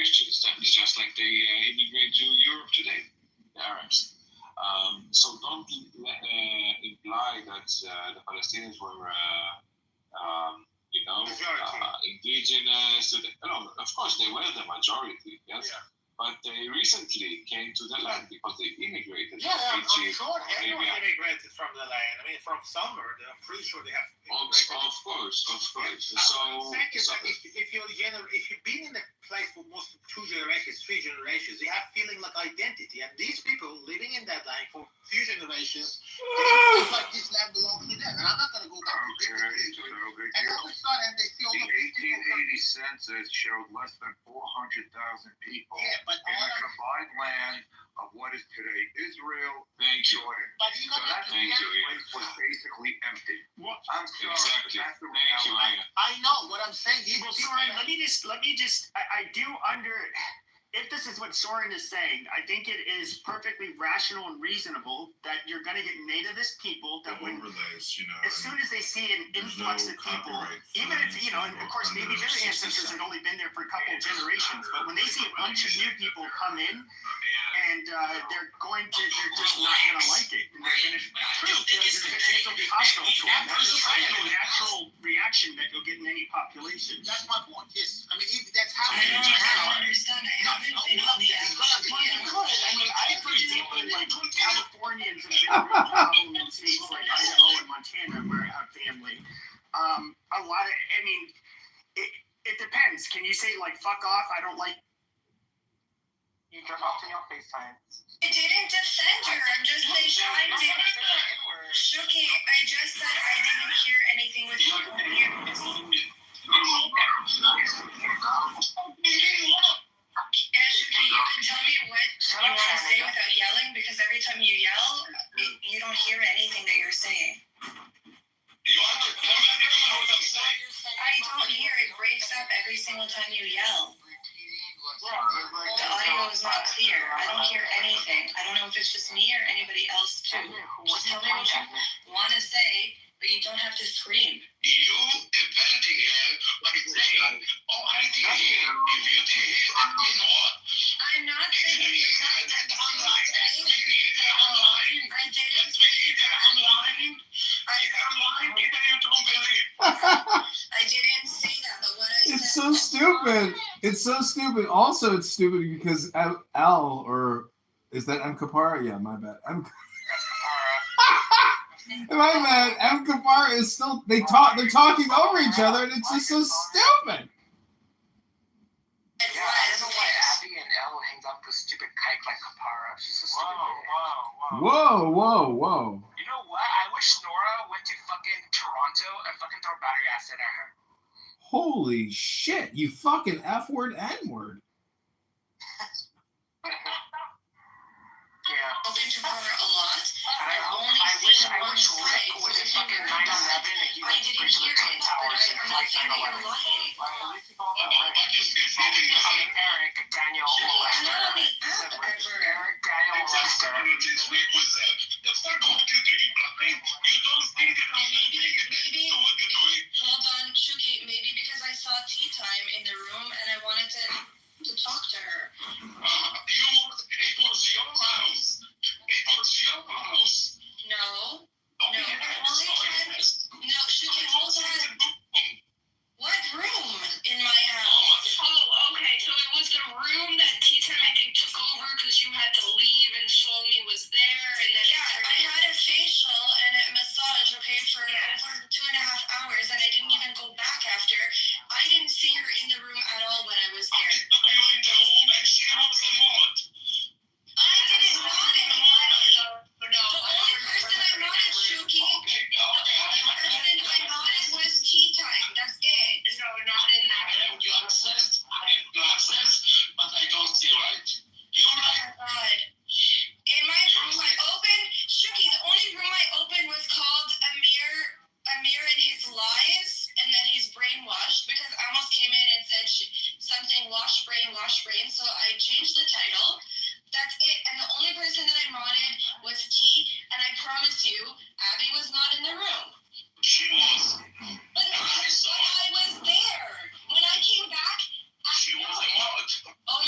Christians. That is just like they immigrate to Europe today, the Arabs. So don't imply that the Palestinians were, indigenous. No, of course they were the majority. Yes. Yeah. But they recently came to the land because they immigrated from Egypt. I'm sure everyone immigrated from the land. I mean, from somewhere. I'm pretty sure they have immigrated. Of course. So, if you've been in the place for most of 2 generations, 3 generations, you have feeling like identity. And these people living in that land for a few generations, they feel like this land belongs to them. And I'm not going to go back to history. And all of a sudden, they feel the 1880 census showed less than 400,000 people. Yeah, but in the combined land of what is today Israel and Jordan. But so that place was basically empty. I'm sorry, exactly. That's the reality. I know what I'm saying. Well, Soren, let me just. I do if this is what Soren is saying, I think it is perfectly rational and reasonable that you're going to get nativist people that when, as soon as they see an influx of people, even if, and of course maybe their ancestors had only been there for a couple of generations, but when they see a bunch of new people come in, and they're just not going to like it. And they're going to be hostile to them. That's a natural reaction that you'll get in any population. That's my point, yes. I mean, that's how I don't understand. I haven't been on the I mean, for example, like Californians have been a real problem in states like Idaho and Montana where I have family. A lot of, it depends. Can you say, like, fuck off, I don't like you turn off your FaceTime. I didn't defend her. I'm just saying I didn't. Shuki, I just said I didn't hear anything with your ears. Shuki, you can tell me what you want to say without yelling, because every time you yell, you don't hear anything that you're saying. I don't hear it. Breaks up every single time you yell. The audio is not clear. I don't hear anything. I don't know if it's just me or anybody else too. Just tell me what you want to say, but you don't have to scream. You defending him by saying, oh, I did hear. If you did hear, I mean what? I'm not saying I didn't say that. I didn't say that, but what I said. It's so stupid. It's so stupid. Also, it's stupid because Al, or is that M. Kapara? Yeah, my bad. My bad. M. Kapara is still. They're talking over each other, and it's just so stupid. Yeah, I don't know why Abby and Elle hangs up with stupid kike like Kapara. She's so stupid. Whoa. You know what? I wish Nora went to fucking Toronto and fucking throw battery acid at her. Holy shit, you fucking F-word, N-word. Yeah. I've been to her a lot. I wish Rick was in fucking 9/11 and he went straight to the Twin Towers and like 9/11. Eric Daniel Molester. Eric Daniel Molester. Maybe, hold on, Shuki, maybe because I saw tea time in the room and I wanted to talk to her. It was your house. No. No, Shuki, hold on. What room in my house? Oh, okay. So it was the room that tea time I think took over because you had to leave and Shlomi was there, and then I had a facial and a massage, for over 2.5 hours, and I didn't even go back after. I didn't see her in the room at all when I was there. I didn't not The only person I wanted, Shuki, was tea time. That's it. No, not in that. I have glasses, but I don't see right. You're right. Oh, God. In my room, I opened, Shuki, the only room I opened was called Amir and His Lies, and then he's brainwashed, because Amos came in and said something, wash brain, so I changed the title. That's it, and the only person that I modded was T, and I promise you, Abby was not in the room. She was. But I was there. When I came back, she was a mod. Oh,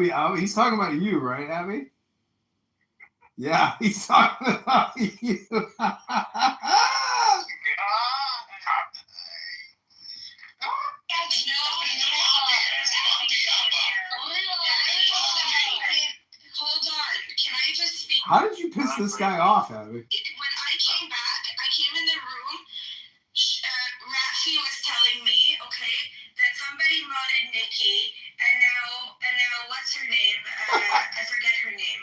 Abby, he's talking about you, right, Abby? Yeah, he's talking about you. Hold on. Can I just speak? How did you piss this guy off, Abby? When I came back, I came in the room. Rafi was telling me, okay, that somebody modded Nikki, and now what's her name? I forget her name.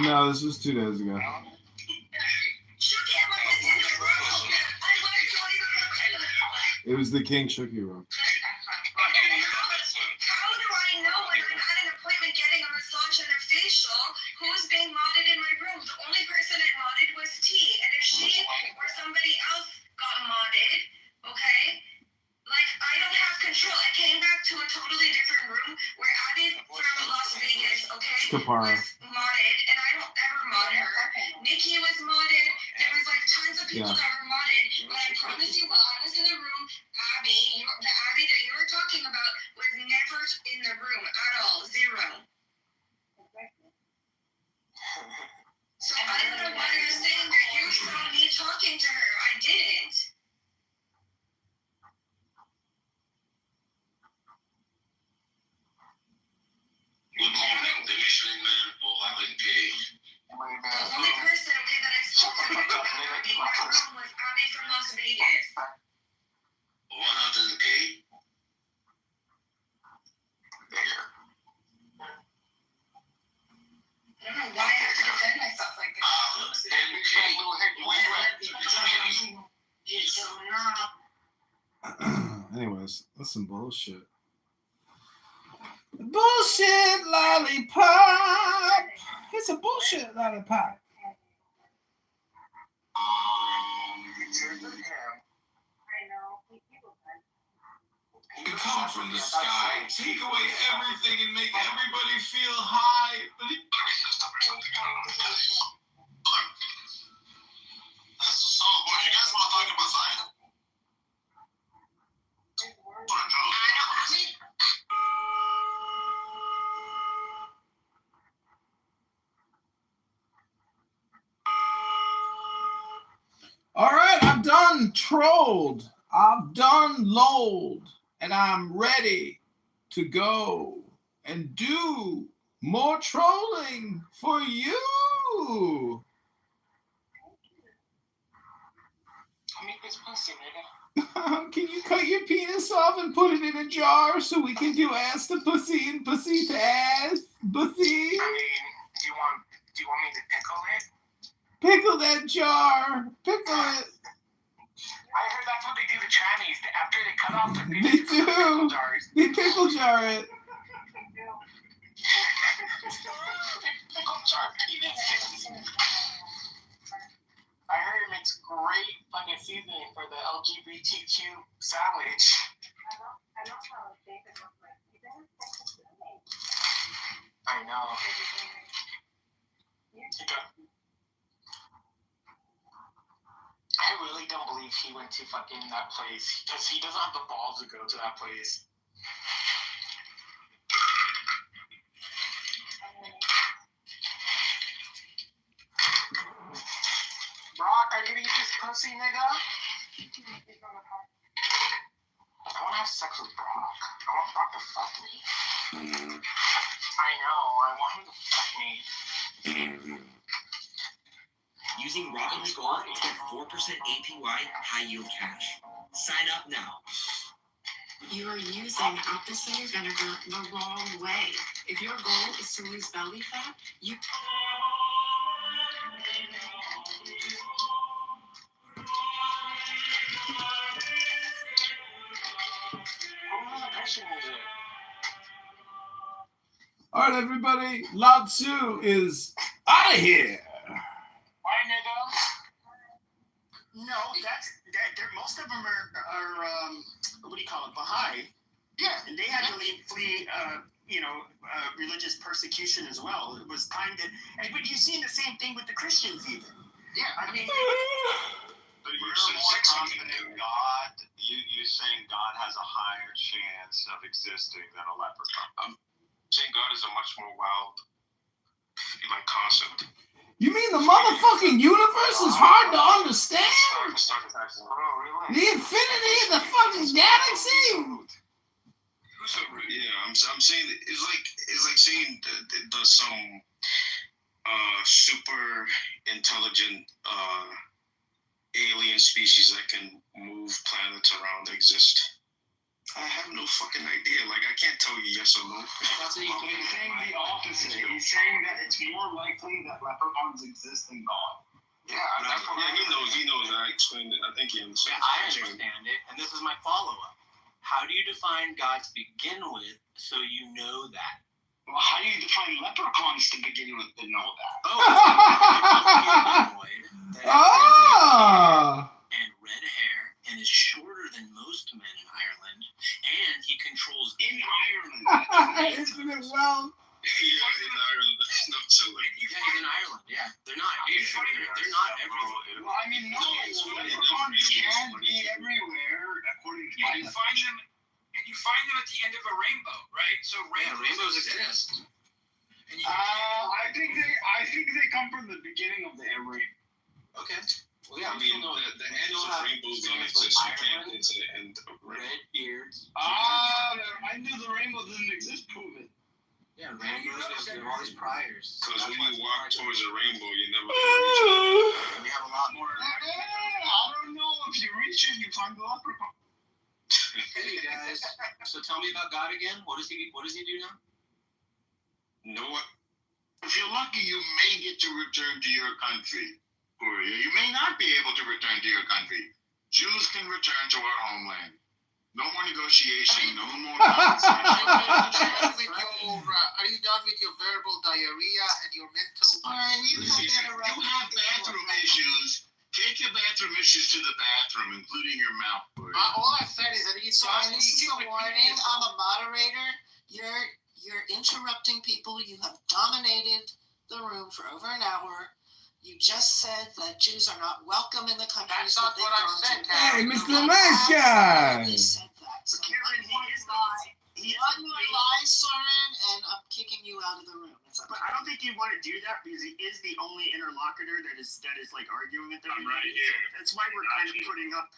No, this was 2 days ago. It was the King Shooky room. How do I know when I'm at an appointment getting a massage and a facial who's being modded in my room? The only person I modded was T, and if she or somebody else got modded, okay, like I don't have control. I came back to a totally different room where Abby from Las Vegas, okay, Kapara. was modded, and I don't ever mod her. Nikki was modded. There was like tons of people that were modded, but I promise you, while I was in the room, Abby, the Abby that you were talking about, was never in the room at all. Zero. So I don't know why you're saying that you saw me talking to her. I didn't. Good morning, the Michelin Man for Alan Gay. The only person, okay, that I spoke to in that room was Abby from Las Vegas. 100K. I don't know why I have to defend myself like this. Anyways, that's some bullshit. Bullshit lollipop. It's a bullshit lollipop. You come from the sky, take away everything and make everybody feel high. But that's the song, boy. You guys want to talk about Zion? All right, I'm done trolled. I've done lolled. And I'm ready to go and do more trolling for you. Can you cut your penis off and put it in a jar so we can do ass to pussy and pussy to ass? Pussy? I mean, do you want me to pickle it? Pickle that jar. Pickle it. I heard that's what they do to trannies. After they cut off the They do. jars. They pickle jar it. Pickle jar penis. I heard it makes great fucking seasoning for the LGBTQ sandwich. I know. I really don't believe he went to fucking that place because he doesn't have the balls to go to that place. Brock, are you gonna eat this pussy, nigga? I wanna have sex with Brock. I want Brock to fuck me. I know, I want him to fuck me. Using Robin Gold to get 4% APY high yield cash. Sign up now. You are using apple cider vinegar the wrong way. If your goal is to lose belly fat, you... All right, everybody. Lao Tzu is out of here. Why, nigga? No, most of them are what do you call it, Baha'i. Yeah. And they had to flee, religious persecution as well. It was kind of, but you've seen the same thing with the Christians even. Yeah. I mean, So you're more confident in God. You're saying God has a higher chance of existing than a leprechaun. Saying God is a much more wild, concept. You mean the motherfucking universe is hard to understand? Oh, really? The infinity, the fucking galaxy. Yeah, I'm saying it's like saying there's some super intelligent alien species that can move planets around exist. I have no fucking idea. Like, I can't tell you yes or no. That's what he's saying the opposite. He's saying that it's more likely that leprechauns exist than God. Yeah, that's what He knows. I explained it. I think he understands. Yeah, I understand it, and this is my follow-up. How do you define God to begin with so you know that? Well, how do you define leprechauns to begin with to know that? And red hair, and is shorter than most men in Ireland, and he controls in Ireland. Isn't it well? Yeah, in Ireland. That's not so like. Yeah, he's in Ireland. Yeah, they're not here. They're not everywhere. Well, I mean, no, leprechauns can be everywhere according to my definition. You find them at the end of a rainbow, right? So rainbows exist. And you I think they come from the beginning of the air rain. Okay. Well, yeah, I mean, the ends of rainbows don't exist. You can't. It's an end of rainbow. Red beards. I knew the rainbow didn't exist. Prove it. Yeah, rainbows. There are all these priors. Because when you walk towards a rainbow, you're never going to reach it. And we have a lot more. I don't know. If you reach it, you find the leprechaun. Hey guys, so tell me about God again. What does he do now? No what? If you're lucky, you may get to return to your country. Or you may not be able to return to your country. Jews can return to our homeland. No more negotiation, no more conversation. Are you done with your verbal diarrhea and your mental? You have bathroom issues. Take your bathroom issues to the bathroom, including your mouth. All I said is that he's So this is a warning. I'm a moderator. You're interrupting people. You have dominated the room for over an hour. You just said that Jews are not welcome in the countries That's not that they've what I gone said, to. Hey, You Mr. have Nice Guy. absolutely said that. So Karen, he is one more lie, Soren, and I'm kicking you out of the room. It's But I don't think you want to do that because he is the only interlocutor that is like arguing at the I'm right here. That's why we're kind of putting up.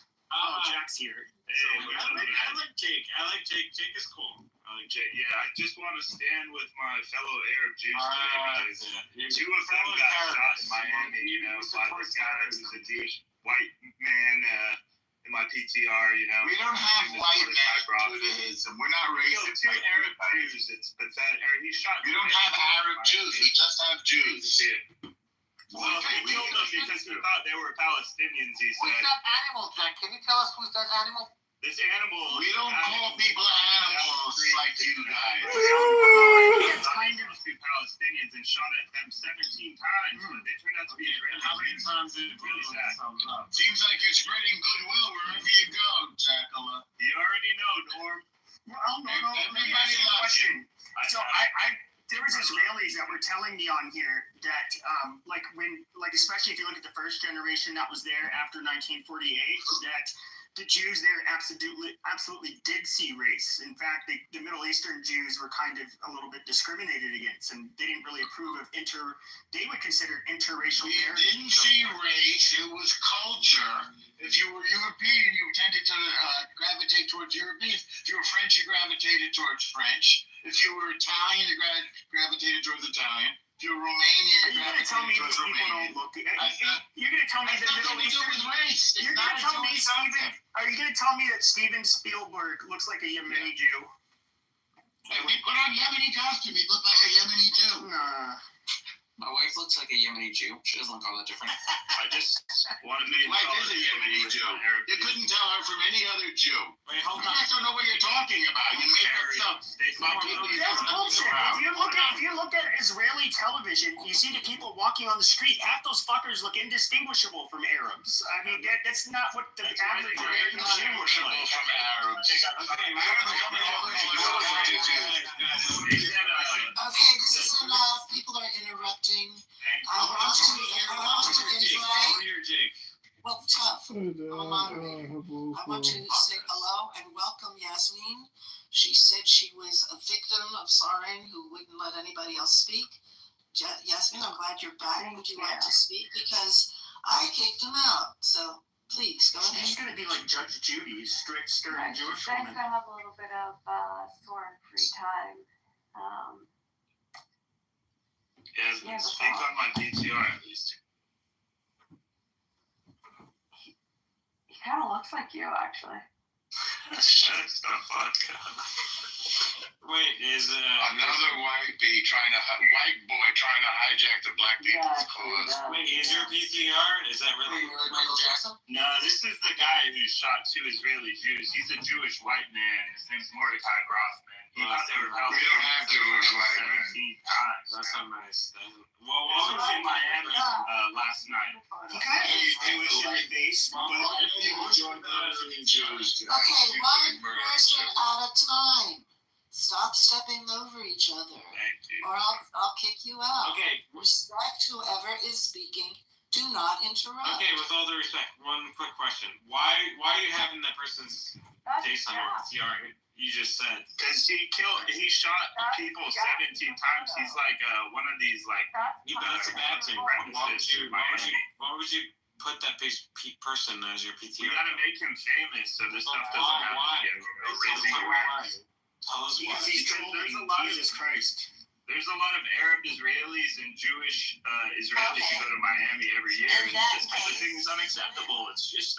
Jack's here. I like Jake. Jake is cool. I like Jake. Yeah, I just want to stand with my fellow Arab Jews today because two of them got shot in Miami, by this guy who's a Jewish white man in my PTR, We don't have white men Judaism. We're not racist. Two Arab Jews. It's pathetic. He shot. We don't have Arab Jews. We just have Jews. Well, he killed them because he thought they were Palestinians, he Who's said. that animal, Jack? Can you tell us who's that animal? This animal... We don't call people animals like you guys. He kind of to Palestinians and shot at them 17 times, but they turned out to be Israelis. How many times did it really sad? Seems like you're spreading goodwill wherever you go, Jackala. You already know, Norm. Well, no. Everybody loves you. So there was Israelis that were telling me on here that, especially if you look at the first generation that was there after 1948, that the Jews there absolutely did see race. In fact, the Middle Eastern Jews were kind of a little bit discriminated against, and they didn't really approve of they would consider interracial marriage. We didn't see race, it was culture. If you were European, you tended to gravitate towards Europeans. If you were French, you gravitated towards French. If you were Italian, you gravitated towards Italian. If you were Romanian, you gravitated towards Romanian. You're going to tell me the Middle Eastern... You're going to tell me, are you going to tell me that Steven Spielberg looks like a Yemeni Jew? If we put on Yemeni costume, he looked like a Yemeni Jew. Nah. My wife looks like a Yemeni Jew. She doesn't look all that different. I just wanted to... Wife is a Yemeni Jew. You couldn't tell her from any other Jew. Wait, hold You on. guys don't know what you're talking about. You make up stuff about people you That's don't know bullshit. about. If you look at Israeli television, you see the people walking on the street. Half those fuckers look indistinguishable from Arabs. I mean, that's not what the average American Jew looks like. From Arabs. they got Okay, this is enough. People are interrupting. I want to invite. Well, tough. I'm a moderator. I want to say hello and welcome Yasmin. She said she was a victim of Soren who wouldn't let anybody else speak. Yasmin, I'm glad you're back. Would you like to speak? Because I kicked him out. So please go ahead. She's gonna be like Judge Judy, strict, stern Right, Jewish she's nice woman. to have a little bit of Soren free time. Yasmin, speak on my PTR at least. He kind of looks like you, actually. Shut the fuck up. Wait, is Another white boy trying to hijack the black people's cause. Wait, is your PTR? Is that really Michael Jackson? No, this is the guy who shot 2 Israeli Jews. He's a Jewish white man. His name's Mordecai Grossman. He thought they were We don't have Jewish white men. 17 times. That's so nice. Well, I was in Miami last night. He kind of is Jewish in the face, but Okay, one person at a time. Stop stepping over each other, Thank you. or I'll kick you out. Okay. Respect whoever is speaking. Do not interrupt. Okay, with all due respect, one quick question. Why are you having that person's face on your PTR? You just said because he shot people 17 times. He's like one of these like. Yeah, but that's a bad thing. Why would you put that person as your PTR? You gotta make him famous so this stuff doesn't happen. Why? Tell us why. There's a lot of Jesus Christ. There's a lot of Arab Israelis and Jewish Israelis who go to Miami every year. And this type of thing is unacceptable. It's just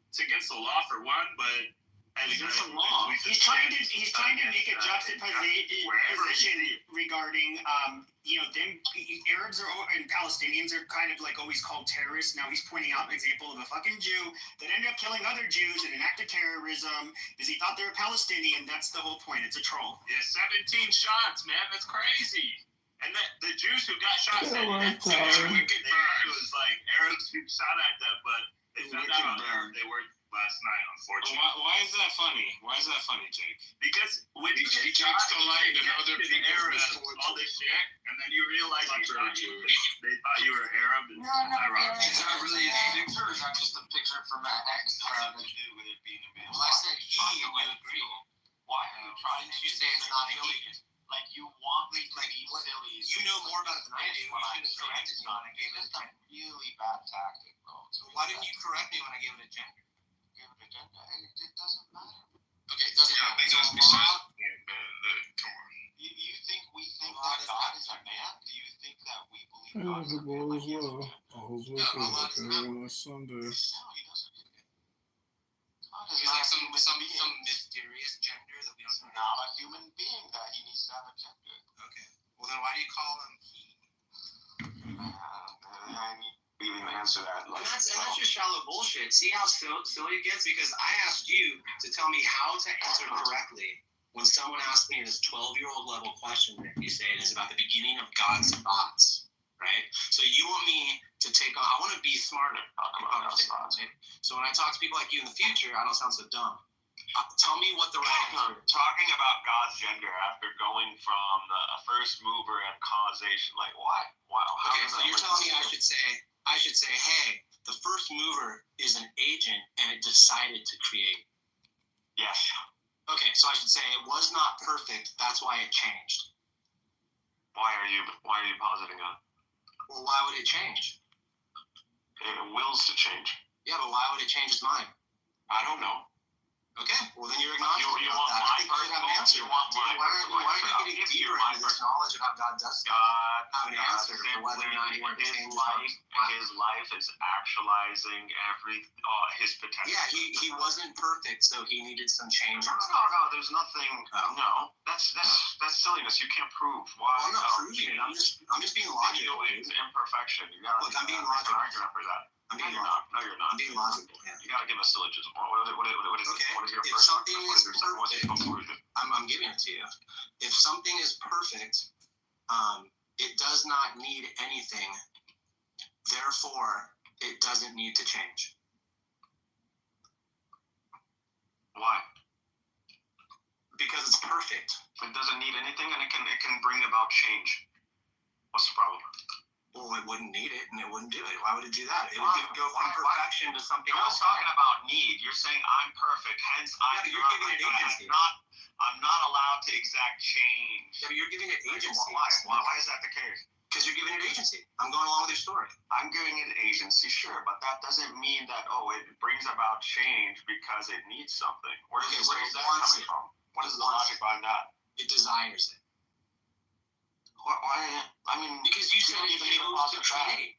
it's against the law for one, but against the law. He's trying to make a juxtaposition regarding them Arabs and Palestinians are kind of like always called terrorists. Now he's pointing out an example of a fucking Jew that ended up killing other Jews in an act of terrorism because he thought they were Palestinian. That's the whole point. It's a troll. Yeah, 17 shots, man. That's crazy. And the Jews who got shot said it was like Arabs who shot at them, but they found out they were last night, unfortunately. Why is that funny? Why is that funny, Jake? Because when you He takes the light and other people Arabs, all this shit, and then you realize they thought you were Arab. It's ironic. Is that really a picture, or is that just a picture from an ex? Nothing to do with it being a man. Well, I said he, you agree. Why are you trying to say it's not a he? Like you want me to be silly. You know more about it than I do. You should have corrected me when I gave it a gender. Really bad tactic, bro. So why didn't you correct me when I gave it a gender? Give it a gender. It doesn't matter. Okay, it doesn't matter. Because besides, come on. You think we think that God is a man? Do you think that we believe God is a man? Like he is a man? On Sunday. No, he doesn't. God is He's not like some being. mysterious gender that we don't know. Not a human being that he needs to have a gender. Okay. Well, then why do you call him he? I need to even answer that. And that's just shallow bullshit. See how silly it gets? Because I asked you to tell me how to answer correctly when someone asked me this 12-year-old level question that you say is about the beginning of God's thoughts, right? So you want me to take on, I want to be smarter. So when I talk to people like you in the future, I don't sound so dumb. Tell me what the right talking about God's gender after going from a first mover and causation, like why? Wow. Okay, so you're telling me I should say, hey, the first mover is an agent and it decided to create. Yes. Okay, so I should say it was not perfect. That's why it changed. Why are you positing that? Well, why would it change? It wills to change. Yeah, but why would it change its mind? I don't know. Okay, well then you're acknowledging you about want that. my I think you should have an answer. You want my Why are you getting deeper into this knowledge of how God does stuff? Have an answer for whether or not you want to change his life is actualizing his potential. Yeah, he wasn't perfect, so he needed some changes. No. There's nothing. No, that's silliness. You can't prove why. Well, I'm not proving it. I'm just being logical. It's imperfection. You gotta. Look, I'm being logical. Argument for that. I'm being logical. No, you're not. I'm being logical. Yeah. You gotta give a syllogism. What is okay. What is your if first? Something is perfect, conclusion? I'm giving it to you. If something is perfect, it does not need anything. Therefore, it doesn't need to change. Why? perfect. It doesn't need anything, and it can bring about change. What's the problem? Well, it wouldn't need it, and it wouldn't do it. Why would it do that? It would go from perfection to something You're else. talking about need. You're saying I'm perfect, hence you're giving it agency. I'm not allowed to exact change. Yeah, but you're giving it agency. Why is that the case? Because you're giving it agency. I'm going along with your story. I'm giving it agency, sure, but that doesn't mean that it brings about change because it needs something. Where is that coming from? What is the logic behind that? It desires it. Why? I mean, because you said it chose to create.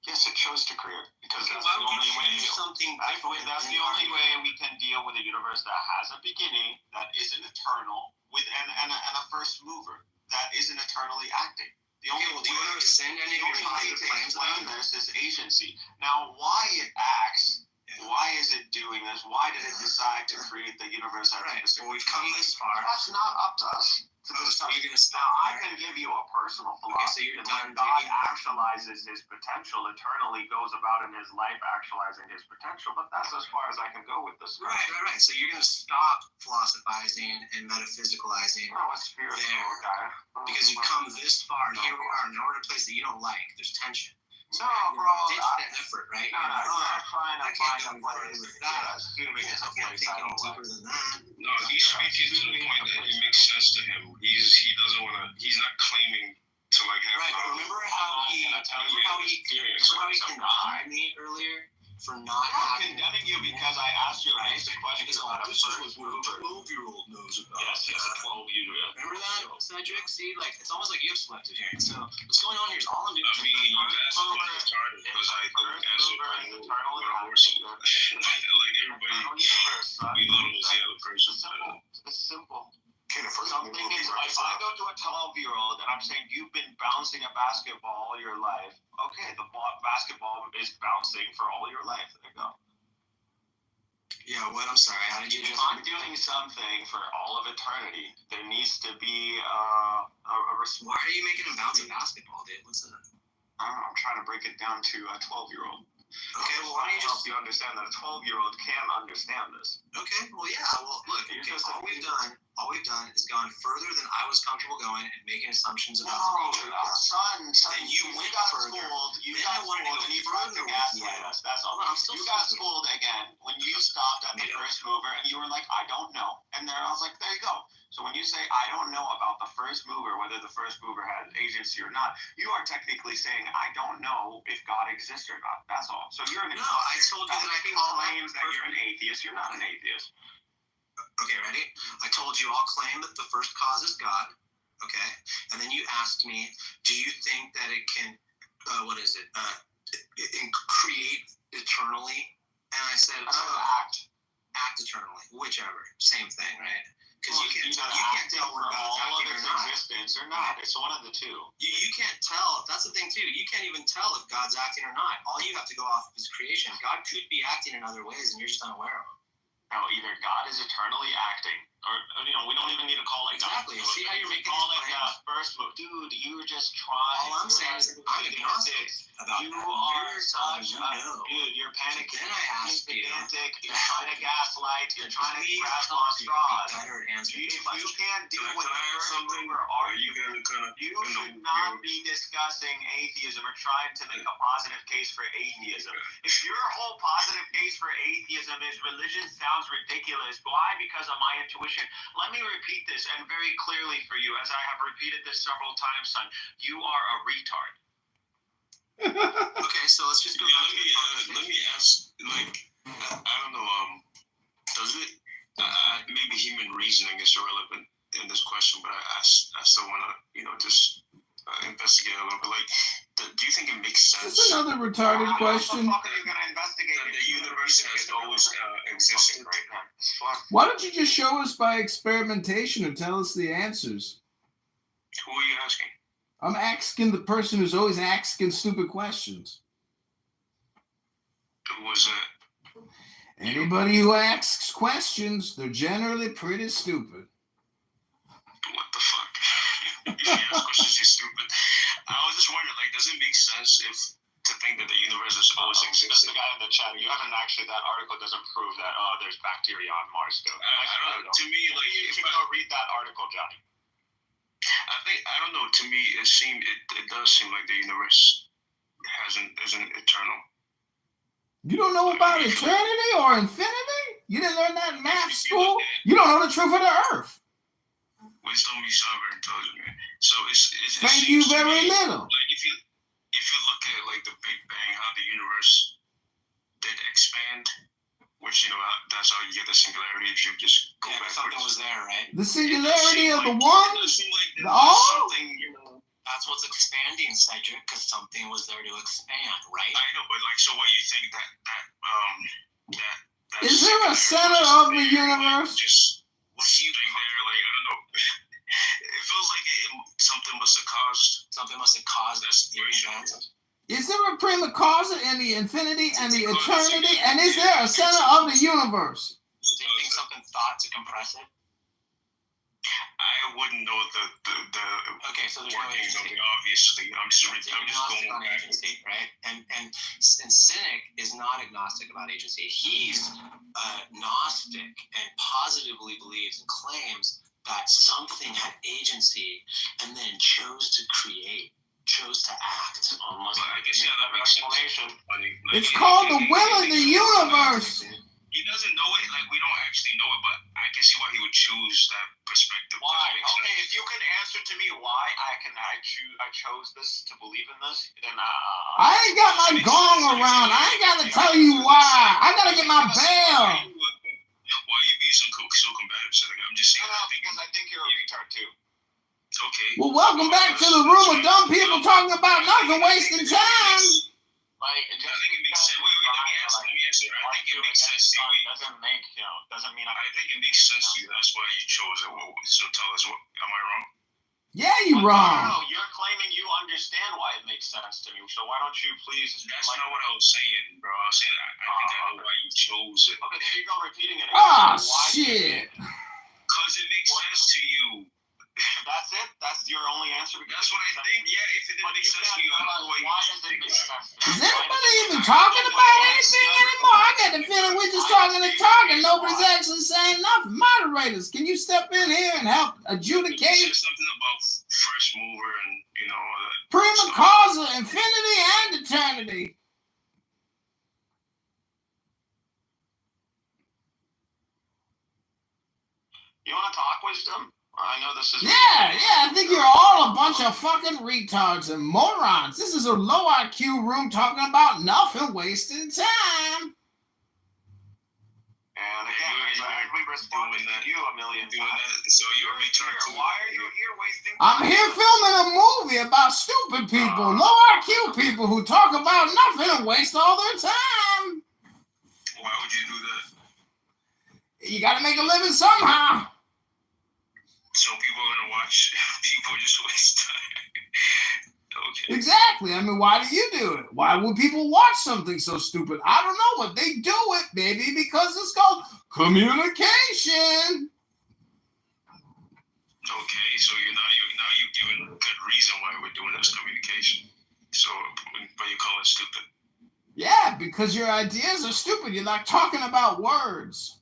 Yes, it chose to create because that's why the would only you way. choose something different? That's the only way we can deal with a universe that has a beginning, that isn't eternal, and a first mover that isn't eternally acting. The only do you understand any of your positive claims about this is agency. Now, why it acts? Why is it doing this? Why did it decide to create the universe? Right. Well, we've come this far. That's not up to us. So you're going to stop. I can give you a personal philosophy. Okay, so you're done. God actualizes his potential eternally, goes about in his life actualizing his potential, but that's as far as I can go with this. Right. So you're going to stop philosophizing and metaphysicalizing spiritual guy. Because you've come this far, and here we are, now we're in a place that you don't like. There's tension. No, bro. Ditch the effort, right? No, I'm trying to find a place. Assuming it's a place I don't like. No, he's speaking to the point that it makes sense to him. He doesn't want to. He's not claiming to like have. Right. Remember how he condemned me earlier for not having. Condemning you because I asked you a basic question about this is what a 12-year-old knows about. Yes, a 12-year-old. Remember that, Cedric? See, it's almost like you have selective hearing. So what's going on here is all I'm doing. I mean, you asked about retarded because I don't answer what I worship. Like everybody, we love the other person. It's simple. Something is, if I go to a 12-year-old and I'm saying you've been bouncing a basketball all your life, okay, the basketball is bouncing for all your life. There you go. Yeah, what? I'm sorry. How did you do If I'm doing something for all of eternity, there needs to be a response. Why are you making him bounce a basketball, dude? What's that? I don't know. I'm trying to break it down to a 12-year-old. Okay, well, why don't you help you understand that a 12-year-old can understand this? Okay, well, yeah. Well, look, all we've done is gone further than I was comfortable going and making assumptions about the future. Son, then you went further. You got schooled and you tried to gaslight us. That's all. You got schooled again when you stopped at the first mover and you were like, I don't know. And then I was like, there you go. So when you say, I don't know about the first mover, whether the first mover had agency or not, you are technically saying, I don't know if God exists or not. That's all. So you're an No, I told you that I claims that you're an atheist. You're not an atheist. Okay, ready? I told you I'll claim that the first cause is God. Okay? And then you asked me, do you think that it can, create eternally? And I said, act eternally. Whichever. Same thing, right? Because you can't tell where God's acting or not. Existence or not. It's one of the two. You can't tell. That's the thing, too. You can't even tell if God's acting or not. All you have to go off is creation. God could be acting in other ways, and you're just unaware of them. No, either God is eternally acting, or we don't even need to call it exactly. God. See how you're making call it first move, dude. You were just trying. All I'm saying is I'm agnostic about you that. are such dude. You're panicking. Then I asked you. You're trying to gaslight. You're trying to grasp on straws. If you can't deal with the first mover argument, you should not be discussing atheism or trying to make a positive case for atheism. If your whole positive case for atheism is religion sounds ridiculous, why? Because of my intuition. Let me repeat this, and very clearly for you, as I have repeated this several times, son. You are a retard. Okay, so let's just go back to let me ask, I don't know, does it, maybe human reasoning is irrelevant in this question, but I still want to, just investigate a little bit. Do you think it makes sense? That's another retarded question. How the fuck are you going to investigate the universe has always existed, right? Why don't you just show us by experimentation and tell us the answers? Who are you asking? I'm asking the person who's always asking stupid questions. Who was that? Anybody who asks questions, they're generally pretty stupid. What the fuck? If you ask questions, you're stupid. I was just wondering, does it make sense if to think that the universe is always Just existing. the guy in the chat, you haven't actually, that article doesn't prove that, there's bacteria on Mars still. I don't know. To me, like, you should go read that article, Johnny. I don't know. To me, it does seem like the universe isn't eternal. You don't know about eternity or infinity? You didn't learn that in math school? You don't know the truth of the earth. Wisdom is very intelligent, man. So it Thank you seems to very me, little. Like if you look at like the Big Bang, how the universe did expand, which that's how you get the singularity if you just go backwards. Something was there, right? The singularity of the It one? does seem like The all? something, That's what's expanding, Cedric, because something was there to expand, right? I know, but like, so what you think that Is there a center of the universe? Just sitting there, like, I don't know. It feels like something must have caused. Something must have caused this event. Is there a prima causa in the infinity and the eternity? And is there a center of the universe? Do you think something thought to compress it? I wouldn't know the Okay, so there's no workings of agency. it, obviously. I'm just Agnostic going on back. agency, right? And Cynic is not agnostic about agency. He's Gnostic and positively believes and claims that something had agency and then chose to create, chose to act. Almost, I guess, yeah, that makes sense. It's called the will of the universe. He doesn't know it, like, we don't actually know it, but I can see why he would choose that perspective. Why? Okay, if you can answer to me why I chose this to believe in this, then I ain't got my gong around. I ain't got to tell you why. I got to get my bail. Why you being so combative? So, like, I'm just saying that because I think you're a retard too. Okay. Well, welcome back to the room of dumb people talking about nothing, wasting time. Like, I think it makes sense. Wait, let me answer. I think it makes sense to you. Doesn't mean I think it makes sense to you. That's why you chose it. So tell us, am I wrong? Yeah, you wrong. No, you're claiming you understand why it makes sense to me. So why don't you please? That's not what I was saying, bro. I was saying I think I know why you chose it. Okay, there you go, repeating it. Ah, shit. Because it makes sense to you. That's it? That's your only answer? That's what I think. Yeah, if it didn't make sense to you, I don't know why you does it make sense? Is anybody even talking about anything anymore? I got the feeling we're just talking and talking. Nobody's actually saying nothing. Moderators, can you step in here and help adjudicate? You said something about first mover and, prima causa, infinity and eternity. You want to talk, Wisdom? I know this is... Yeah, I think you're all a bunch of fucking retards and morons. This is a low IQ room talking about nothing, wasting time. And again, we responded to you a million times. So you're a retard too. Why are you here wasting time? I'm here filming a movie about stupid people, low IQ people who talk about nothing and waste all their time. Why would you do that? You gotta make a living somehow. So people are gonna watch people just waste time. Okay. Exactly. I mean, why do you do it? Why would people watch something so stupid? I don't know, but they do it, maybe because it's called communication. Okay, so you're giving a good reason why we're doing this communication. So, but you call it stupid. Yeah, because your ideas are stupid. You're like talking about words.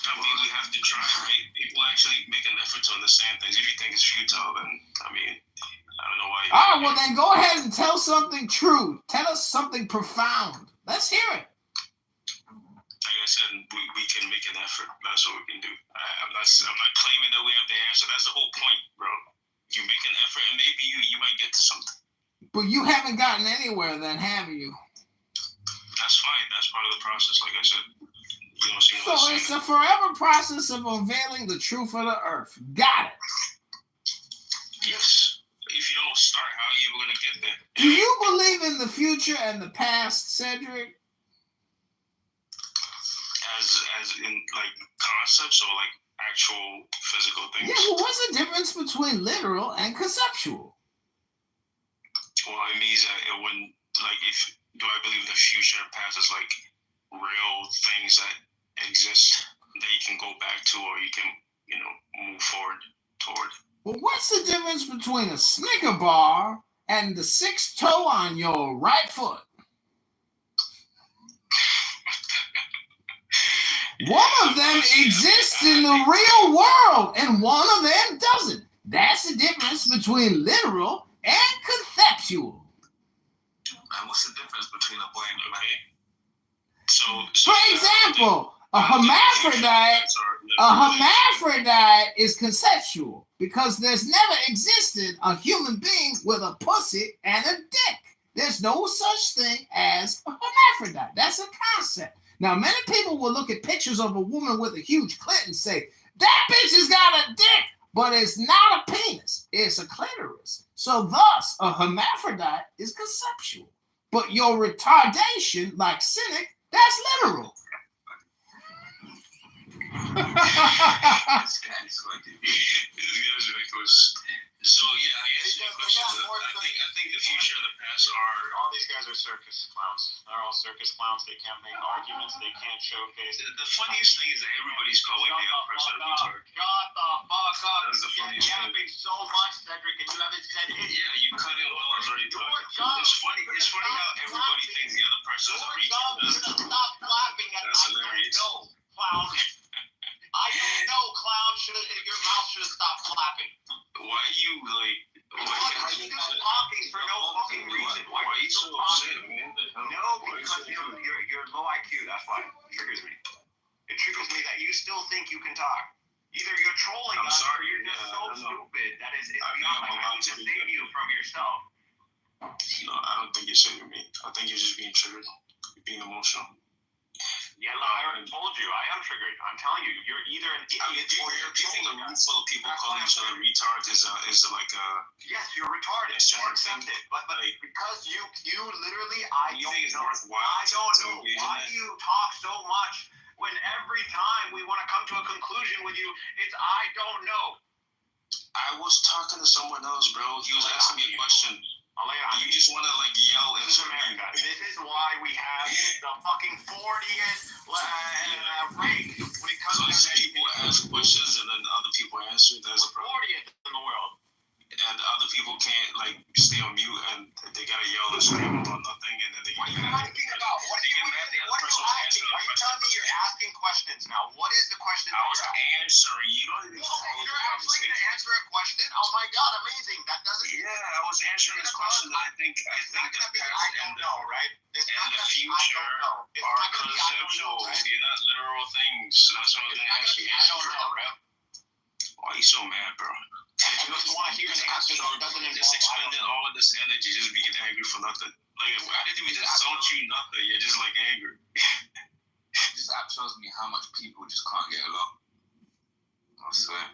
I mean, we have to try, right? People actually make an effort to understand things. If you think it's futile, then, I mean, I don't know why. All right, well, then go ahead and tell something true. Tell us something profound. Let's hear it. Like I said, we can make an effort. That's what we can do. I'm not claiming that we have the answer. That's the whole point, bro. You make an effort, and maybe you might get to something. But you haven't gotten anywhere then, have you? That's fine. That's part of the process, like I said. So it's a forever process of unveiling the truth of the earth. Got it. Yes. If you don't start, how are you ever going to get there? Do you believe in the future and the past, Cedric? As in, like, concepts or, like, actual physical things? Yeah, well, what's the difference between literal and conceptual? Well, it means that it wouldn't, like, do I believe the future and past is, like, real things that exist that you can go back to or you can, move forward toward? Well, what's the difference between a Snicker bar and the sixth toe on your right foot. One of them exists in the real world, and one of them doesn't. That's the difference between literal and conceptual. And what's the difference between a boy and a man? For example, a hermaphrodite is conceptual because there's never existed a human being with a pussy and a dick. There's no such thing as a hermaphrodite. That's a concept. Now, many people will look at pictures of a woman with a huge clit and say, that bitch has got a dick, but it's not a penis. It's a clitoris. So thus, a hermaphrodite is conceptual. But your retardation, like cynic, that's literal. So yeah, I answered your question. I think the future of the past are all these guys are circus clowns. They're all circus clowns. They can't make arguments. They can't showcase. The funniest thing is that everybody's calling the other person a retard. Shut the fuck up. That's the funniest You're thing. yapping so much, Cedric, and you haven't said it. Yeah, you cut it while I was already talking. It's funny how everybody thinks the other person is a retard. Stop laughing at That's hilarious. No, clown. I don't know, clown. Your mouth should have stopped clapping. Why are you like? Why are you still talking for no fucking reason? Why are you so upset, man? No, because you're low IQ. That's why it triggers me. It triggers me that you still think you can talk. Either you're trolling us or you're just so stupid that it's beyond. Like, I need to save you from yourself. No, I don't think you're saving me. I think you're just being triggered. You're being emotional. Yeah, I already told you. I am triggered. I'm telling you, you're either an idiot or you're Do you think a room full of people calling each other retards is like a? Yes, you're retarded. Or accept it. But because you literally, I don't know. I don't know. Why do you talk so much when every time we want to come to a conclusion with you, it's I don't know. I was talking to someone else, bro. He was asking me a question. You just want to like yell and scream. This is why we have the fucking 40th rate when it comes to people ask questions and then other people answer. There's a problem. 40th in the world. And other people can't like stay on mute and they gotta yell and scream about nothing and then they what are you asking about? What are you asking? Are you telling me you're asking questions now? What is the question? I was answering. You don't even follow you're actually going to answer a question? Oh my god, amazing. That doesn't. Yeah, I was answering this question. I think the past and the future are conceptual. They're not literal things. So that's what they ask you. I don't know, bro. Why are you so mad, bro? I just want to hear the answer. Just expending all of this energy just being angry for nothing. Like, why did we just told you nothing? You're just like angry. This app shows me how much people just can't get along. I swear.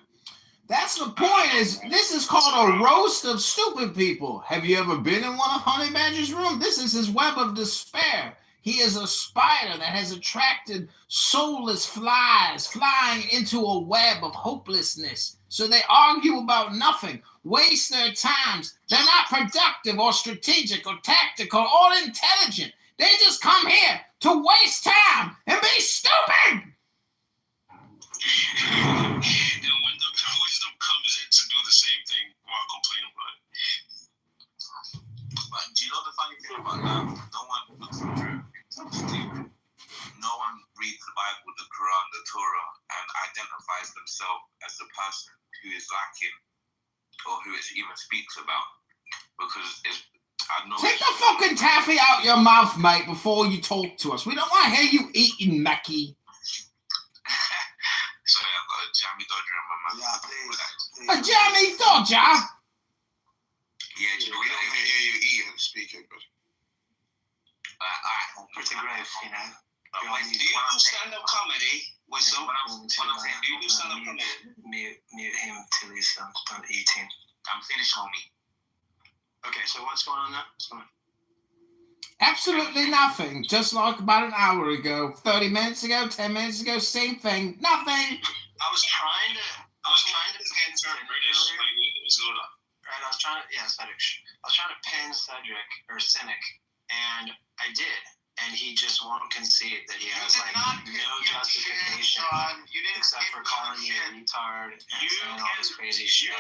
That's the point. This is called a roast of stupid people. Have you ever been in one of Honey Badger's room? This is his web of despair. He is a spider that has attracted soulless flies flying into a web of hopelessness. So they argue about nothing, waste their times. They're not productive or strategic or tactical or intelligent. They just come here to waste time and be stupid. And when the wisdom comes in to do the same thing, while complaining about it. But do you know the funny thing about that? No one looks through. No one reads the Bible, the Quran, the Torah, and identifies themselves as the person who is lacking or who it even speaks about. Because take the fucking taffy out your mouth, mate, before you talk to us. We don't want to hear you eating Mackie. Sorry, I've got a jammy dodger in my mouth. Yeah, please. A jammy dodger? Yeah, we don't even hear you eating and speaking, but pretty grave, you know. Do you do stand-up comedy? When I'm saying, do you do stand-up comedy? Mute him till he's done eating. I'm finished, homie. Okay, so what's going on now? Absolutely nothing. Just like about an hour ago, 30 minutes ago, 10 minutes ago, same thing. Nothing. I was trying to answer British. What's going on? Right, I was trying to pin Cedric or Cynic, and I did. And he just won't concede that he has like no justification except for calling me a retard and saying all this crazy shit.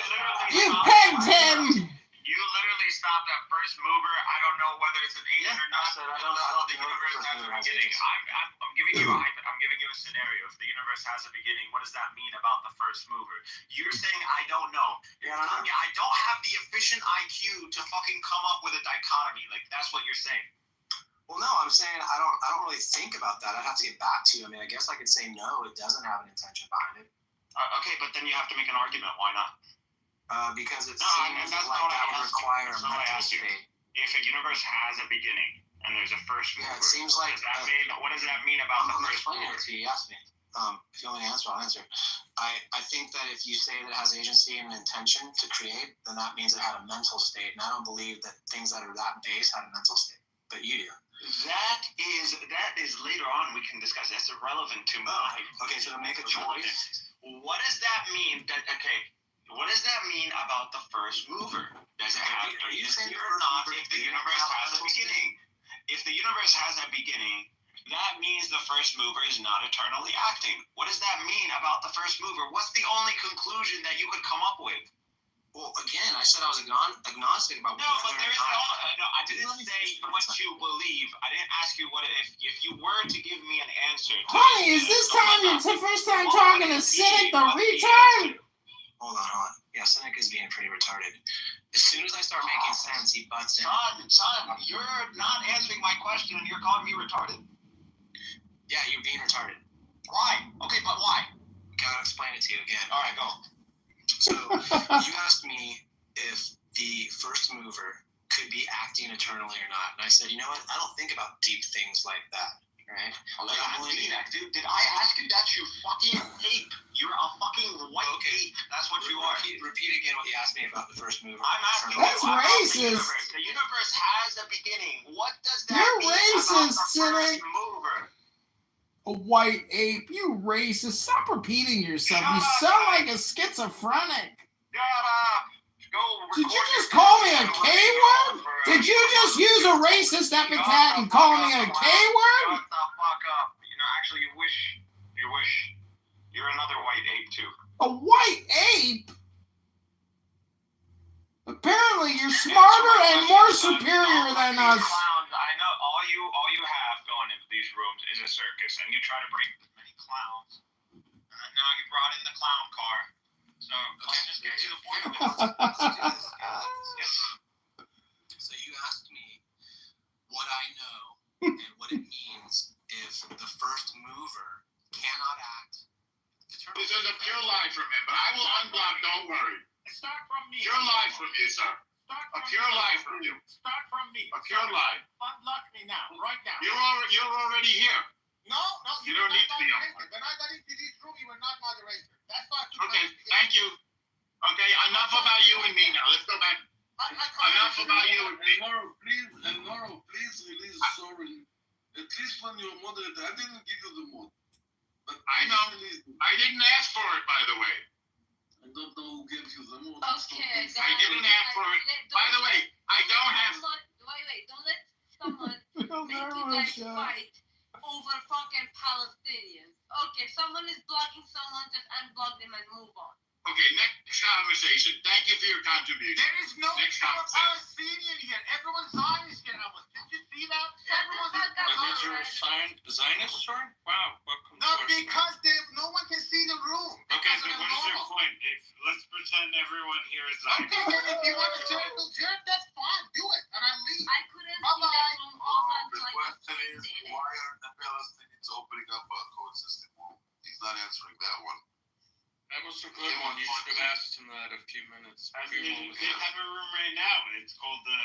You pegged him! You literally stopped about that first mover. I don't know whether it's an agent or not. I don't think the universe has a beginning. I'm giving you a scenario. If the universe has a beginning, what does that mean about the first mover? You're saying I don't know. You're telling me I don't have the efficient IQ to fucking come up with a dichotomy. Like that's what you're saying. Well, no, I'm saying I don't really think about that. I'd have to get back to you. I mean, I guess I could say no, it doesn't have an intention behind it. Okay, but then you have to make an argument. Why not? Because it seems like that would require a mental state. If a universe has a beginning and there's a first mover, it seems like. What does that mean about the first mover? You asked me. If you want me to answer, I'll answer. I think that if you say that it has agency and an intention to create, then that means it had a mental state. And I don't believe that things that are that base have a mental state. But you do. That is later on we can discuss. That's irrelevant to me. Okay, so to make a choice. What does that mean? What does that mean about the first mover? Does it have agency or not if the universe has a beginning? If the universe has a beginning, that means the first mover is not eternally acting. What does that mean about the first mover? What's the only conclusion that you could come up with? Well, again, I said I was agnostic about no, but there is no, I didn't say what you believe. I didn't ask you what if you were to give me an answer. Honey, is this time it's the first time talking to Cynic the retard? Hold on. Yeah, Cynic is being pretty retarded. As soon as I start making sense, he butts in. Son, you're not answering my question and you're calling me retarded. Yeah, you're being retarded. Why? Okay, but why? Can I explain it to you again? All right, go. So, you asked me if the first mover could be acting eternally or not. And I said, you know what? I don't think about deep things like that. Right? Dude, did I ask you that, you fucking ape? You're a fucking white ape. That's what you are. Repeat again what you asked me about the first mover. I'm asking That's you about racist. The universe has a beginning. What does that You're mean racist, about the Cynic. first mover? A white ape, you racist. Stop repeating yourself. You sound like a schizophrenic. Shut up. Did you just call me a K word? Did you just use a racist epithet and call me a K word? Shut the fuck up. You know, actually, you wish. You're another white ape, too. A white ape? Apparently you're smarter and more superior than us. I know all you have going into these rooms is a circus, and you try to bring as many clowns. And now you brought in the clown car. So let's just get to the point of it. So you asked me what I know and what it means if the first mover cannot act. This is a pure lie from him, but I will unblock, don't worry. Start from me. Pure lie from you, sir. A pure lie from you. Start from me. A pure lie. Unblock me now, right now. You're already here. No, You don't need to be on. When I got into this room, you were not moderator. That's why. Okay, thank you. Okay, enough about you and me now. Let's go back. Enough about you and me. Moro, please release sorry. At least when you're moderator, I didn't give you the mod. But I know. I didn't ask for it, by the way. I don't know who gave you the mod. Okay. I didn't ask for it. By the way, I don't have. Wait. Don't let someone make you guys fight over fucking Palestinians. Okay, someone is blocking someone, just unblock them and move on. Okay, next conversation. Thank you for your contribution. There is no next Palestinian here. Everyone's Zionist here. Did you see that? Everyone's Zionist, sorry? Wow, welcome. No, because no one can see the room. Okay, so what is your point? Let's pretend everyone here is Zionist. Okay, then if you want to jerk, that's fine. Do it, and I'll leave. I couldn't see that room all that The question is, why are the Palestinians opening up a coexisting room? He's not answering that one. That was a good one. You should have asked him that a few minutes. I mean, they have a room right now. It's called the,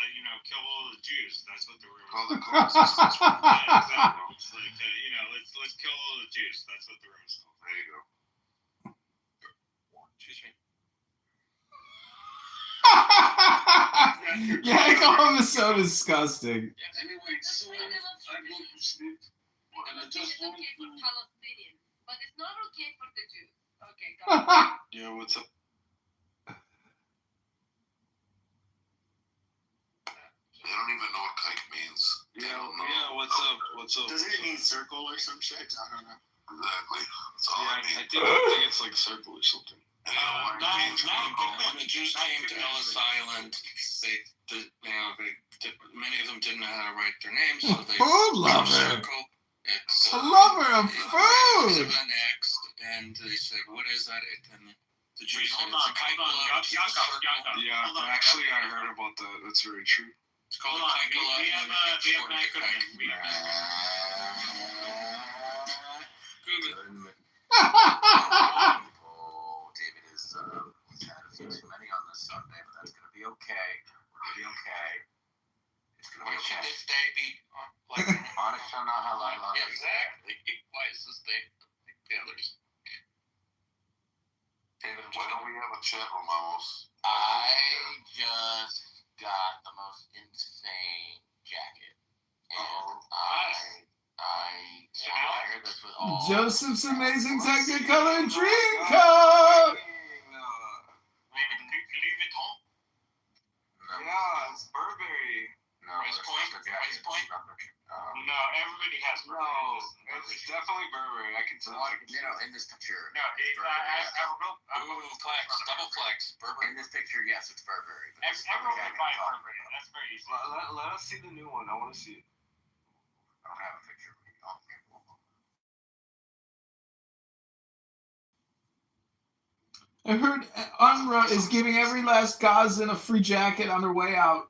kill all the Jews. That's what the room is called. The coexistence room. Yeah, exactly. It's like, let's kill all the Jews. That's what the room is called. There you go. Excuse me. Yeah, Colin is so disgusting. Anyway, so I go to sleep, and I just want okay for to. Palestinians, but it's not okay for the Jews. Okay, go Yeah, what's up? They don't even know what kite means. Yeah, what's up? What's up? Doesn't it mean circle or some shit? I don't know. Exactly. That's all Yeah, I mean. I think it's like circle or something. When the Jews came to Ellis Island, many of them didn't know how to write their names, so they Food lover. It's A lover of It's food. an X, and they said, "What is that?" And the Jews said, Hold "It's on, a kite hold on. glove." Yakov. Yeah, Hold on. actually, I heard about that. That's very true. It's called Hold a on. kite glove. We have Matt Goodman. Oh, David is he's had a few too many on this Sunday, but that's gonna be okay. We're gonna be okay. It's gonna be okay. This day be like Yeah, exactly. Why is this day like the others? David, when do we have a chat room, Amos? I just got the most insane jacket. And I wear this with all Joseph's Amazing Technicolor Dreamcoat. Louis Vuitton. Yeah, it's Burberry. No, Price point. No, everybody has No, Burberry. it's definitely Burberry. I can tell. In this picture. No, Double flex. Burberry. In this picture, yes, it's Burberry. everyone can buy Burberry. That's very easy. Let us see the new one. I want to see it. I don't have a picture. I heard UNRWA is giving every last Gazan a free jacket on their way out.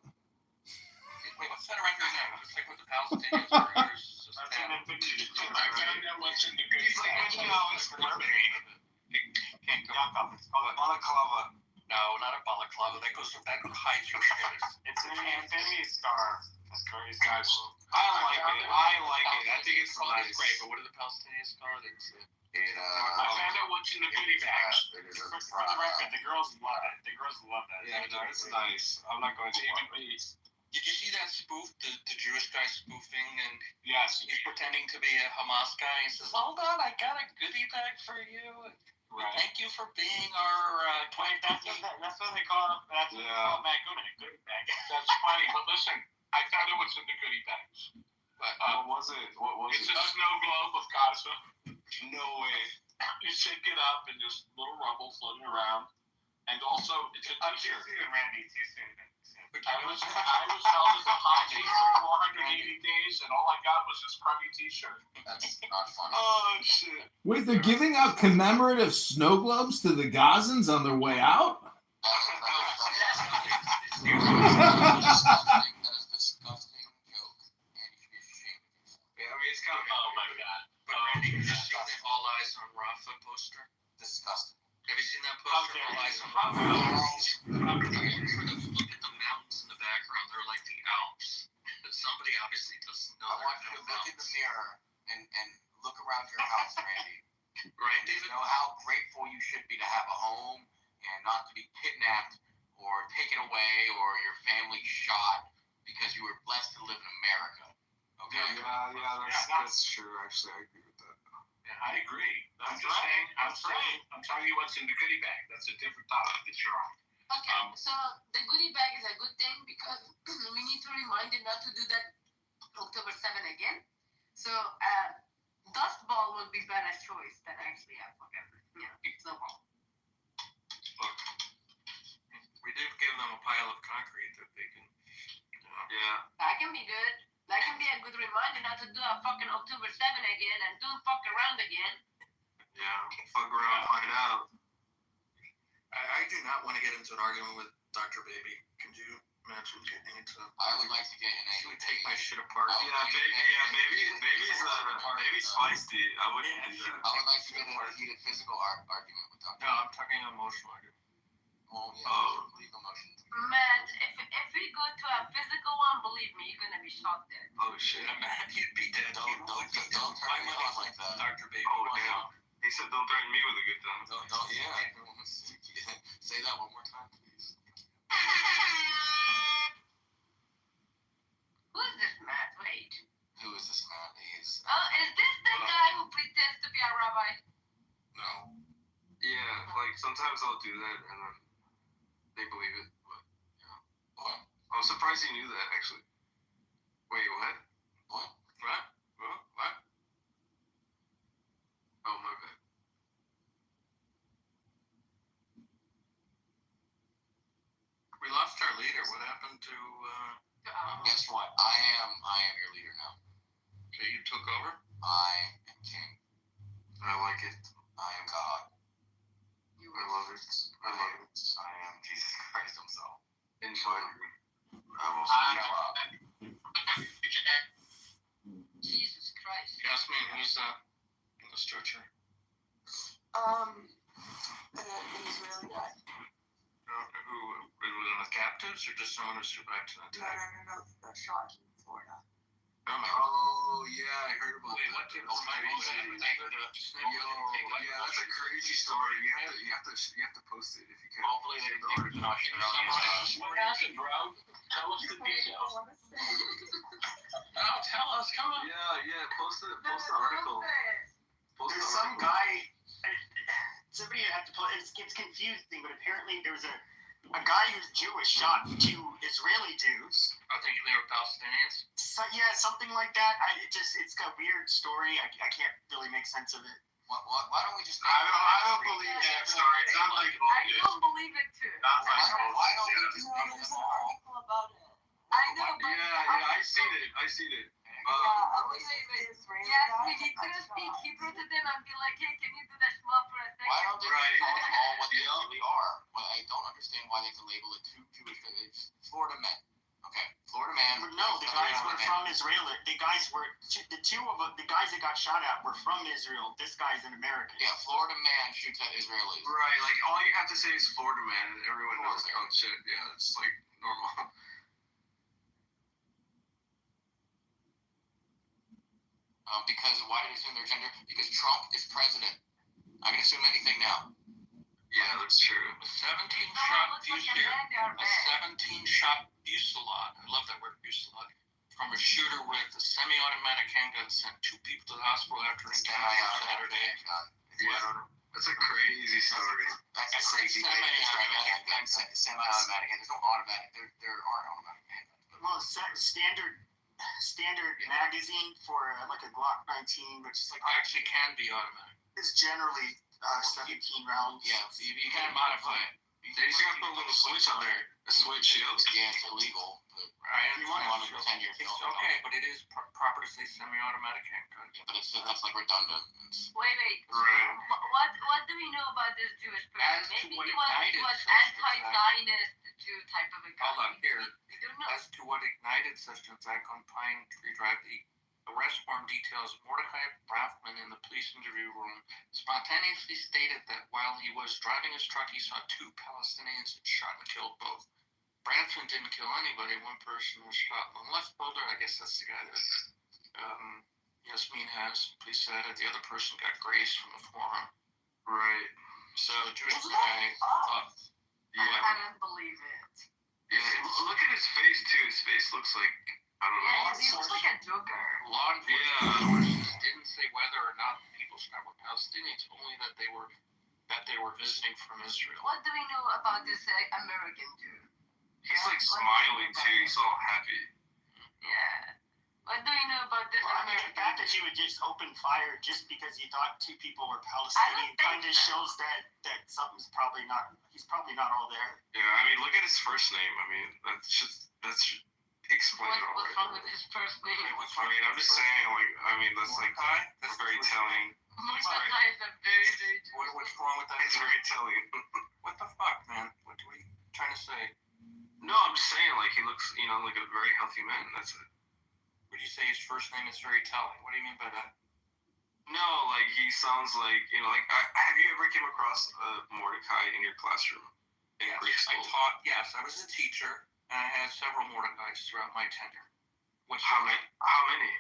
Wait, what's that around your neck? It's like with the Palestinians. Or yours. That's an infinity. I found out what's in the good He's like, it's Burberry. Can't go. Yakov. It's called a balaclava. No, not a balaclava. That hides your shit. It's an infinity scarf. That's very nice. I like it. I think it's nice. Great, but what do the Palestinians call it? I found out what's in the goodie bags. For the record, the girls love it. The girls love that. Yeah, no, it's nice. I'm not going to even be. Did you see that spoof, the Jewish guy spoofing, and Yes. he's pretending to be a Hamas guy? He says, "Hold on, I got a goodie bag for you. Right. Thank you for being our Wait, that's what they call him. That's what they call Matt Goodman, a goodie bag. That's funny, but listen, I found out what's in the goodie bags. What was it? It's a snow globe of Gaza. No way. You shake it up and just little rubble floating around. And also, it's a t-shirt. Randy, too soon. I was held as a hostage for 480 days, and all I got was this crummy t-shirt. That's not funny. Oh, shit. Wait, they're giving out commemorative snow globes to the Gazans on their way out? It's kind of. Oh, my God. But Randy, have you seen the All Eyes on Rafa poster? Disgusting. Have you seen that poster? All Eyes on Rafa. Look at the mountains in the background. They're like the Alps. But somebody obviously doesn't know. I want you to look in the mirror and look around your house, Randy. Right, David? You know how grateful you should be to have a home and not to be kidnapped or taken away or your family shot because you were blessed to live in America. Okay? Yeah, that's true. Actually, I agree with that. Yeah, I agree. I'm telling you what's in the goodie bag. That's a different topic that you're on. Okay, so the goodie bag is a good thing because we need to remind him not to do that October 7 again. So dust ball would be better choice than actually a fucking snowball. Look, we did give them a pile of concrete that they can. Yeah. That can be good. That can be a good reminder not to do a fucking October 7 again and don't fuck around again. Yeah. Fuck around, find out. I do not want to get into an argument with Dr. Baby. Can you imagine getting into? I would like to get in She would take my shit apart. Baby's feisty. I wouldn't do that. I would like to get in a heated physical argument with Dr. No, I'm talking emotional argument. Well, yeah, leave emotions. Man, if we go to a physical one, believe me, you're gonna be shot there. Oh shit, man, you'd be dead. Don't turn me off like that. Dr. Baby. Oh damn. He said don't threaten me with a good time. Don't say that one more time, please. Who is this Matt? Wait. Who is this man? Is this the guy who pretends to be a rabbi? No. Yeah, like sometimes I'll do that and then they believe it. But yeah. What? I'm surprised he knew that actually. Wait, what? What? What? What? Oh my bad. happened to? Guess what? I am your leader now. Okay, you took over. I am king. I like it. I am God. I love it. I love it. I am Jesus Christ himself. Inside. Jesus Christ. Yasmin, who's in the stretcher? An Israeli guy. Who was one of the captives, or just someone who survived an attack? No, he got shot in Florida. Oh yeah, I heard about Wait, that. what? That's crazy. Yeah, that's a crazy story. You have to post it if you can. Hopefully they don't not shit on you. What happened, bro? Tell us the details. Oh, tell us, come on. Yeah, post the article. There's some guy. Somebody had to put. It's confusing, but apparently there was a guy who's Jewish shot 2 Israeli Jews. I think they were Palestinians. So, yeah, something like that. It's got a weird story. I can't really make sense of it. Why don't we just? I don't believe that story. It sounds like I don't believe it too. Why don't we just make There's them an all? article about it. I know, but Yeah, I seen it. Yes, we need to speak Hebrew to them and be like, hey, can you do that small for a second? Why don't they just call them all what they really are? Well, I don't understand why they have to label it 2 Jewish. It's Florida men. Okay, Florida man. No, the guys were from Israel. The guys were the guys that got shot at were from Israel. This guy's an American. Yeah, Florida man shoots at Israelis. Right, like all you have to say is Florida man, and everyone knows like, oh shit, yeah, it's like normal. Because why did I assume their gender? Because Trump is president. I can assume anything now. Yeah, that's true. A 17-shot fusillade. I love that word, fusillade. From a shooter with a semi-automatic handgun sent 2 people to the hospital after an attack on Saturday. Yeah, that's a crazy story. That's a crazy semi-automatic handgun. Semi-automatic. There's no automatic. There aren't automatic handguns. Well, standard magazine for like a Glock 19, which is like Actually can be automatic. is generally 17 rounds. Yeah, you can modify it. They just gotta put a little switch on there. A switch shield. Yeah, it's illegal. But Right, you want to pretend you're it's okay, but it is proper to say semi-automatic handgun. Yeah, but that's like redundant. Wait. Right. What do we know about this Jewish person? As to Maybe what he ignited was such an anti-Zionist Jew type of a guy. Hold on, here. We don't know. As to what ignited such an attack on Pine Tree Drive, the arrest warrant details Mordecai Braffman in the police interview room spontaneously stated that while he was driving his truck, he saw 2 Palestinians and shot and killed both. Braffman didn't kill anybody. One person was shot on the left shoulder. I guess that's the guy that Yasmin has. Police said the other person got grazed from the forearm. Right. So the Jewish guy thought, I don't believe it. Yeah, look at his face too. His face looks like, I don't know. Yeah, he looks like a joker. law enforcement didn't say whether or not the people shot were Palestinians, only that they were visiting from Israel. What do we know about this American Jew? He's like smiling too. He's all happy. Yeah. What do we know about this Well, I mean, the American fact that Jew? you would just open fire just because you thought 2 people were Palestinian kind of shows that something's probably not. He's probably not all there. Yeah, I mean, look at his first name. I mean, that should explain it all. What's wrong with his first name? I mean, I'm just saying, like, I mean, that's very telling. Mordecai is a very, very Jewish. What's wrong with that? It's very telling. What the fuck, man? What are you trying to say? No, I'm just saying, like, he looks, like a very healthy man. That's it. Would you say his first name is very telling? What do you mean by that? No, like, he sounds like, have you ever came across Mordecai in your classroom in grade school? Yes, I was a teacher, and I had several Mordecais throughout my tenure. How many?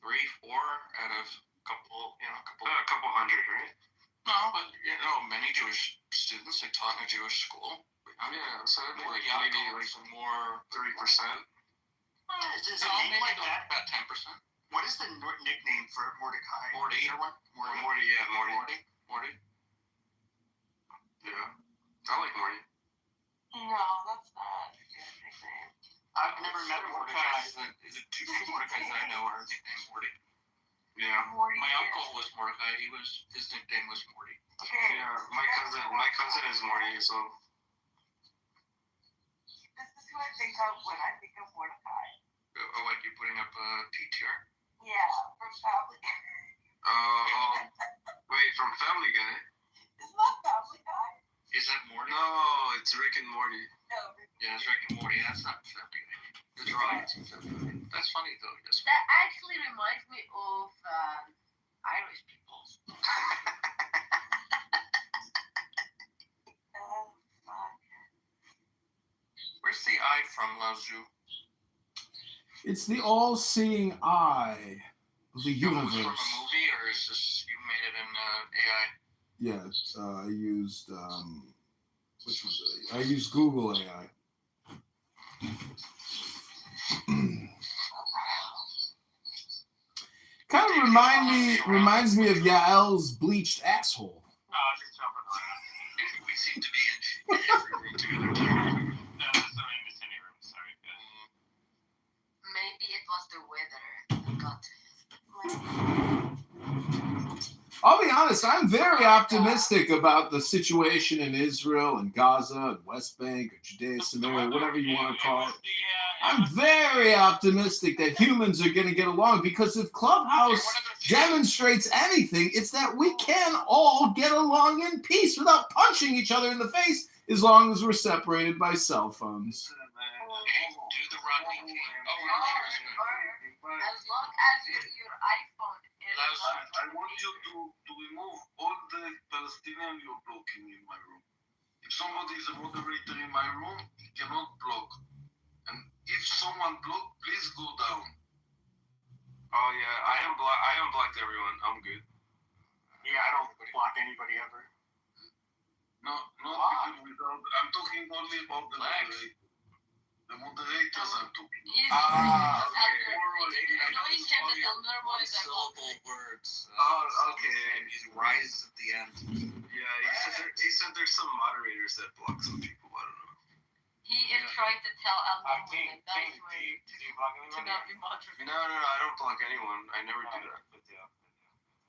3, 4 out of a couple. A couple hundred, right? No, but many Jewish students. I taught in a Jewish school. Yeah, so maybe more 30%. Is a name like that? About 10%. What is the nickname for Mordecai? Morty. Is there one? Morty, yeah, Morty. Morty. Yeah, I like Morty. No, that's not a good nickname. I've never met a Mordecai. Is it 2 Mordecais I know are nicknamed Morty? Yeah. Morty. My uncle was Mordecai. His nickname was Morty. Okay. Yeah, my cousin is Morty, so. This is who I think of when I think of Mordecai. What, you putting up a PTR? Yeah, from Family Guy. Wait, from Family Guy? It's not Family Guy. Is that Morty? No, it's Rick and Morty. No. Yeah, it's Rick and Morty. That's not Family Guy. The drawings in Family Guy. That's funny though. That's funny. That actually reminds me of Irish people. Oh, fuck. Where's the eye from, Lazu? It's the all-seeing eye of the Was from a universe. movie, or is this you made it in AI? Yeah, I used which one did I used Google AI. Kind of reminds me of Yael's bleached asshole. Just jumping around. We seem to be in every room together. No, that's not in the city room. Sorry, guys. Maybe it was the weather that got to I'll be honest, I'm very optimistic about the situation in Israel and Gaza and West Bank or Judea, Samaria, whatever you want to call it. I'm very optimistic that humans are going to get along, because if Clubhouse demonstrates anything, it's that we can all get along in peace without punching each other in the face, as long as we're separated by cell phones. Do the Rodney King. as long as your iPhone is I want you to remove all the Palestinian you're blocking in my room. If somebody is a moderator in my room, he cannot block. And if someone block, please go down. Oh yeah, I unblocked everyone. I'm good. Yeah, I don't block anybody ever. No, not people without. I'm talking only about the moderator. The moderators I'm talking. Syllable words. Okay. These rises at the end. Yeah, he said there's some moderators that block some people. I don't know. He is trying to tell Al-Noor King, that that's why did you block to anyone? not be moderated. No, I don't block anyone. I never do that. Good deal.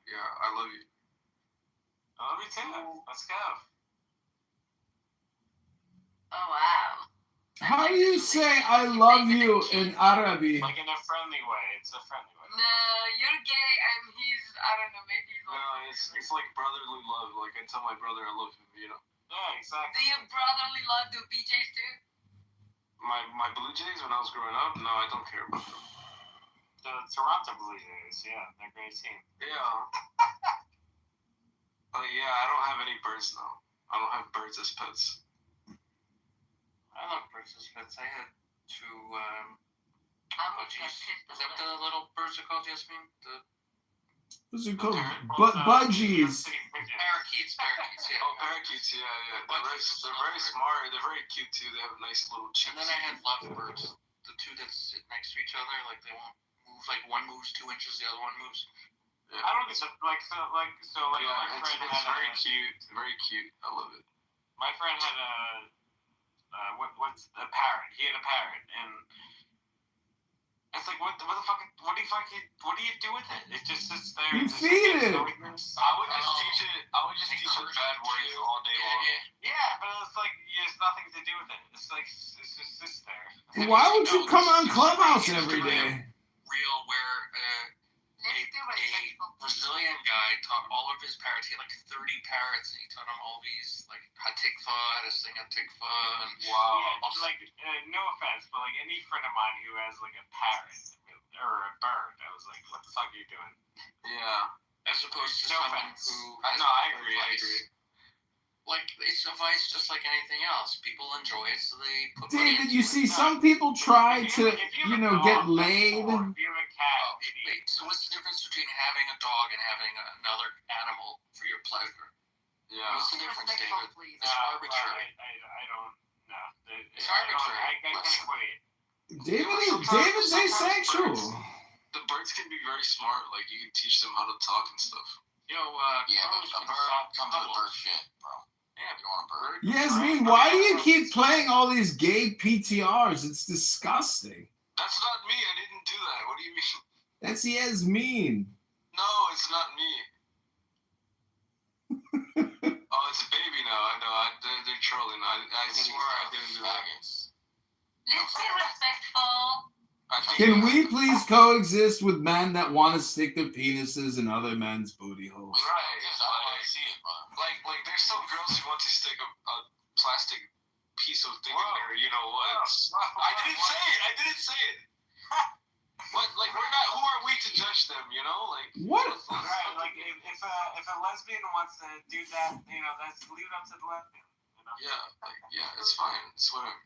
Yeah, I love you. I love you too. Let's go. Oh, wow. How do you say I love you in Arabic? Like in a friendly way. It's a friendly way. No, you're gay and he's, I don't know, maybe he's No, it's like brotherly love. Like I tell my brother I love him, you know. Yeah, exactly. Do you brotherly love the BJs too? My Blue Jays when I was growing up, no, I don't care about them. The Toronto Blue Jays, yeah, they're a great team. Yeah. Yeah, I don't have any birds now. I don't have birds as pets. I love birds as pets. I had two budgies. Is that what the little birds are called, Yasmin? What's it called? Budgies. Parakeets, yeah. Oh, parakeets, yeah. They're very smart. They're very cute too. They have nice little cheeks. And then I had lovebirds. The two that sit next to each other, like they won't move. Like one moves 2 inches, the other one moves. Yeah. I don't get the Yeah, it's very cute. Very cute. I love it. My friend had what's a parrot? He had a parrot, and it's like what the fuck? What do you do with it? It just sits there. You feed it. I would just teach it bad words all day long. Yeah, but it's like there's nothing to do with it. It's like it just sits there. Why would you come on Clubhouse every day? Real where a Brazilian guy taught all of his parrots. He had like 30 parrots, and he taught them all these like hatikva, how to sing hatikva. And wow. Yeah, like no offense, but like any friend of mine who has like a parrot or a bird, I was like, what the fuck are you doing? Yeah. As opposed to No someone offense. who No, I agree. Like they suffice just like anything else. People enjoy it, so they put money David, into you it. see, some people try to, get laid. Wait, so what's the difference between having a dog and having another animal for your pleasure? Yeah. What's the difference, David? It's arbitrary. I don't know. It's arbitrary. I can't equate it. David's asexual. The birds can be very smart. Like you can teach them how to talk and stuff. Yo, yeah, but a bird comes with bird shit, bro. Yeah, if you want a bird. Yasmin, why do you keep playing all these gay PTRs? It's disgusting. That's not me. I didn't do that. What do you mean? That's Yasmin. No, it's not me. Oh, it's a baby now. I know. They're trolling. I swear I didn't do that. Let's be respectful. Can we please coexist with men that want to stick their penises in other men's booty holes? Right. I see it, like there's some girls who want to stick a plastic piece of thing in there. You know what? I didn't say it. What? Like we're not. Who are we to judge them? You know, like what? Right. Like if a lesbian wants to do that, that's leave it up to the lesbian. Yeah, it's fine. It's whatever.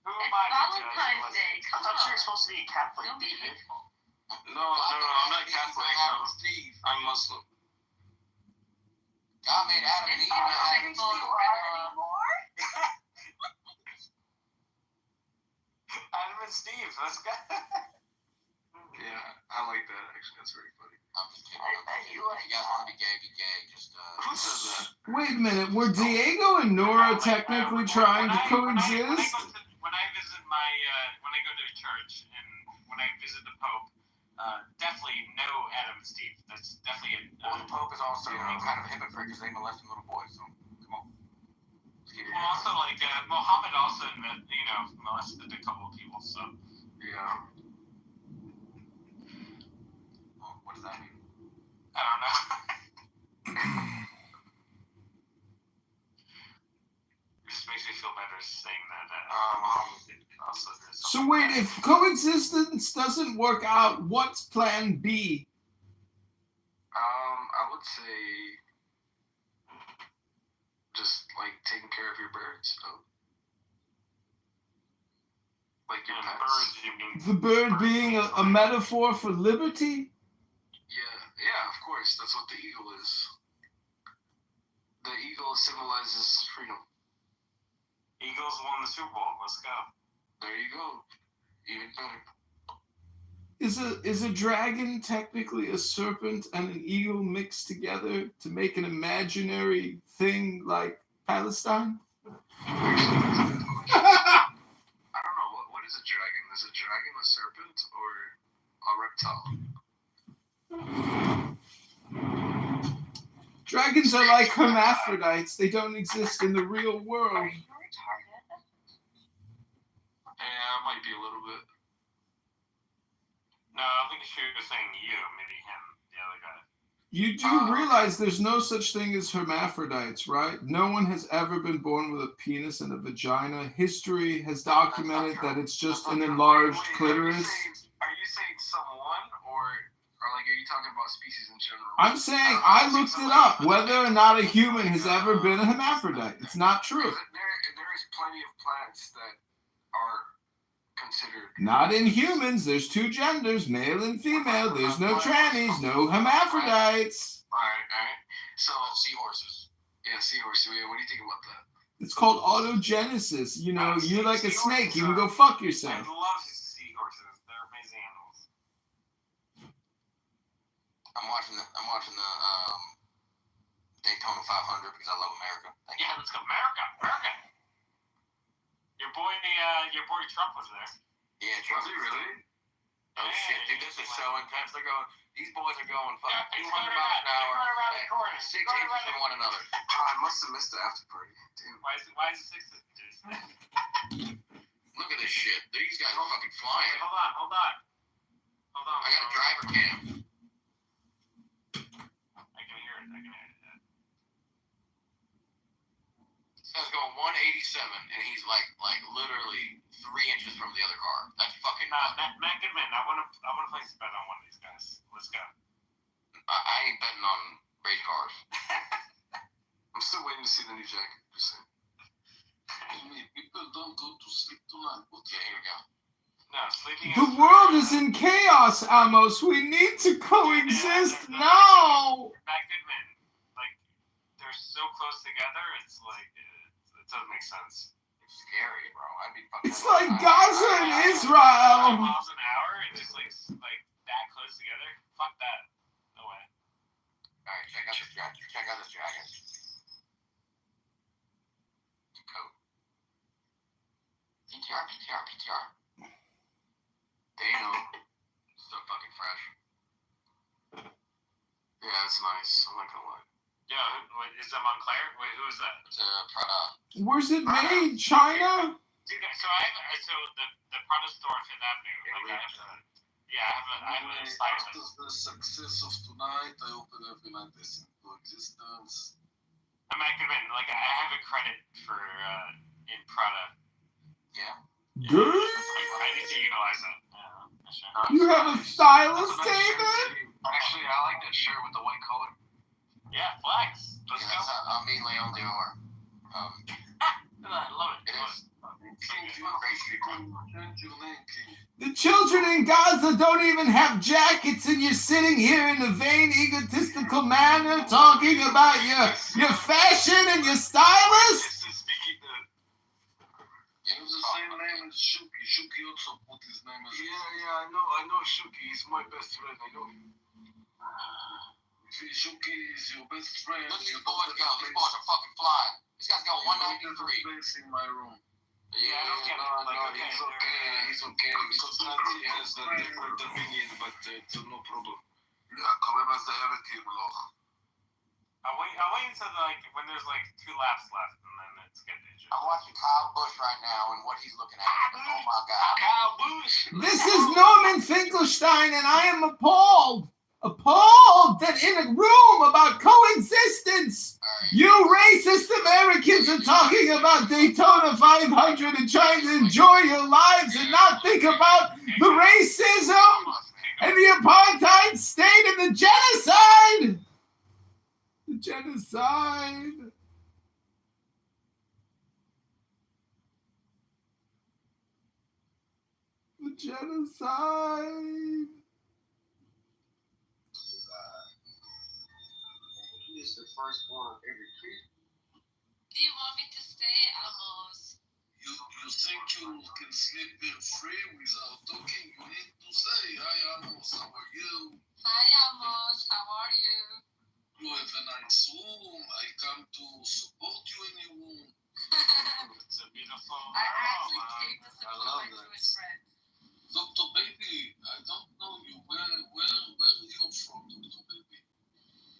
Who am It's I to judge? Valentine's Day. I thought you were supposed to be a Catholic. Don't be hateful. No, I'm not Catholic. I'm Muslim. God made Adam and Eve. Adam and Steve. Let's go. Yeah, I like that actually. That's very funny. I'm just kidding. If you guys want to be gay, be gay. Just Who says that? Wait a minute. Were Diego and Nora technically trying to coexist? When I visit when I go to church and when I visit the Pope, definitely no Adam and Steve. That's definitely well, the Pope is also kind of a hypocrite because they molesting little boys. So come on. Well, also like Muhammad also molested a couple of people. So yeah. What does that mean? I don't know. It just makes me feel better saying that. Also, So wait, if coexistence doesn't work out, what's plan B? I would say just like taking care of your birds. Like your pets. Birds, you mean? The bird being a metaphor for liberty? Yeah, of course. That's what the eagle is. The eagle symbolizes freedom. Eagles won the Super Bowl. Let's go. There you go. Even better. Is a dragon technically a serpent and an eagle mixed together to make an imaginary thing like Palestine? I don't know. What is a dragon? Is a dragon a serpent or a reptile? Dragons are like hermaphrodites. They don't exist in the real world. Yeah, might be a little bit. No, I think she was saying you, maybe him, the other guy. You do realize there's no such thing as hermaphrodites, right? No one has ever been born with a penis and a vagina. History has documented that it's just an enlarged clitoris. Are you saying someone or like are you talking about species in general? I'm saying I looked it up, whether or not a human has ever been a hermaphrodite. It's not true. There is plenty of plants that are considered. Not in humans. There's two genders, male and female. There's no trannies, no hermaphrodites. All right. So seahorses. Yeah, seahorses. What do you think about that? It's called autogenesis. You know, you're like a snake. You can go fuck yourself. I love seahorses. They're amazing animals. I'm watching the Daytona 500 because I love America. Yeah, let's go, America. Your boy Trump was there. Yeah, Trump. Was he really? Oh shit, dude, this is so intense. These boys are going fucking 200 miles an hour, 6 inches from one another. I must have missed the after party. Damn. Why is it 6 inches? Look at this shit. These guys are fucking flying. Wait, hold on. I got a driver cam. I can hear it. This guy's going 187, and he's like literally 3 inches from the other car. That's fucking. Matt Goodman. I want to place a bet on one of these guys. Let's go. I ain't betting on race cars. I'm still waiting to see the new jacket. Just saying. People don't go to sleep tonight. Yeah, here we go. No, sleeping. The world is in chaos, Amos. We need to coexist now. Matt Goodman. Like, they're so close together. It's like it doesn't make sense. It's scary, bro. I'd be fucking. It's like Gaza and Israel. 5 miles an hour and just like that close together. Fuck that. No way. All right, check out this jacket. Coat. PTR. Damn. So fucking fresh. Yeah, that's nice. I'm not gonna lie. Yeah, wait, is that Montclair? Wait, who is that? It's Prada. Where's it made? China? Dude, so I have the product store for that new. Like I have a stylist. After the success of tonight, I open every night this into existence. I mean, I could have been like I have a credit for in Prada. Yeah. Good. I need to utilize that. Sure. You have a stylist, David? Actually, I like that shirt with the white collar. Yeah, flex. Let's go. I'm being Leon Dior. I love it. It is. The children in Gaza don't even have jackets, and you're sitting here in a vain, egotistical manner talking about your fashion and your stylist? He has the same name as Shuki. Shuki also put his name as... Yeah, I know Shuki. He's my best friend. I know him. If Shuki is your best friend... Look at these boys go. These boys are fucking flying. This guy's got 193. Place in my room. Yeah, I don't get it. He's okay. He's okay. Sometimes he has a different opinion, but it's no problem. I'll wait until when there's like 2 laps left, and then it's good. I'm watching Kyle Busch right now and what he's looking at. Oh my God. Kyle Busch. This is Norman Finkelstein, and I am appalled that in a room about coexistence, you racist Americans are talking about Daytona 500 and trying to enjoy your lives and not think about the racism and the apartheid state and the genocide. The genocide. The genocide. He is the firstborn of every creature. Do you want me to stay, Amos? You think you can sleep there free without talking? You need to say, hi Amos, how are you? Hi, Amos. How are you? You have a nice room. I come to support you in your room. It's a beautiful. I actually came to support my Jewish friends. Dr. Baby, I don't know you. Where are you from, Dr. Baby?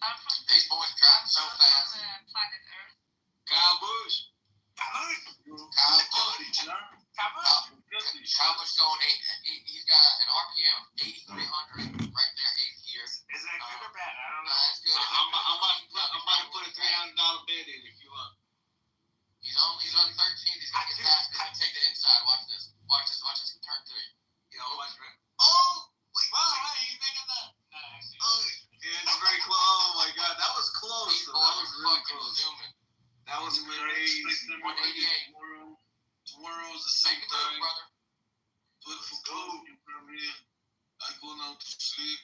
I'm from These boys driving so fast. planet Earth. Kyle Busch. Kyle Busch. Kyle Busch going 8. He's got an RPM of 8,300 right there, 8th gear. Is that good or bad? I don't know. That's good. I'm about to put a $300 bet in if you want. He's on 13. He's gonna get past this and take the inside. Watch this. Watch this. Turn 3. Yeah, watch it. Oh! Wow, you thinking that? No, actually. Oh, yeah, it's very close. Oh my God, that was close. These That boys was are really fucking close. zooming. That was crazy. 188. Tomorrow's the same Make it move, time. brother. 12 o'clock, you come here. I go now to sleep.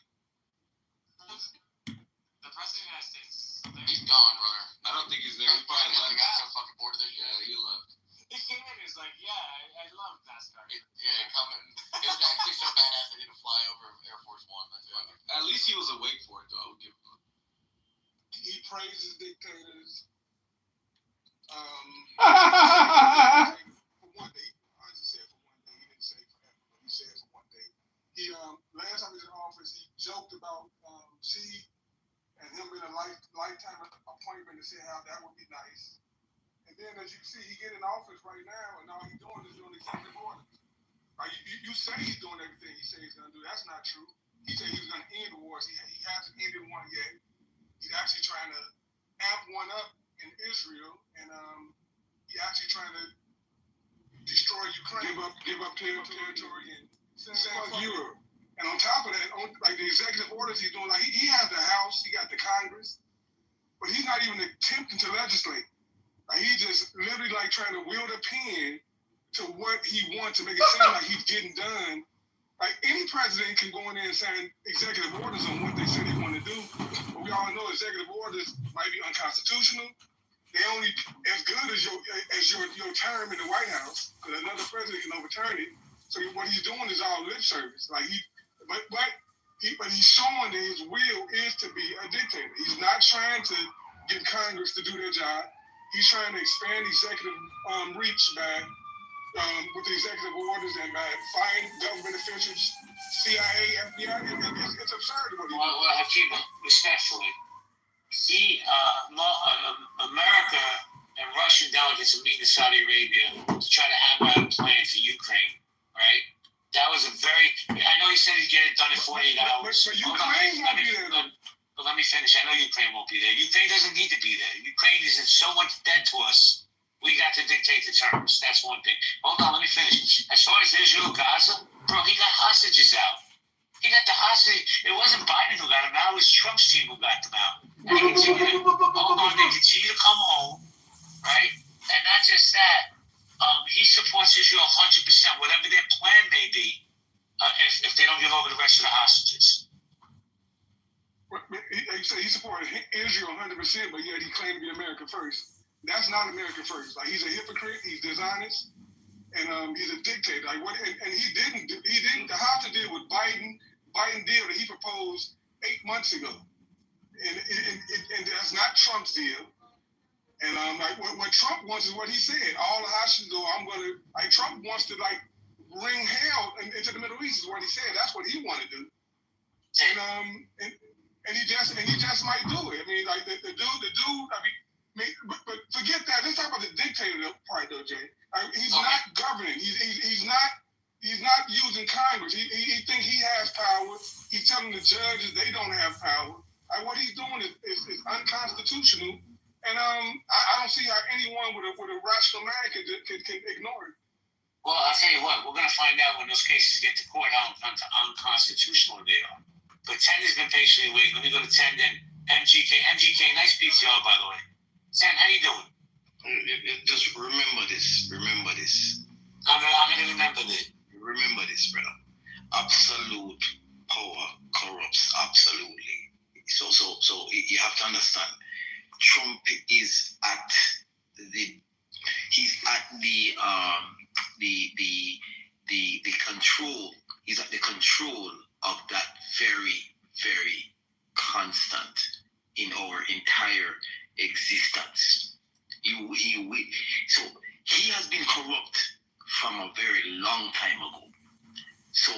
The president of the United States. He's gone, brother. I don't think he's there. He probably The left. guy so fucking bored of this shit. Yeah, he left. He came in. He's like, yeah, I love NASCAR. Coming. It was actually so badass they didn't fly over Air Force One. That's fucking. At least he was awake for it, though. I would give him. He praises dictators. Oh, For one day, I just said for one day. He didn't say forever, but he said for one day. He last time he was in office, he joked about Xi and him being a lifetime appointment to see how that would be nice. And then as you see, he get in office right now, and all he's doing is doing executive orders. Like you say he's doing everything he says he's gonna do. That's not true. He said he was gonna end wars. He hasn't ended one yet. He's actually trying to amp one up in Israel, and he's actually trying to destroy Ukraine, give up territory, and send Europe. And on top of that, like the executive orders he's doing, like he has the House, he got the Congress, but he's not even attempting to legislate. Like he's just literally like trying to wield a pen to what he wants to make it seem like he's getting done. Like any president can go in there and sign executive orders on what they say they want to do, but we all know executive orders might be unconstitutional. They only as good as your term in the White House, because another president can overturn it. So what he's doing is all lip service. Like but he's showing that his will is to be a dictator. He's not trying to get Congress to do their job. He's trying to expand executive reach by with the executive orders and by firing government officials, CIA, FBI. It's absurd what he's doing. Well, Hakeem, respectfully, America and Russian delegates a meeting in Saudi Arabia to try to hammer out a plan for Ukraine, right? That was a very. I know he said he'd get it done in 48 hours. But Ukraine won't be there. But let me finish. I know Ukraine won't be there. Ukraine doesn't need to be there. Ukraine is in so much debt to us. We got to dictate the terms. That's one thing. Hold on, let me finish. As far as Israel, Gaza, bro, he got hostages out. He got the hostage. It wasn't Biden who got them out. It was Trump's team who got them out. And they continue to come home, right? And not just that. He supports Israel 100%, whatever their plan may be, if they don't give over the rest of the hostages. He supported Israel 100%, but yet he claimed to be America first. That's not America first. Like, he's a hypocrite. He's dishonest, and he's a dictator. Like, and he didn't. The hostage deal with Biden deal that he proposed 8 months ago, and that's not Trump's deal. And like what Trump wants is what he said. All the hostages go. Trump wants to bring hell into the Middle East is what he said. That's what he wanted to do. And he just might do it. I mean, like the dude. I mean, but forget that. Let's talk about the dictator part, though, Jay. He's not governing. He's not using Congress. He thinks he has power. He's telling the judges they don't have power. What he's doing is unconstitutional. And I don't see how anyone with a rational mind can ignore it. Well, I'll tell you what. We're going to find out when those cases get to court how unconstitutional they are. But 10 has been patiently waiting. Let me go to 10 then. MGK, nice PTR, by the way. 10, how you doing? Just remember this. Remember this. I'm going to remember this. Remember this, brother. Absolute power corrupts absolutely. So you have to understand. Trump is at the control. He's at the control of that very, very constant in our entire existence. So he has been corrupt from a very long time ago. So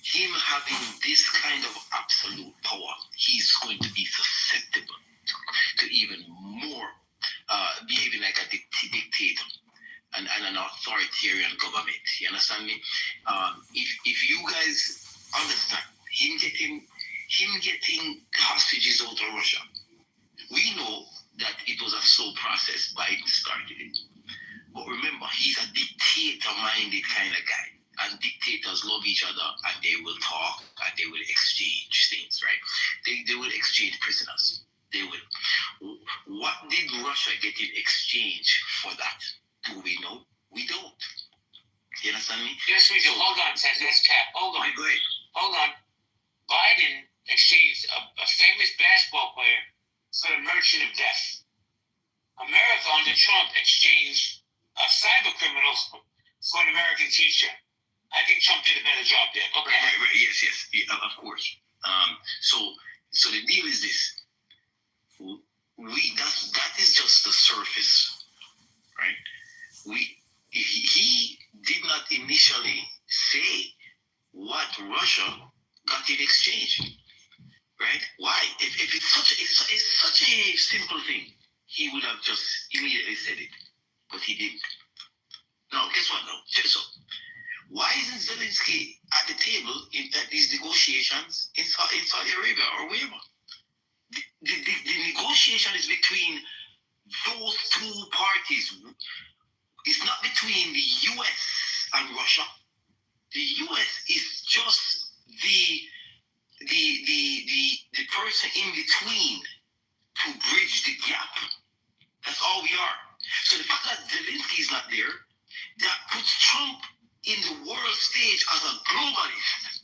him having this kind of absolute power, he's going to be susceptible to even more behaving like a dictator and an authoritarian government. You understand me? If you guys understand him getting hostages out of Russia, we know that it was a slow process. Biden started it. But remember, he's a dictator-minded kind of guy. And dictators love each other, and they will talk, and they will exchange things, right? They will exchange prisoners. They will. What did Russia get in exchange for that? Do we know? We don't. You understand me? Yes, we do. Hold on, Ted. Let's cap. Hold on. Go ahead. Hold on. Biden exchanged a famous basketball player for the merchant of death. America under Trump exchanged a cyber criminal for an American teacher. I think Trump did a better job there. Okay. Right. Yes. Yeah, of course. So the deal is this. That is just the surface, right? He did not initially say what Russia got in exchange, right? Why? If it's such a simple thing, he would have just immediately said it, but he didn't. Now, guess what? Now, check this out. Why isn't Zelensky at the table in these negotiations in Saudi Arabia or wherever? The negotiation is between those two parties. It's not between the U.S. and Russia. The U.S. is just the person in between to bridge the gap. That's all we are. So the fact that Zelensky is not there, that puts Trump in the world stage as a globalist,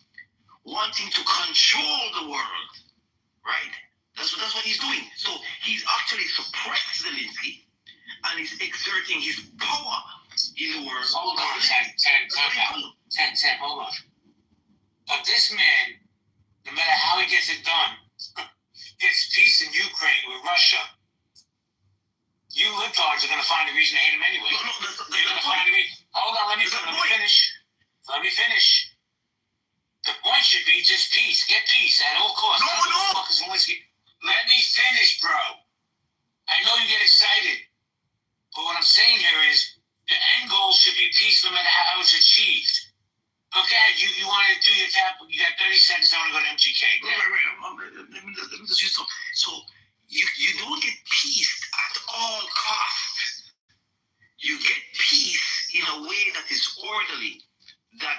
wanting to control the world, right? That's what he's doing. So he's actually suppressed Zelensky, and he's exerting his power in the world. Hold on, 10, hold on. But this man, no matter how he gets it done, gets peace in Ukraine with Russia, you libtards are going to find a reason to hate him anyway. No, you're going to find a reason. Hold on, let me finish. The point should be just peace. Get peace at all costs. No. Let me finish, bro. I know you get excited, but what I'm saying here is it's achieved. Okay, you want to do your tap? You got 30 seconds. I want to go to MGK. Right. Let me just use some. So you don't get peace at all costs. You get peace in a way that is orderly, that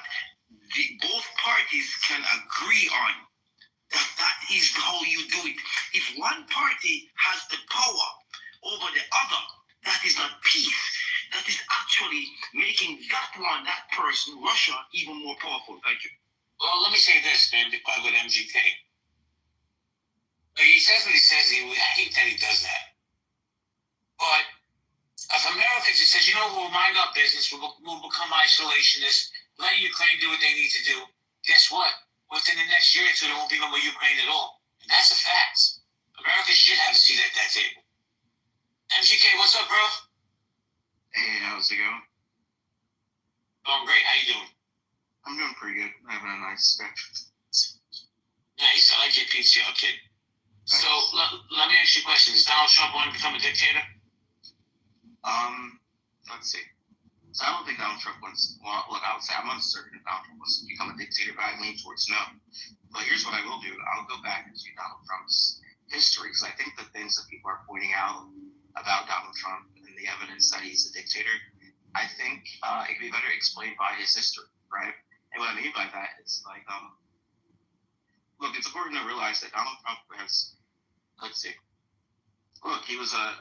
both parties can agree on. That is how you do it. If one party has the power over the other, that is not peace. That is actually making that person, Russia, even more powerful. Thank you. Well, let me say this, man, before I go to MGK. He says what he says. I hate that he does that. But if America just says, we'll mind our business, we'll become isolationists, let Ukraine do what they need to do, guess what? Within the next year or two, there won't be no more Ukraine at all. And that's a fact. America should have a seat at that table. MGK, what's up, bro? Hey, how's it going? Going great. How you doing? I'm doing pretty good. I'm having a nice day. Nice. I like your PCL, kid. So, let me ask you a question. Does Donald Trump want to become a dictator? Let's see. So I don't think Donald Trump wants. Well, look, I would say I'm uncertain if Donald Trump wants to become a dictator, but I lean towards no. But here's what I will do. I'll go back into Donald Trump's history, because I think the things that people are pointing out about Donald Trump and the evidence that he's a dictator, I think it could be better explained by his history, right? And what I mean by that is like, look, it's important to realize that Donald Trump has, let's see, look, he was a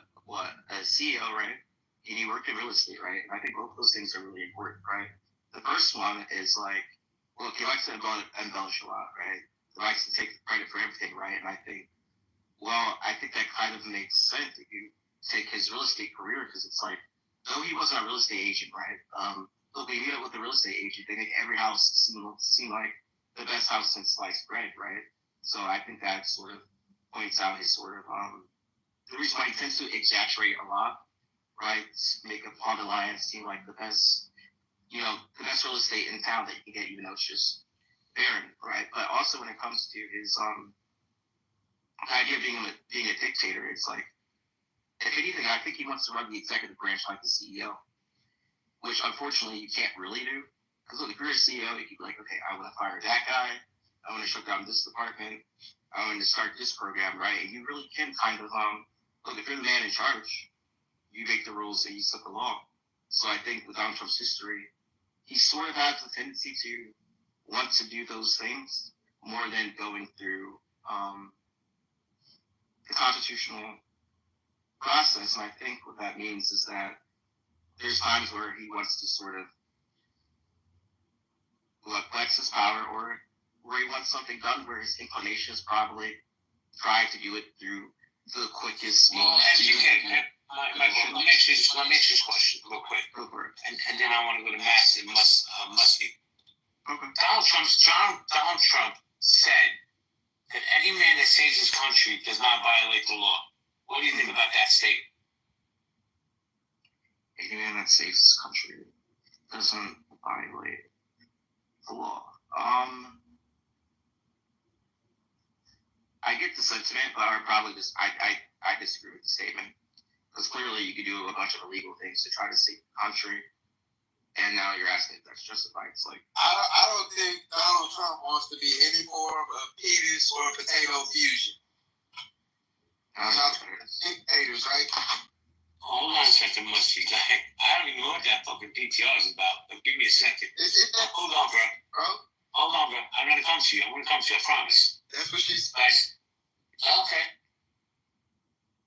CEO, right? And he worked in real estate, right? And I think both those things are really important, right? The first one is like, look, he likes to embellish a lot, right? He likes to take credit for everything, right? And I think that kind of makes sense if you take his real estate career, because it's like, though he wasn't a real estate agent, right? Look, when you meet up with a real estate agent, they make every house seem like the best house since sliced bread, right? So I think that sort of points out his sort of, the reason why he tends to exaggerate a lot, right? Make a Pond Alliance seem like the best real estate in town that you can get, even though it's just barren, right? But also when it comes to his the idea of being a dictator, it's like, if anything, I think he wants to run the executive branch like the CEO, which unfortunately you can't really do. Because look, if you're a CEO, you can be like, okay, I want to fire that guy, I want to shut down this department, I want to start this program, right? And you really can kind of look, if you're the man in charge, you make the rules and you set the law. So I think with Donald Trump's history, he sort of has a tendency to want to do those things more than going through the constitutional process. And I think what that means is that there's times where he wants to sort of flex his power, or where he wants something done where his inclination is probably try to do it through the quickest means. Well, MGK, Michael, let me ask you this question real quick. And then I want to go to Mass and Musty. Okay. Donald Trump said that any man that saves his country does not violate the law. What do you think about that statement? Any man that saves his country doesn't violate the law. I get the sentiment, but I would probably I disagree with the statement. Because clearly you could do a bunch of illegal things to try to save the country, and now you're asking if that's justified. It's like, I don't think Donald Trump wants to be any form of penis or potato fusion. Dictators, right? Hold on a second, Musty guy. I don't even know what that fucking PTR is about. But give me a second. Hold on, bro. Hold on, bro. I'm gonna come to you. I promise. That's what she's saying. Okay.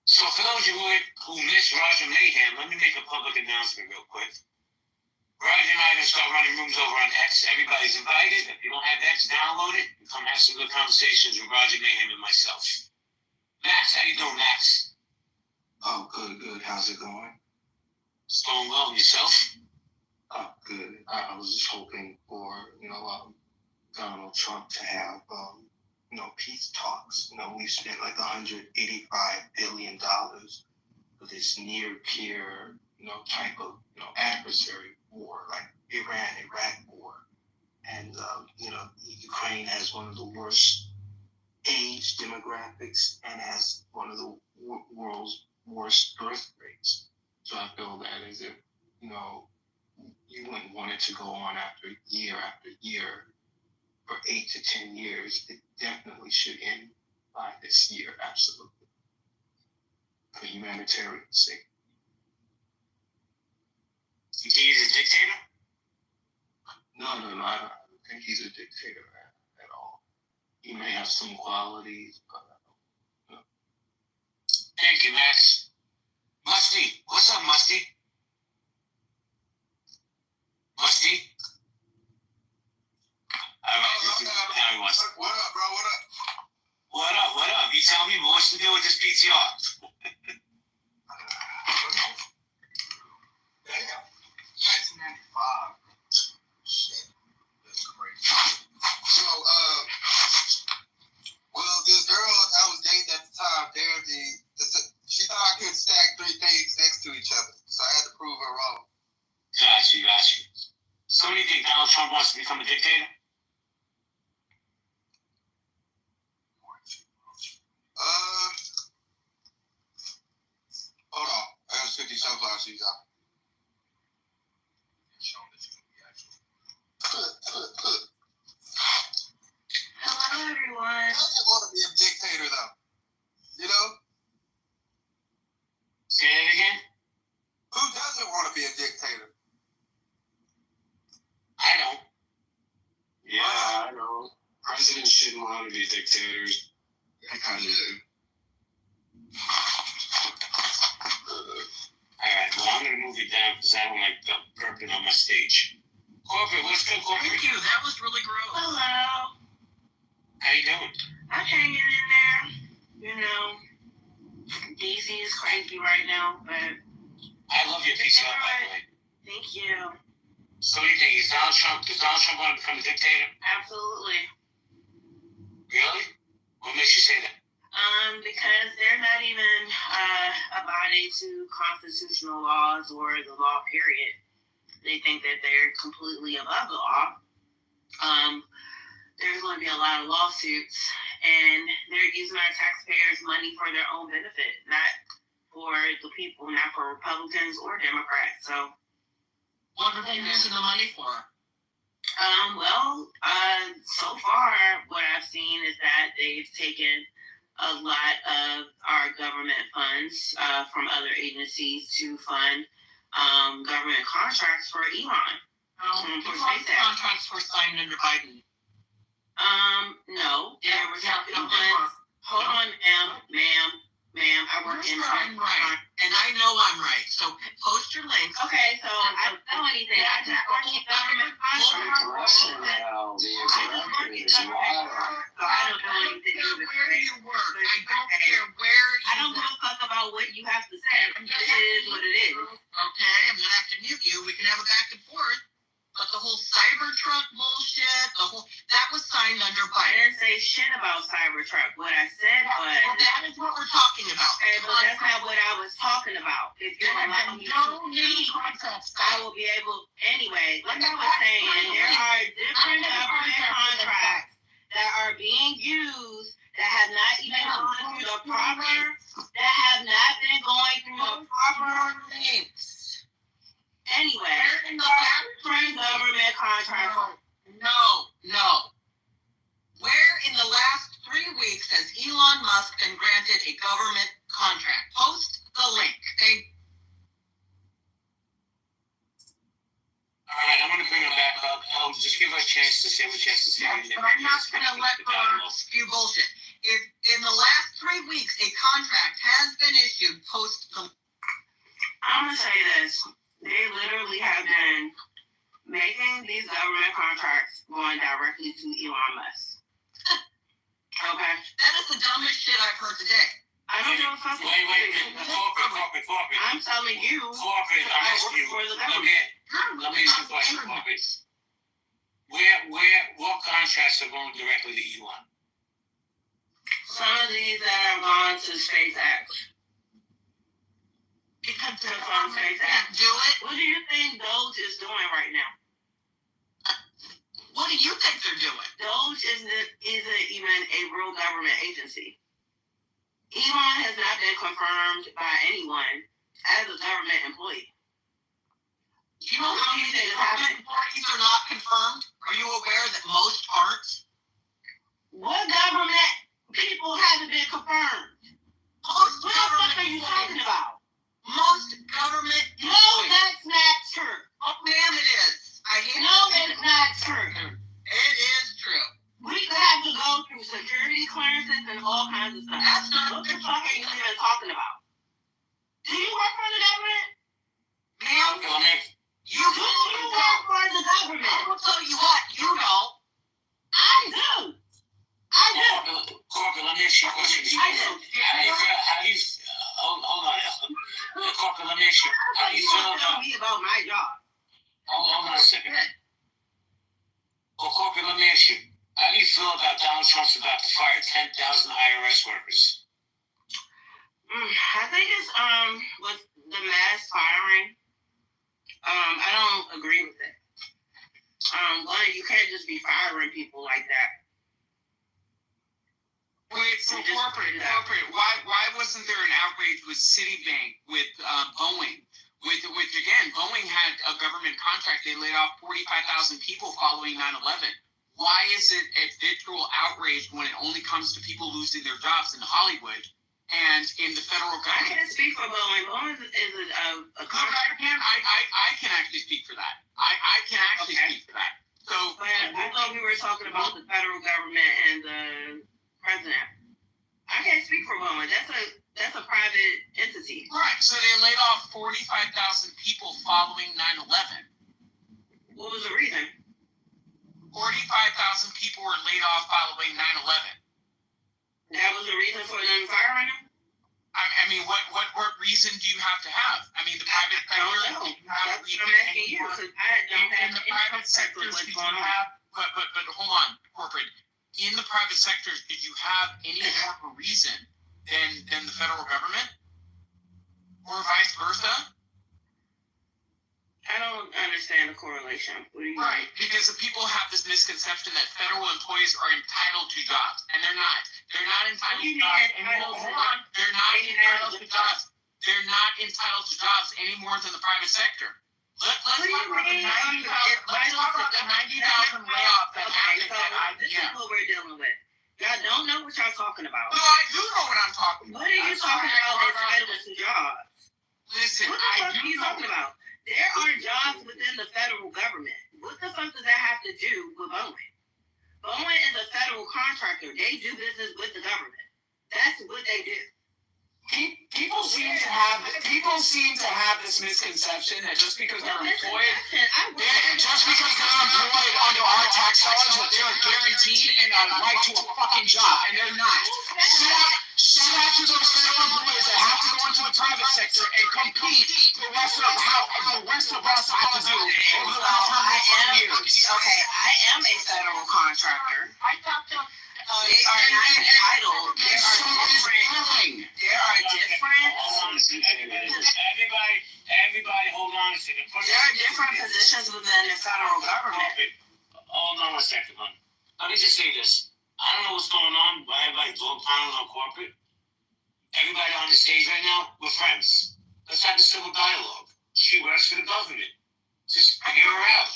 So for those of you who missed Roger Mayhem, let me make a public announcement real quick. Roger and I are going to start running rooms over on X. Everybody's invited. If you don't have X, download it and come have some good conversations with Roger Mayhem and myself. Max, how you doing, Max? Oh, good. How's it going? It's going well. And yourself? Oh, good. I was just hoping for, Donald Trump to have, peace talks. We've spent like $185 billion for this near-peer, type of, adversary war, like Iran-Iraq war. And, Ukraine has one of the worst age demographics and has one of the world's worst birth rates. So I feel that as if, you wouldn't want it to go on after year, for 8 to 10 years. It definitely should end by this year, absolutely, for humanitarian sake. You think he's a dictator? No, I don't think he's a dictator at all. He may have some qualities, but no. Thank you, Max. Musty, what's up, Musty? Musty? All right, now he wants. What up, bro? What up? What up? You tell me what's to do with this PTR? Damn. 1995. Shit. That's crazy. So, well, this girl I was dating at the time, she thought I could stack 3 things next to each other. So I had to prove her wrong. Got you. So what do you think? Donald Trump wants to become a dictator? Hold on. I got 50 sunflower seeds out. Hello, everyone. I just want to be a dictator, though. You know? Say that again? Who doesn't want to be a dictator? I don't. Yeah, I know. Presidents shouldn't want to be dictators. I kind of do. Alright, well, I'm going to move it down because I don't like burping on my stage. Corbett, what's good, Corbett? Thank you. That was really gross. Hello. How you doing? I'm hanging in there. You know, DC is crazy right now, but I love your PTR, by the way. thank you. So what do you think? Does Donald Trump want to become a dictator? Absolutely. Really? What makes you say that? Because they're not even abiding to constitutional laws or the law, period. They think that they're completely above the law. There's going to be a lot of lawsuits, and they're using our taxpayers' money for their own benefit, not for the people, not for Republicans or Democrats. So, what are they using the money for? So far, what I've seen is that they've taken a lot of our government funds from other agencies to fund government contracts for Elon. For SpaceX. Contracts were signed under Biden. No. Yeah, there was hold on, ma'am. I work in. I'm right, and I know I'm right. So post your links. Okay, so I don't know anything. I just work in government contracts. So I don't know anything. Where do you work? I don't care where. I don't give a fuck about what you have to say. It is what it is. Okay, I'm gonna have to mute you. We can have a back and forth. But the whole Cybertruck bullshit, that was signed under Biden. I didn't say shit about Cybertruck. What I said was... Well, that is what we're talking about. Okay, but that's not what I was talking about. If you allow me to speak, I will be able... Anyway, like I was saying, there are different government contracts that are being used that have not even gone through the proper... That have not been going through the proper... Anyway, government contract. No. Where in the last 3 weeks has Elon Musk been granted a government contract? Post the link. Okay. All right, I'm going to bring her back up. Just give her a chance to say what she has to say. Yes, but I'm not going to let her spew bullshit. If in the last 3 weeks a contract has been issued, post the. I'm going to say this. They literally have been making these government contracts going directly to Elon Musk. Okay? That is the dumbest shit I've heard today. I don't know if I'm Corbett. I'm telling you. Corbett, I'm asking you. Let me ask you a question, Corbett. What contracts are going directly to Elon? Some of these that have gone to SpaceX. Because the government can't do it. What do you think Doge is doing right now? What do you think they're doing? Doge isn't even a real government agency. Elon has not been confirmed by anyone as a government employee. Do You know how many government employees are not confirmed? Are you aware that most aren't? What government people haven't been confirmed? What the fuck are you talking about? Most government No, employees. that's not true. Oh, ma'am, it is. I hate No, it's not true. It is true. We have to go through security clearances and all kinds of stuff. That's not What the fuck are you even talking about? Do you work for the government? Ma'am, You work for the government. I will tell you what, you don't. I do. Corporal, let me ask you a question. I do. How do you hold on, Ellen. Corporal, let me ask you, how do you feel Tell about... me about my job. Hold on a second. Well, Corporal, let me ask you, how do you feel about Donald Trump's about to fire 10,000 IRS workers? I think it's with the mass firing. I don't agree with it. One, you can't just be firing people like that. Wait, so corporate, why wasn't there an outrage with Citibank, with Boeing? With again, Boeing had a government contract. They laid off 45,000 people following 9/11. Why is it a vitriol outrage when it only comes to people losing their jobs in Hollywood and in the federal government? I can't speak for Boeing. Boeing is a contract. I can actually speak for that. I can actually speak for that. So, but I thought we were talking about the federal government and the president. I can't speak for Boeing. That's a private entity. Right. So they laid off 45,000 people following 9/11. What was the reason? 45,000 people were laid off following 9/11. That was the reason for them firing them? I mean, what reason do you have to have? I mean, the private sector. I don't know. That's what I'm asking you, because I don't have in the private sectors. Did you have? But hold on, corporate. In the private sectors, did you have any more of a reason than the federal government, or vice versa? I don't understand the correlation. What do you mean? Because the people have this misconception that federal employees are entitled to jobs, and they're not. They're not entitled to jobs anymore. They're not entitled to jobs. They're not entitled to jobs any more than the private sector. Let's talk about the 90,000 layoffs that happened at IBM. This is what we're dealing with. Y'all don't know what y'all talking about. No, I do know what I'm talking about. What are you talking about entitled to jobs? Listen, what the fuck are you talking about? There are jobs within the federal government. What the fuck does that have to do with Boeing? Boeing is a federal contractor. They do business with the government. That's what they do. People seem to have this misconception that just because they're employed, under our tax dollars, that they're guaranteed and a right to a fucking job, and they're not. Shout out to those federal employees that have to go into the private sector and compete the rest of how the rest of us have to do over the last 100 years. Okay, I am a federal contractor. They are not entitled. There are different. Everybody, hold on a second. There are different positions within the federal government. Hold on a second, hon. Let me just say this. I don't know what's going on, but everybody's all piling on corporate. Everybody on the stage right now, we're friends. Let's have a civil dialogue. She works for the government. Just hear her out.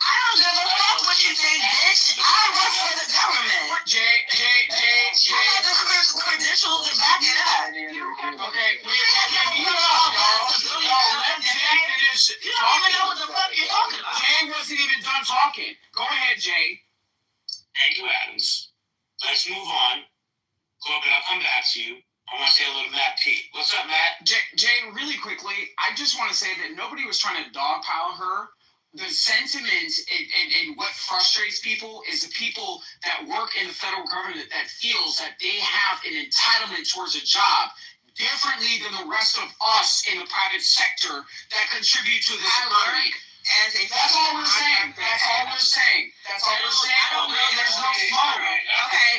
I don't give a fuck what you think, bitch. I work for the government. Jay. I have the credentials to back it up. Okay, let Jay finish talking. You don't even know what the fuck you're talking about. Jay wasn't even done talking. Go ahead, Jay. Thank you, Adams. Let's move on. Corbin, I'll come back to you. I want to say hello to Matt P. What's up, Matt? Jay, really quickly, I just want to say that nobody was trying to dogpile her. The sentiment and what frustrates people is the people that work in the federal government that feels that they have an entitlement towards a job differently than the rest of us in the private sector that contribute to this economy. That's all we're saying. I don't know. There's no smoke. Okay.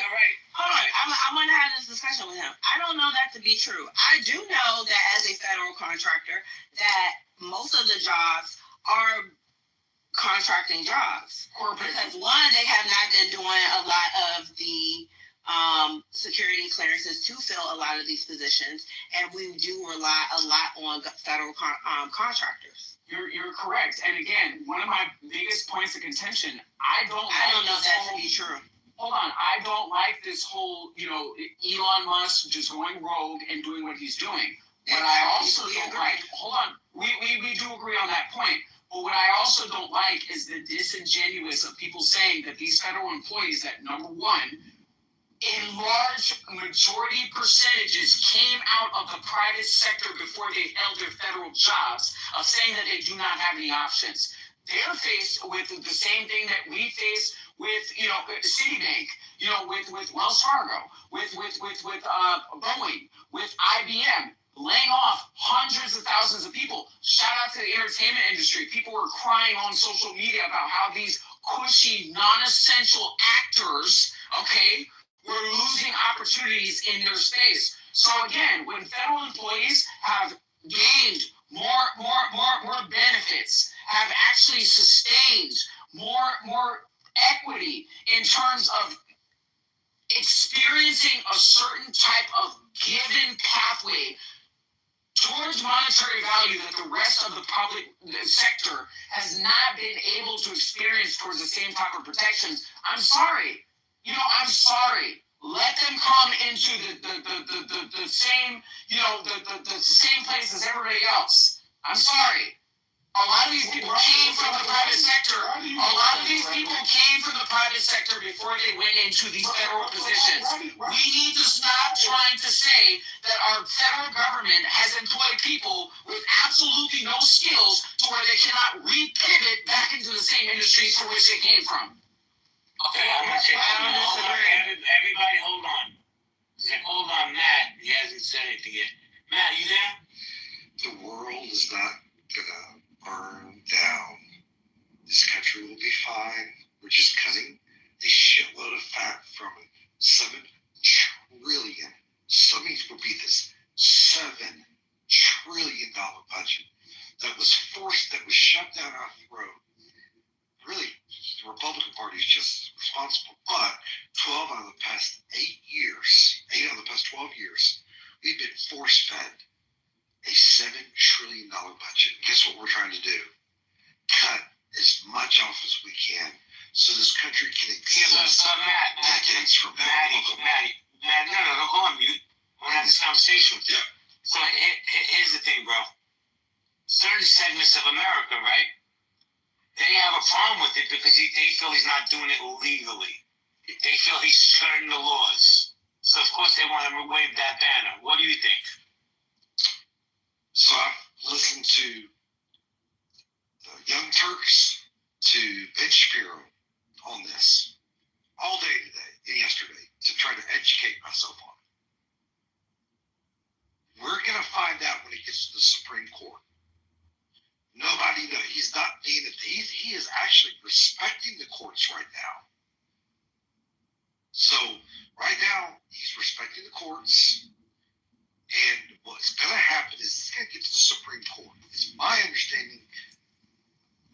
Hold on. I'm going to have this discussion with him. I don't know that to be true. I do know that as a federal contractor that most of the jobs are contracting jobs. Because one, they have not been doing a lot of the security clearances to fill a lot of these positions, and we do rely a lot on federal contractors. You're correct. And again, one of my biggest points of contention, I don't know that to be true. Hold on, I don't like this whole, Elon Musk just going rogue and doing what he's doing. What I also don't like, hold on, we do agree on that point. But what I also don't like is the disingenuous of people saying that these federal employees, that number one, in large majority percentages came out of the private sector before they held their federal jobs, of saying that they do not have any options. They're faced with the same thing that we face with, Citibank, with Wells Fargo, with Boeing, with IBM, laying off hundreds of thousands of people. Shout out to the entertainment industry. People were crying on social media about how these cushy, non-essential actors, okay, we're losing opportunities in their space. So again, when federal employees have gained more benefits, have actually sustained more equity in terms of experiencing a certain type of given pathway towards monetary value that the rest of the public sector has not been able to experience towards the same type of protections, I'm sorry. I'm sorry. Let them come into the same, the same place as everybody else. I'm sorry. A lot of these people came from the private sector. A lot of these people came from the private sector before they went into these federal positions. We need to stop trying to say that our federal government has employed people with absolutely no skills to where they cannot repivot back into the same industries for which they came from. Okay, I'm gonna say everybody hold on. Hold on, Matt. He hasn't said anything yet. Matt, you there? The world is not gonna burn down. This country will be fine. We're just cutting a shitload of fat from a $7 trillion. Something will be this $7 trillion budget that was forced, that was shoved down our throat. Really, the Republican Party is just responsible. But 12 out of the past 8 years, 8 out of the past 12 years, we've been force-fed a $7 trillion budget. Guess what we're trying to do? Cut as much off as we can so this country can exist decades from now. Matt, no, go on mute. I want to have this conversation with you. So here's the thing, bro. Certain segments of America, right? They have a problem with it because they feel he's not doing it legally. They feel he's skirting the laws. So, of course, they want him to wave that banner. What do you think? So I've listened to the Young Turks, to Ben Shapiro on this all day today and yesterday to try to educate myself on it. We're going to find out when it gets to the Supreme Court. Nobody knows. He's not being, he is actually respecting the courts right now. So right now, he's respecting the courts. And what's going to happen is it's going to get to the Supreme Court. It's my understanding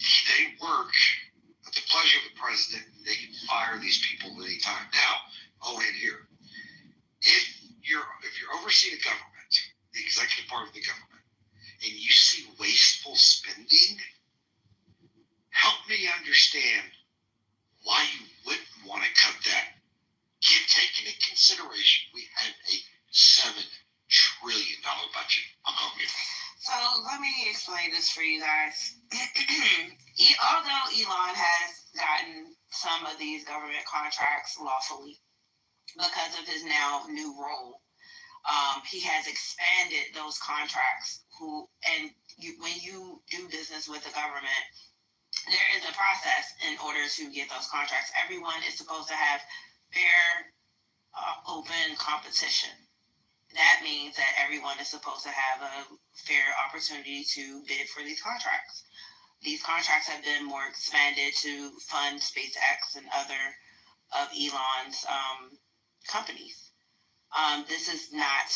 they work at the pleasure of the president. They can fire these people at any time. Now, I'll end here. If you're overseeing a government, the executive part of the government, and you see wasteful spending, help me understand why you wouldn't want to cut that. Take into consideration we have a $7 trillion budget. I'm hungry. So let me explain this for you guys. Although Elon has gotten some of these government contracts lawfully because of his now new role, he has expanded those contracts. When you do business with the government, there is a process in order to get those contracts. Everyone is supposed to have fair, open competition. That means that everyone is supposed to have a fair opportunity to bid for these contracts. These contracts have been more expanded to fund SpaceX and other of Elon's companies. This is not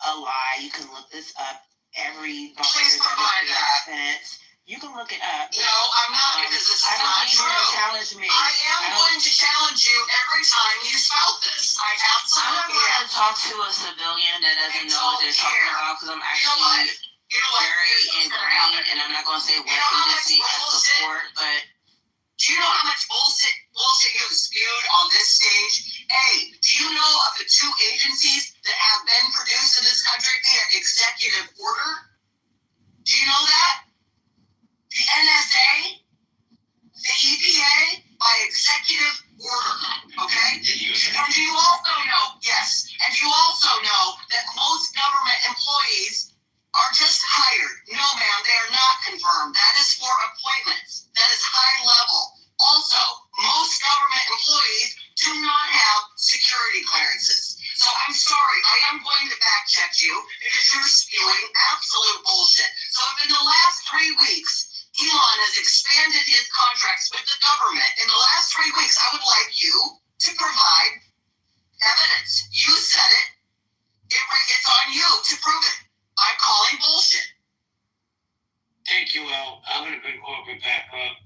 a lie. You can look this up. Every dollar that is spent You can look it up. No, I'm not, because this is not true. Challenge me. I am going to challenge you every time you spout this. I absolutely I'm not going to talk to a civilian that doesn't know what they're talking about, because I'm actually very ingrained, and I'm not going to say what agency I support, but do you know how much bullshit you've spewed on this stage? Hey, do you know of the two agencies that have been produced in this country via executive order? Do you know that? The NSA, the EPA, by executive order, okay? And you also know, yes, and you also know that most government employees are just hired. No, ma'am, they are not confirmed. That is for appointments. That is high level. Also, most government employees do not have security clearances. So I'm sorry, I am going to fact check you because you're spewing absolute bullshit. So if in the last 3 weeks, Elon has expanded his contracts with the government, in the last 3 weeks, I would like you to provide evidence. You said it. It's on you to prove it. I'm calling bullshit. Thank you, El. I'm going to bring corporate back up.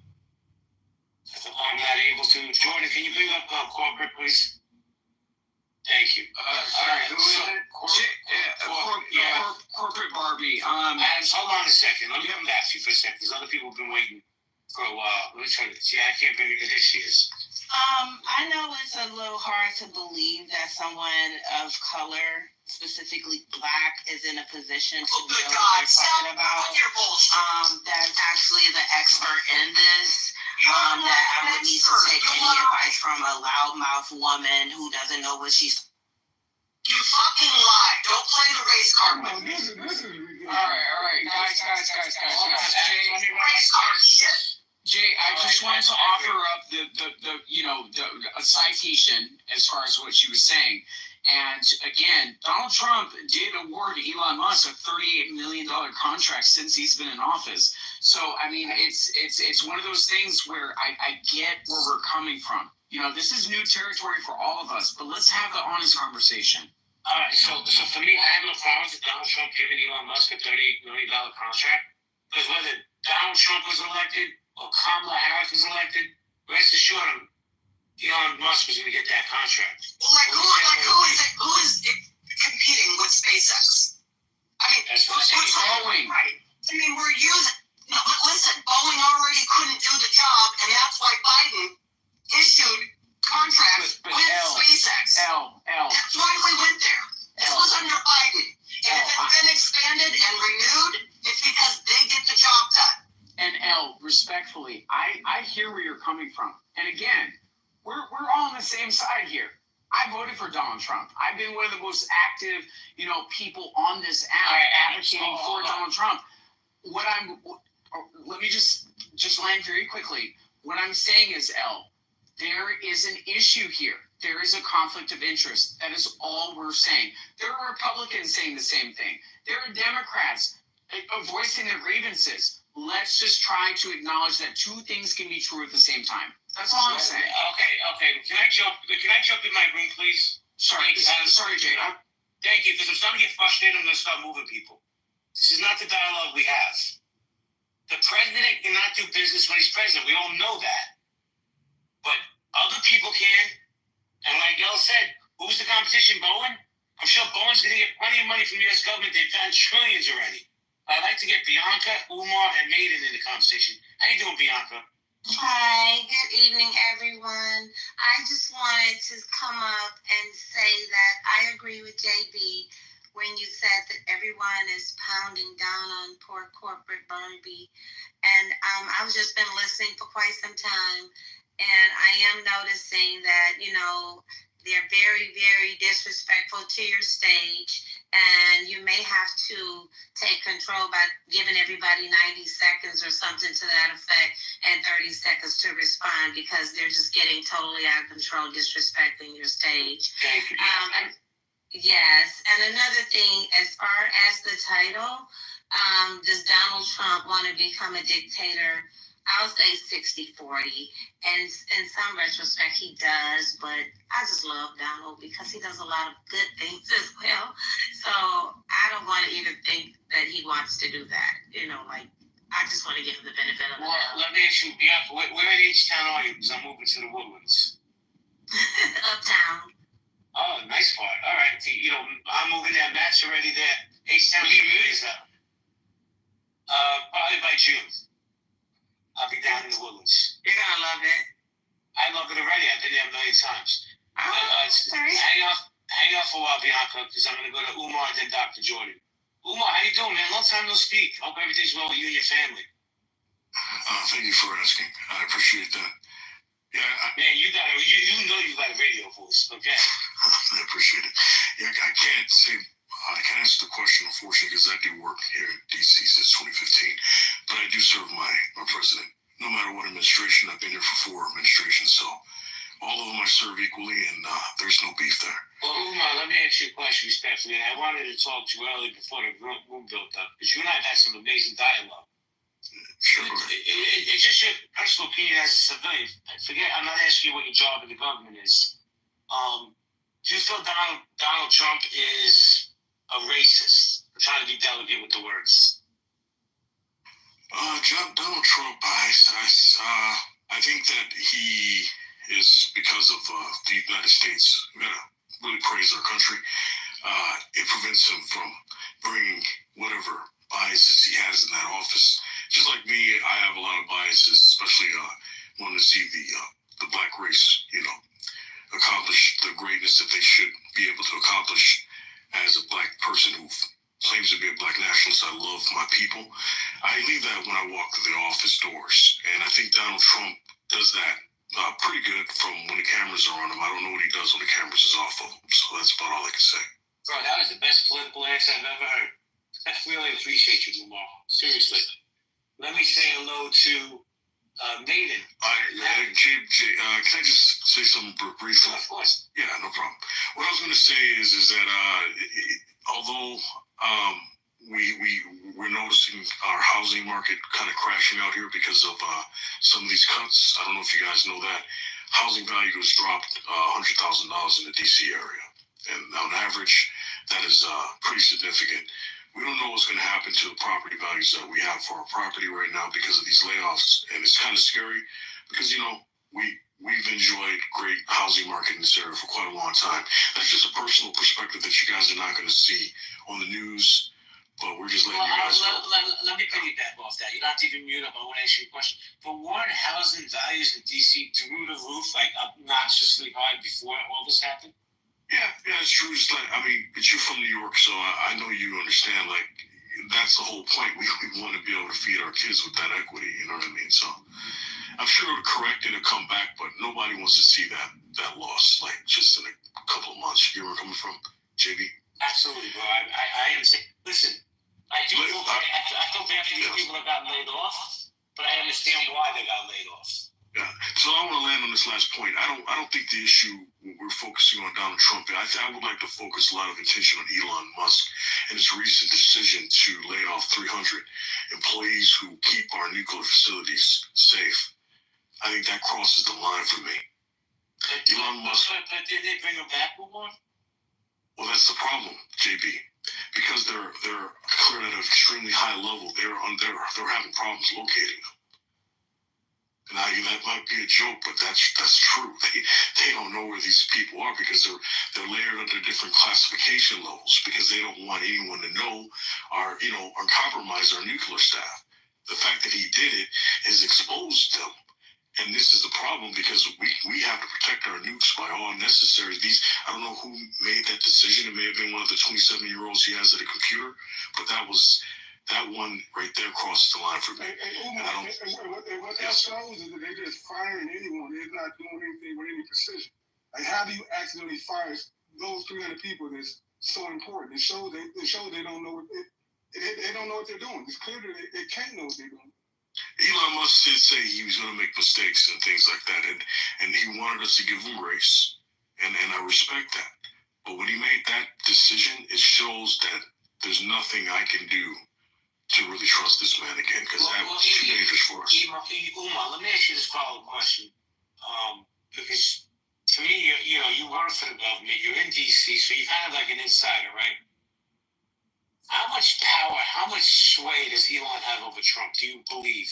I'm not able to. Jordan, can you bring up corporate, please? Thank you. Sorry, who is it? Corporate Barbie. Adams, hold on a second. Let me come back to you for a second, because other people have been waiting for a while. Let me try to see. I can't bring it. There she is. I know it's a little hard to believe that someone of color, specifically black, is in a position to know what they're talking about. That actually is an expert in this. That I would need to take any advice from a loudmouth woman who doesn't know what she's. You fucking lie. Don't play the race card with me. All right, guys. Race card shit. Jay, I just wanted to offer up a citation as far as what she was saying. And again, Donald Trump did award Elon Musk a $38 million contract since he's been in office. So, I mean, it's one of those things where I get where we're coming from. You know, this is new territory for all of us, but let's have the honest conversation. All right, so for me, I have no problems with Donald Trump giving Elon Musk a $38 million contract. Because whether Donald Trump was elected or Kamala Harris was elected, rest assured Elon Musk was going to get that contract. Who is competing with SpaceX? I mean, who's Boeing? Right. I mean, we're using. No, but listen, Boeing already couldn't do the job, and that's why Biden issued contracts with SpaceX. That's why we went there. This was under Biden, and if it's been expanded and renewed, it's because they get the job done. And respectfully, I hear where you're coming from, and again. We're all on the same side here. I voted for Donald Trump. I've been one of the most active, people on this app advocating for Donald Trump. Let me just land very quickly. What I'm saying is, there is an issue here. There is a conflict of interest. That is all we're saying. There are Republicans saying the same thing. There are Democrats voicing their grievances. Let's just try to acknowledge that two things can be true at the same time. That's all I'm saying. Okay. Can I jump in my room, please? Sorry, Jay. Thank you, because I'm starting to get frustrated. I'm going to start moving people. This is not the dialogue we have. The president cannot do business when he's president. We all know that. But other people can. And like El said, who's the competition? Boeing? I'm sure Boeing's going to get plenty of money from the U.S. government. They've done trillions already. I'd like to get Bianca, Umar, and Maiden in the conversation. How you doing, Bianca? Hi, good evening, everyone. I just wanted to come up and say that I agree with JB when you said that everyone is pounding down on poor corporate Barbie. And I've just been listening for quite some time, and I am noticing that, they're very, very disrespectful to your stage, and you may have to take control by giving everybody 90 seconds or something to that effect and 30 seconds to respond, because they're just getting totally out of control, disrespecting your stage. Thank you. Yes, and another thing, as far as the title, does Donald Trump want to become a dictator? I'll say 60-40, and in some retrospect he does, but I just love Donald because he does a lot of good things as well. So I don't want to even think that he wants to do that. I just want to give him the benefit of the Well, doubt. let me ask you, Bianca, where in H-Town are you? Because I'm moving to the Woodlands. Uptown. Oh, nice part. All right. You know, I'm moving there. Matt's already there. H-Town is up. Probably by June. I'll be down in the Woodlands. You're gonna love it. I love it already. I've been there a million times. Sorry. Hang out for a while, Bianca, because I'm going to go to Umar and then Dr. Jordan. Umar, how you doing, man? Long time no speak. Hope everything's well with you and your family. Thank you for asking. I appreciate that. Yeah, man, you know you got a radio voice, okay? I appreciate it. Yeah, I can't answer the question, unfortunately, because I do work here in D.C. since 2015. But I do serve my president. No matter what administration, I've been here for 4 administrations, so all of them I serve equally, and there's no beef there. Well, Umar, let me ask you a question respectfully. I wanted to talk to you earlier before the room built up, because you and I have had some amazing dialogue. Sure. It's just your personal opinion as a civilian. I'm not asking you what your job in the government is. Do you feel Donald Trump is a racist? I'm trying to be delicate with the words. Donald Trump, I think that he is, because of the United States, we gotta really praise our country. It prevents him from bringing whatever biases he has in that office. Just like me, I have a lot of biases, especially wanting to see the black race, accomplish the greatness that they should be able to accomplish. As a black person who claims to be a black nationalist, I love my people. I leave that when I walk through the office doors, and I think Donald Trump does that pretty good from when the cameras are on him. I don't know what he does when the cameras is off of him, so that's about all I can say. Bro, that was the best political answer I've ever heard. I really appreciate you, Lamar. Seriously. Let me say hello to Maiden. Can I just say something briefly? Of course. Yeah, no problem. What I was going to say is that although we're noticing our housing market kind of crashing out here because of some of these cuts. I don't know if you guys know that. Housing value has dropped $100,000 in the DC area. And on average, that is pretty significant. We don't know what's going to happen to the property values that we have for our property right now because of these layoffs. And it's kind of scary because, we've enjoyed great housing market in this area for quite a long time. That's just a personal perspective that you guys are not going to see on the news. But we're just letting you guys know. Let me piggyback off that. You don't have to even mute up. I want to ask you a question. But weren't housing values in D.C. through the roof, like obnoxiously high before all this happened? Yeah, it's true. Just like, but you're from New York, so I know you understand. Like, that's the whole point. We want to be able to feed our kids with that equity. You know what I mean? So I'm sure it'll correct and it'll come back, but nobody wants to see that loss, like just in a couple of months. You know where I'm coming from, JB? Absolutely, bro. I understand. Listen, I feel bad for these people that got laid off, but I understand why they got laid off. Yeah. So I want to land on this last point. I don't think the issue we're focusing on Donald Trump. I would like to focus a lot of attention on Elon Musk and his recent decision to lay off 300 employees who keep our nuclear facilities safe. I think that crosses the line for me. Elon Musk. But did they bring him back, Umar? Well, that's the problem, JB. Because they're cleared at an extremely high level, they're having problems locating them. Now, that might be a joke, but that's true. They don't know where these people are because they're layered under different classification levels because they don't want anyone to know or compromise our nuclear staff. The fact that he did it has exposed them. And this is the problem because we have to protect our nukes by all necessary. I don't know who made that decision. It may have been one of the 27-year-olds he has at a computer, but that one right there crosses the line for me. And what that shows is that they're just firing anyone. They're not doing anything with any precision. Like, how do you accidentally fire those 300 people that's so important? It shows they don't know they don't know what they're doing. It's clear that they can't know what they're doing. Elon Musk did say he was going to make mistakes and things like that, and he wanted us to give him grace, and I respect that. But when he made that decision, it shows that there's nothing I can do to really trust this man again, because that was too dangerous for us. Umar, let me ask you this follow-up question. Because to me, you work for the government, you're in D.C., so you're kind of like an insider, right? How much power, how much sway does Elon have over Trump, do you believe?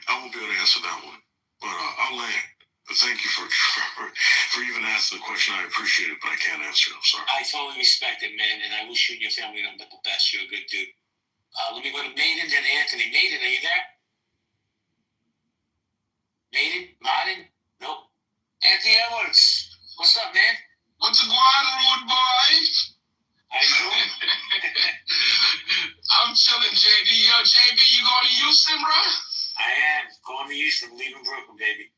I won't be able to answer that one, but I'll land. But thank you for even asking the question. I appreciate it, but I can't answer it. I'm sorry. I totally respect it, man, and I wish you and your family nothing but the best. You're a good dude. Let me go to Maiden, then Anthony. Maiden, are you there? Maiden? Martin? Nope. Anthony Edwards. What's up, man? What's going on, rude boy? How you doing? I'm chilling, JB. Yo, JB, you going to Houston, bro? I am. Going to Houston, leaving Brooklyn, baby.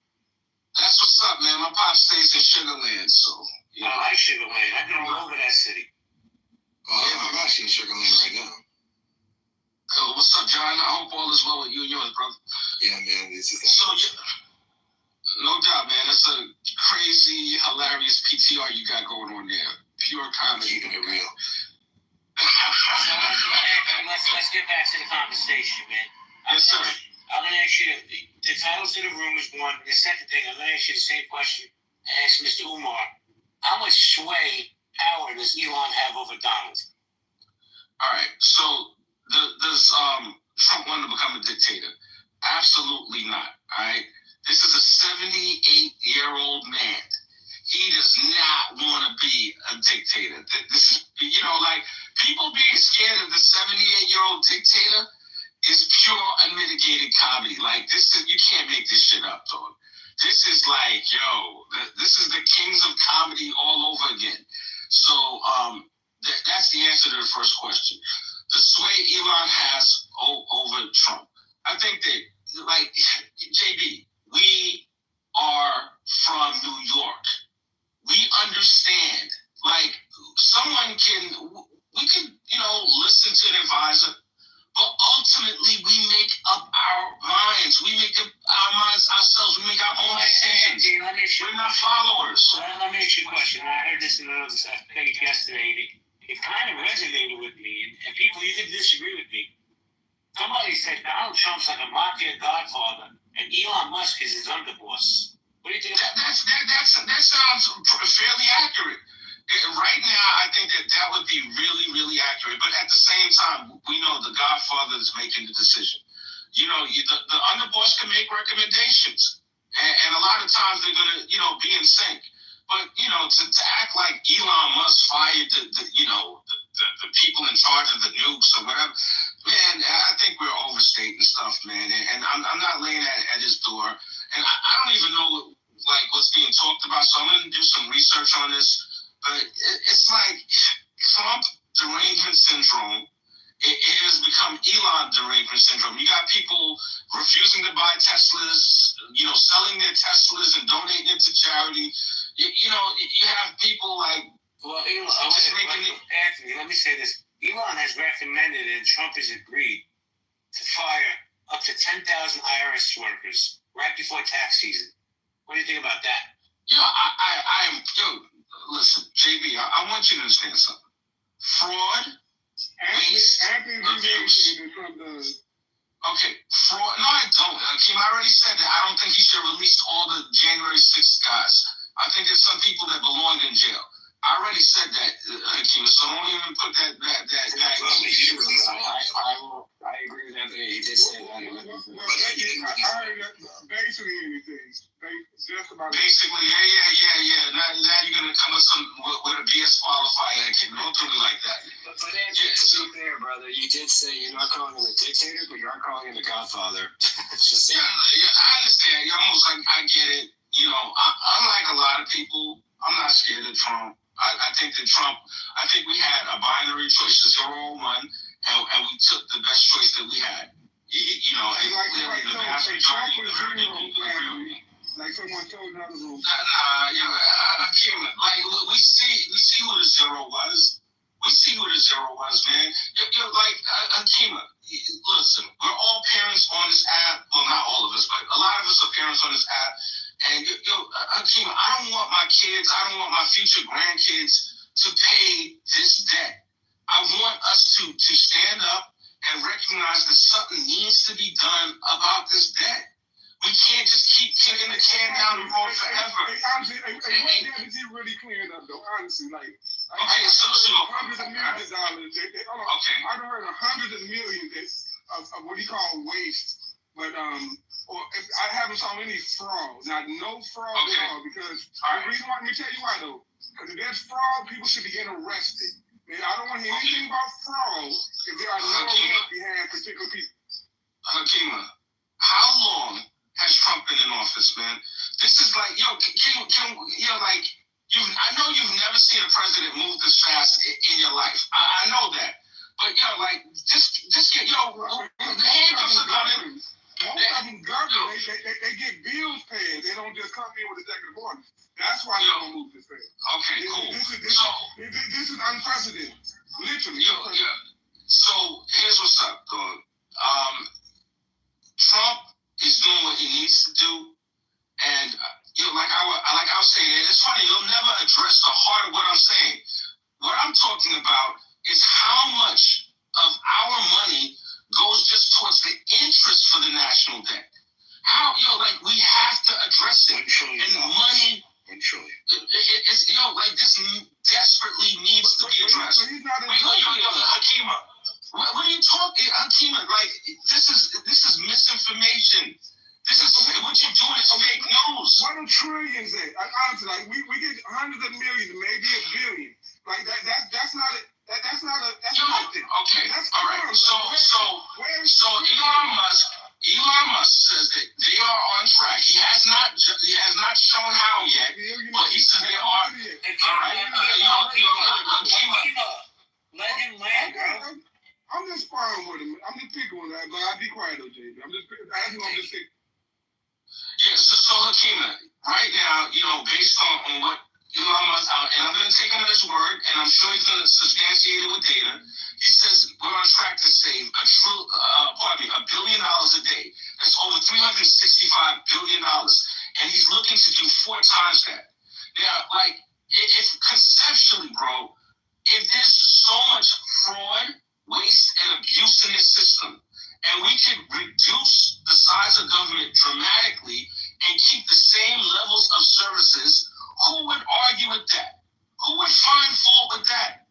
That's what's up, man. My pop stays in Sugarland, so. Yeah. I like Sugarland. I've been all over that city. I'm actually in Sugarland right now. Oh, what's up, John? I hope all is well with you and yours, brother. Yeah, man. This is so. No doubt, man. That's a crazy, hilarious PTR you got going on there. Pure comedy. Keeping it real. So let's get back to the conversation, man. Yes, sir. I'm going to ask you, the titles of the room is one. The second thing, I'm going to ask you the same question I asked Mr. Umar. How much sway, power does Elon have over Donald? All right. So does Trump want to become a dictator? Absolutely not. All right. This is a 78-year-old man. He does not want to be a dictator. This is, like people being scared of the 78-year-old dictator is pure unmitigated comedy. Like you can't make this shit up, dog. This is like, this is the kings of comedy all over again. So that's the answer to the first question. The sway Elon has over Trump. I think that, like, JB, we are from New York. We understand. Like, we can, listen to an advisor. But ultimately, we make up our minds. We make up our minds ourselves. We make our own decisions. We're not followers. Let me ask you a question. I heard this in another page yesterday. It kind of resonated with me. And people, you can disagree with me. Somebody said Donald Trump's like a mafia godfather, and Elon Musk is his underboss. What do you think about that? That sounds fairly accurate. Right now, I think that would be really, really accurate. But at the same time, we know the Godfather is making the decision. The underboss can make recommendations. And a lot of times they're going to, be in sync. But, to act like Elon Musk fired the people in charge of the nukes or whatever, man, I think we're overstating stuff, man. And I'm not laying at his door. And I don't even know, what's being talked about. So I'm going to do some research on this. But it's like Trump derangement syndrome. It has become Elon derangement syndrome. You got people refusing to buy Teslas, selling their Teslas and donating it to charity. You have people like. Well, Anthony, let me say this. Elon has recommended and Trump has agreed to fire up to 10,000 IRS workers right before tax season. What do you think about that? I am. Listen, JB, I want you to understand something. Fraud, waste, abuse. Okay, fraud. No, I don't. Kim, I already said that. I don't think he should release all the January 6th guys. I think there's some people that belong in jail. I already said that, Kim, so don't even put that. I agree with Anthony. He did say that. Basically anything. Just about basically, yeah. Now you're gonna come with a BS qualifier. Don't do me like that. But Anthony, to be fair, brother, you did say you're not calling him a dictator, but you are calling him a godfather. It's just yeah, I understand. You're almost like I get it. I'm like a lot of people. I'm not scared of Trump. I think we had a binary choice, 0 or 1, and we took the best choice that we had. Like someone told another room. I can't. We see who the 0 was. We see who the 0 was, man. Akima, listen, we're all parents on this app. Well, not all of us, but a lot of us are parents on this app. And Akima, I don't want my kids, I don't want my future grandkids to pay this debt. I want us to stand up and recognize that something needs to be done about this debt. We can't just keep kicking the can down the road forever. Honestly, what debt is he really clearing up, though? Honestly, Okay, so hundreds of millions of dollars. Okay. I don't heard hundreds of millions of what he call waste, but or I haven't saw any fraud. Not no fraud at all. Because the reason why, let me tell you why though. Because if there's fraud, people should be getting arrested. Man, I don't want to hear anything about fraud if there are no arrests behind particular people. Hakima, how long has Trump been in office, man? This is like, yo, like, I know you've never seen a president move this fast in your life. I know that. But, yo, like, just get, the handcuffs are coming. Most of them government, they get bills paid. They don't just come in with executive orders. That's why they don't move this fast. Okay, cool. This is unprecedented. Literally. So, here's what's up, dog. Trump is doing what he needs to do, and like I was saying, it's funny. You'll never address the heart of what I'm saying. What I'm talking about is how much of our money goes just towards the interest for the national debt. How like we have to address it, and money. It's like this desperately needs to be addressed. Hakima. What are you talking, Hakima? Like this is misinformation. This is what you're doing is fake news. What are trillions at? Honestly, like we get hundreds of millions, maybe a billion. Like that's not it. That's nothing. Okay. All right. So Elon Musk says that they are on track. He has not shown how yet, but he says they are. All right. Let him land, bro. I'm just sparring with him. I'm just picking on that, but I'll be quiet though, JB. I'm just picking. Yeah, so Hakima, right now, based on what Elon Musk, and I'm going to take him at his word, and I'm sure he's going to substantiate it with data. He says we're on track to save $1 billion a day. That's over $365 billion, and he's looking to do 4 times that. Now, like, if conceptually, bro, if there's so much fraud, waste, and abuse in this system, and we can reduce the size of government dramatically and keep the same levels of services, who would argue with that? Who would find fault with that?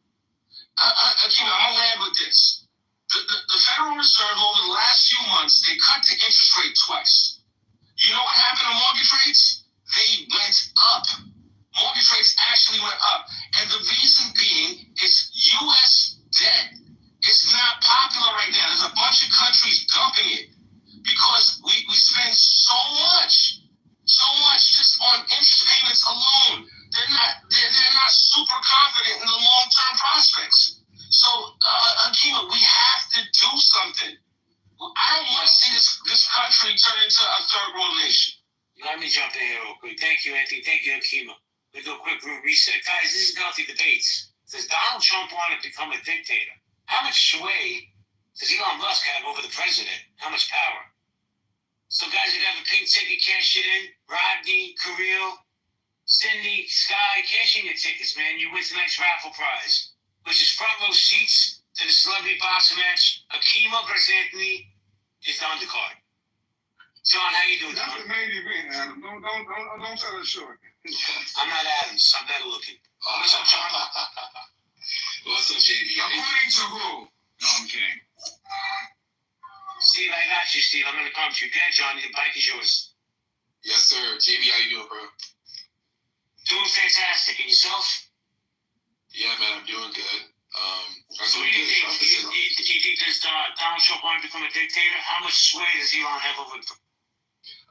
I'm going to land with this. The Federal Reserve over the last few months, they cut the interest rate twice. You know what happened to mortgage rates? They went up. Mortgage rates actually went up. And the reason being is U.S. debt is not popular right now. There's a bunch of countries dumping it because we spend so much just on interest payments alone. They're not super confident in the long-term prospects. So, Hakima, we have to do something. I don't want to see this country turn into a third world nation. Let me jump in here real quick. Thank you, Anthony. Thank you, Hakima. We'll do a quick room reset. Guys, this is Healthy Debates. Does Donald Trump want to become a dictator? How much sway does Elon Musk have over the president? How much power? So, guys, you have a pink ticket, cash it in. Rodney, Kirill, Cindy, Sky, cash in your tickets, man. You win tonight's raffle prize, which is front row seats to the celebrity boxing match. Hakima versus Anthony is on the card. John, how you doing, That's the main event, Adam. Don't sell it short. I'm not Adams. I'm better looking. What's up, John? What's up, JB? According to who? No, I'm kidding. Steve, I got you, Steve. I'm going to come to you. Good, John. The bike is yours. Yes, sir. JB, how you doing, bro? Doing fantastic. And yourself? Yeah, man, I'm doing good. So what do you think? Do you think does Donald Trump want to become a dictator? How much sway does Elon have over the...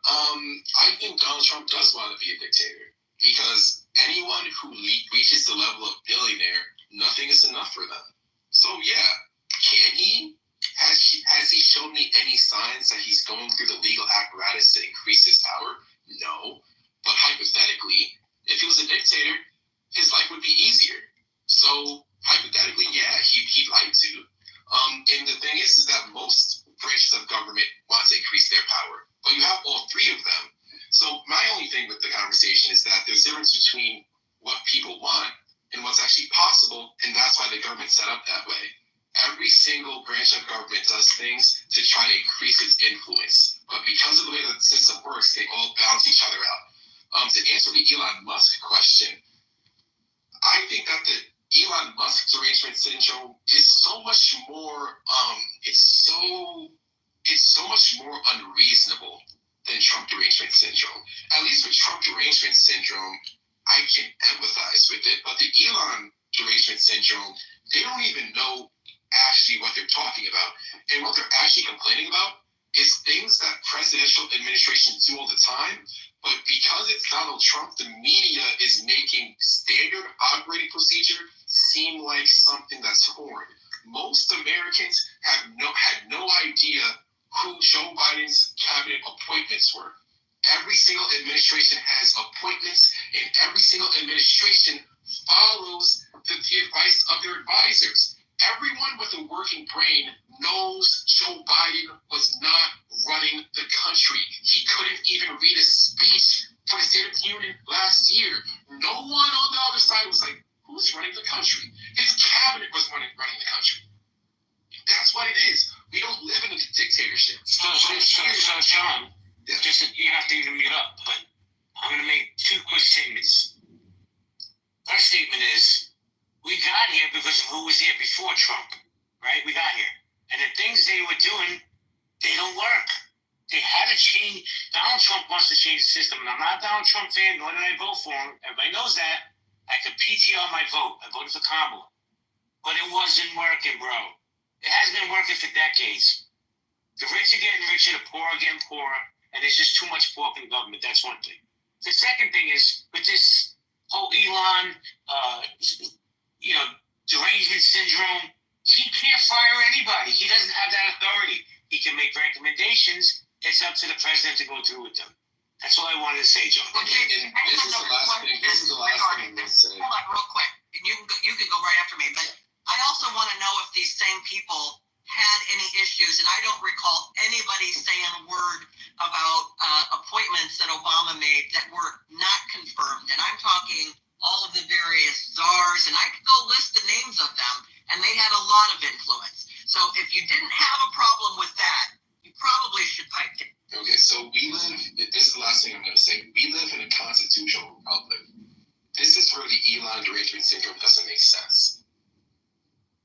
I think Donald Trump does want to be a dictator because anyone who reaches the level of billionaire, nothing is enough for them. So yeah, can he? Has he shown me any signs that he's going through the legal apparatus to increase his power? No. But hypothetically, if he was a dictator, his life would be easier. So hypothetically, yeah, he'd like to. And the thing is that most branches of government want to increase their power, but you have all 3 of them. So my only thing with the conversation is that there's a difference between what people want and what's actually possible, and that's why the government's set up that way. Every single branch of government does things to try to increase its influence, but because of the way that the system works, they all balance each other out. To answer the Elon Musk question, I think that Elon Musk's derangement syndrome is so much more. It's so much more unreasonable than Trump derangement syndrome. At least with Trump derangement syndrome, I can empathize with it. But the Elon derangement syndrome, they don't even know actually what they're talking about. And what they're actually complaining about is things that presidential administrations do all the time. But because it's Donald Trump, the media is making standard operating procedure seem like something that's foreign. Most Americans had no idea who Joe Biden's cabinet appointments were. Every single administration has appointments, and every single administration follows the advice of their advisors. Everyone with a working brain knows Joe Biden was not running the country. He couldn't even read a speech for the State of the Union last year. No one on the other side was like, who's running the country? His cabinet was running the country. That's what it is. We don't live in a dictatorship. So Sean, just you have to even mute up, but I'm going to make two quick statements. First statement is, we got here because of who was here before Trump, right? We got here. And the things they were doing, they don't work. They had to change. Donald Trump wants to change the system. And I'm not a Donald Trump fan, nor did I vote for him. Everybody knows that. I could PTR my vote. I voted for Kamala. But it wasn't working, bro. It hasn't been working for decades. The rich are getting richer, the poor are getting poorer, and there's just too much pork in government. That's one thing. The second thing is, with this whole Elon, derangement syndrome, he can't fire anybody. He doesn't have that authority. He can make recommendations. It's up to the president to go through with them. That's all I wanted to say, John. Okay, and this is the last thing. This is the last thing I'm going to say. Hold on, real quick. You can go right after me, but I also want to know if these same people had any issues, and I don't recall anybody saying a word about appointments that Obama made that were not confirmed. And I'm talking all of the various czars, and I could go list the names of them, and they had a lot of influence. So if you didn't have a problem with that, you probably should pipe it. Okay, so this is the last thing I'm going to say. We live in a constitutional republic. This is where the Elon derangement syndrome doesn't make sense.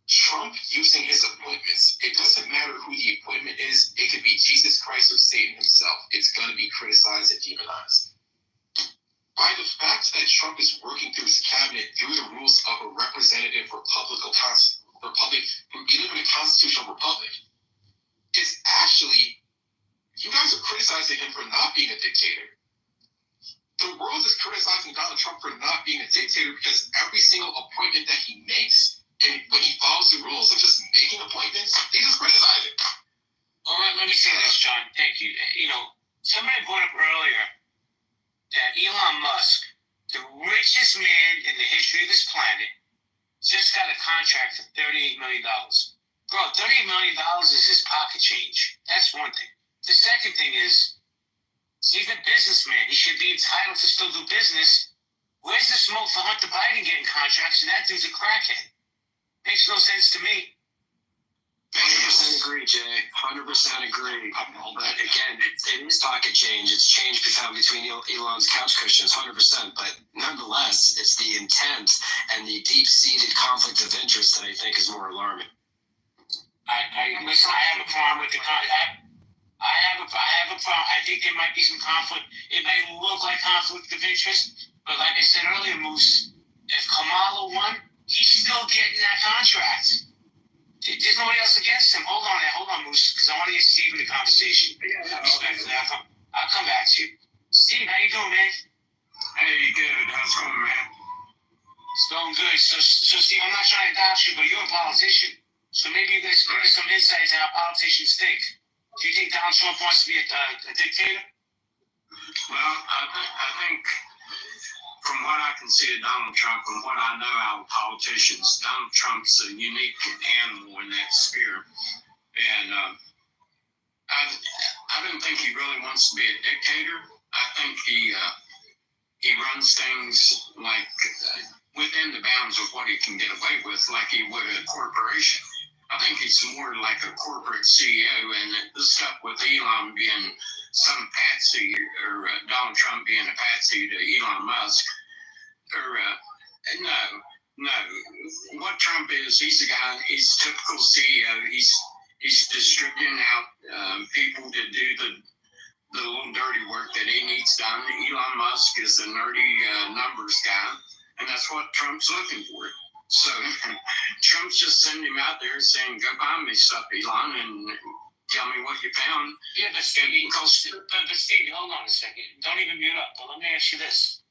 Trump using his appointments, it doesn't matter who the appointment is. It could be Jesus Christ or Satan himself. It's going to be criticized and demonized. By the fact that Trump is working through his cabinet through the rules of a representative republic, we live in a constitutional republic. It's actually, you guys are criticizing him for not being a dictator. The world is criticizing Donald Trump for not being a dictator because every single appointment that he makes, and when he follows the rules of just making appointments, they just criticize it. All right, let me say this, John. Thank you. Somebody brought up earlier that Elon Musk, the richest man in the history of this planet, just got a contract for $38 million. Bro, $38 million is his pocket change. That's one thing. The second thing is, he's a businessman. He should be entitled to still do business. Where's the smoke for Hunter Biden getting contracts and that dude's a crackhead? Makes no sense to me. 100% agree, Jay. 100% agree. But again, it is pocket change. It's change between Elon's couch cushions, 100%. But nonetheless, it's the intent and the deep-seated conflict of interest that I think is more alarming. I have a problem with the I have a problem. I think there might be some conflict. It may look like conflict of interest, but like I said earlier, Moose, if Kamala won, he's still getting that contract. There's nobody else against him. Hold on, Moose, because I want to get Steve in the conversation. I'll come back to you. Steve, how you doing, man? Hey, good. How's it going, man? It's going good. So Steve, I'm not trying to doubt you, but you're a politician. So maybe there's some insights on how politicians think. Do you think Donald Trump wants to be a dictator? Well, I think from what I can see of Donald Trump and what I know out of politicians, Donald Trump's a unique animal in that sphere. And I don't think he really wants to be a dictator. I think he runs things like within the bounds of what he can get away with, like he would a corporation. I think he's more like a corporate CEO, and the stuff with Elon being some patsy, or Donald Trump being a patsy to Elon Musk, or no, No, what Trump is, he's a guy. He's a typical CEO. He's distributing out people to do the little dirty work that he needs done. Elon Musk is a nerdy numbers guy, and that's what Trump's looking for. So Trump's just sending him out there saying, "Go buy me stuff, Elon, and tell me what you found." Yeah, but Stevie, hold on a second. Don't even mute up. But let me ask you this.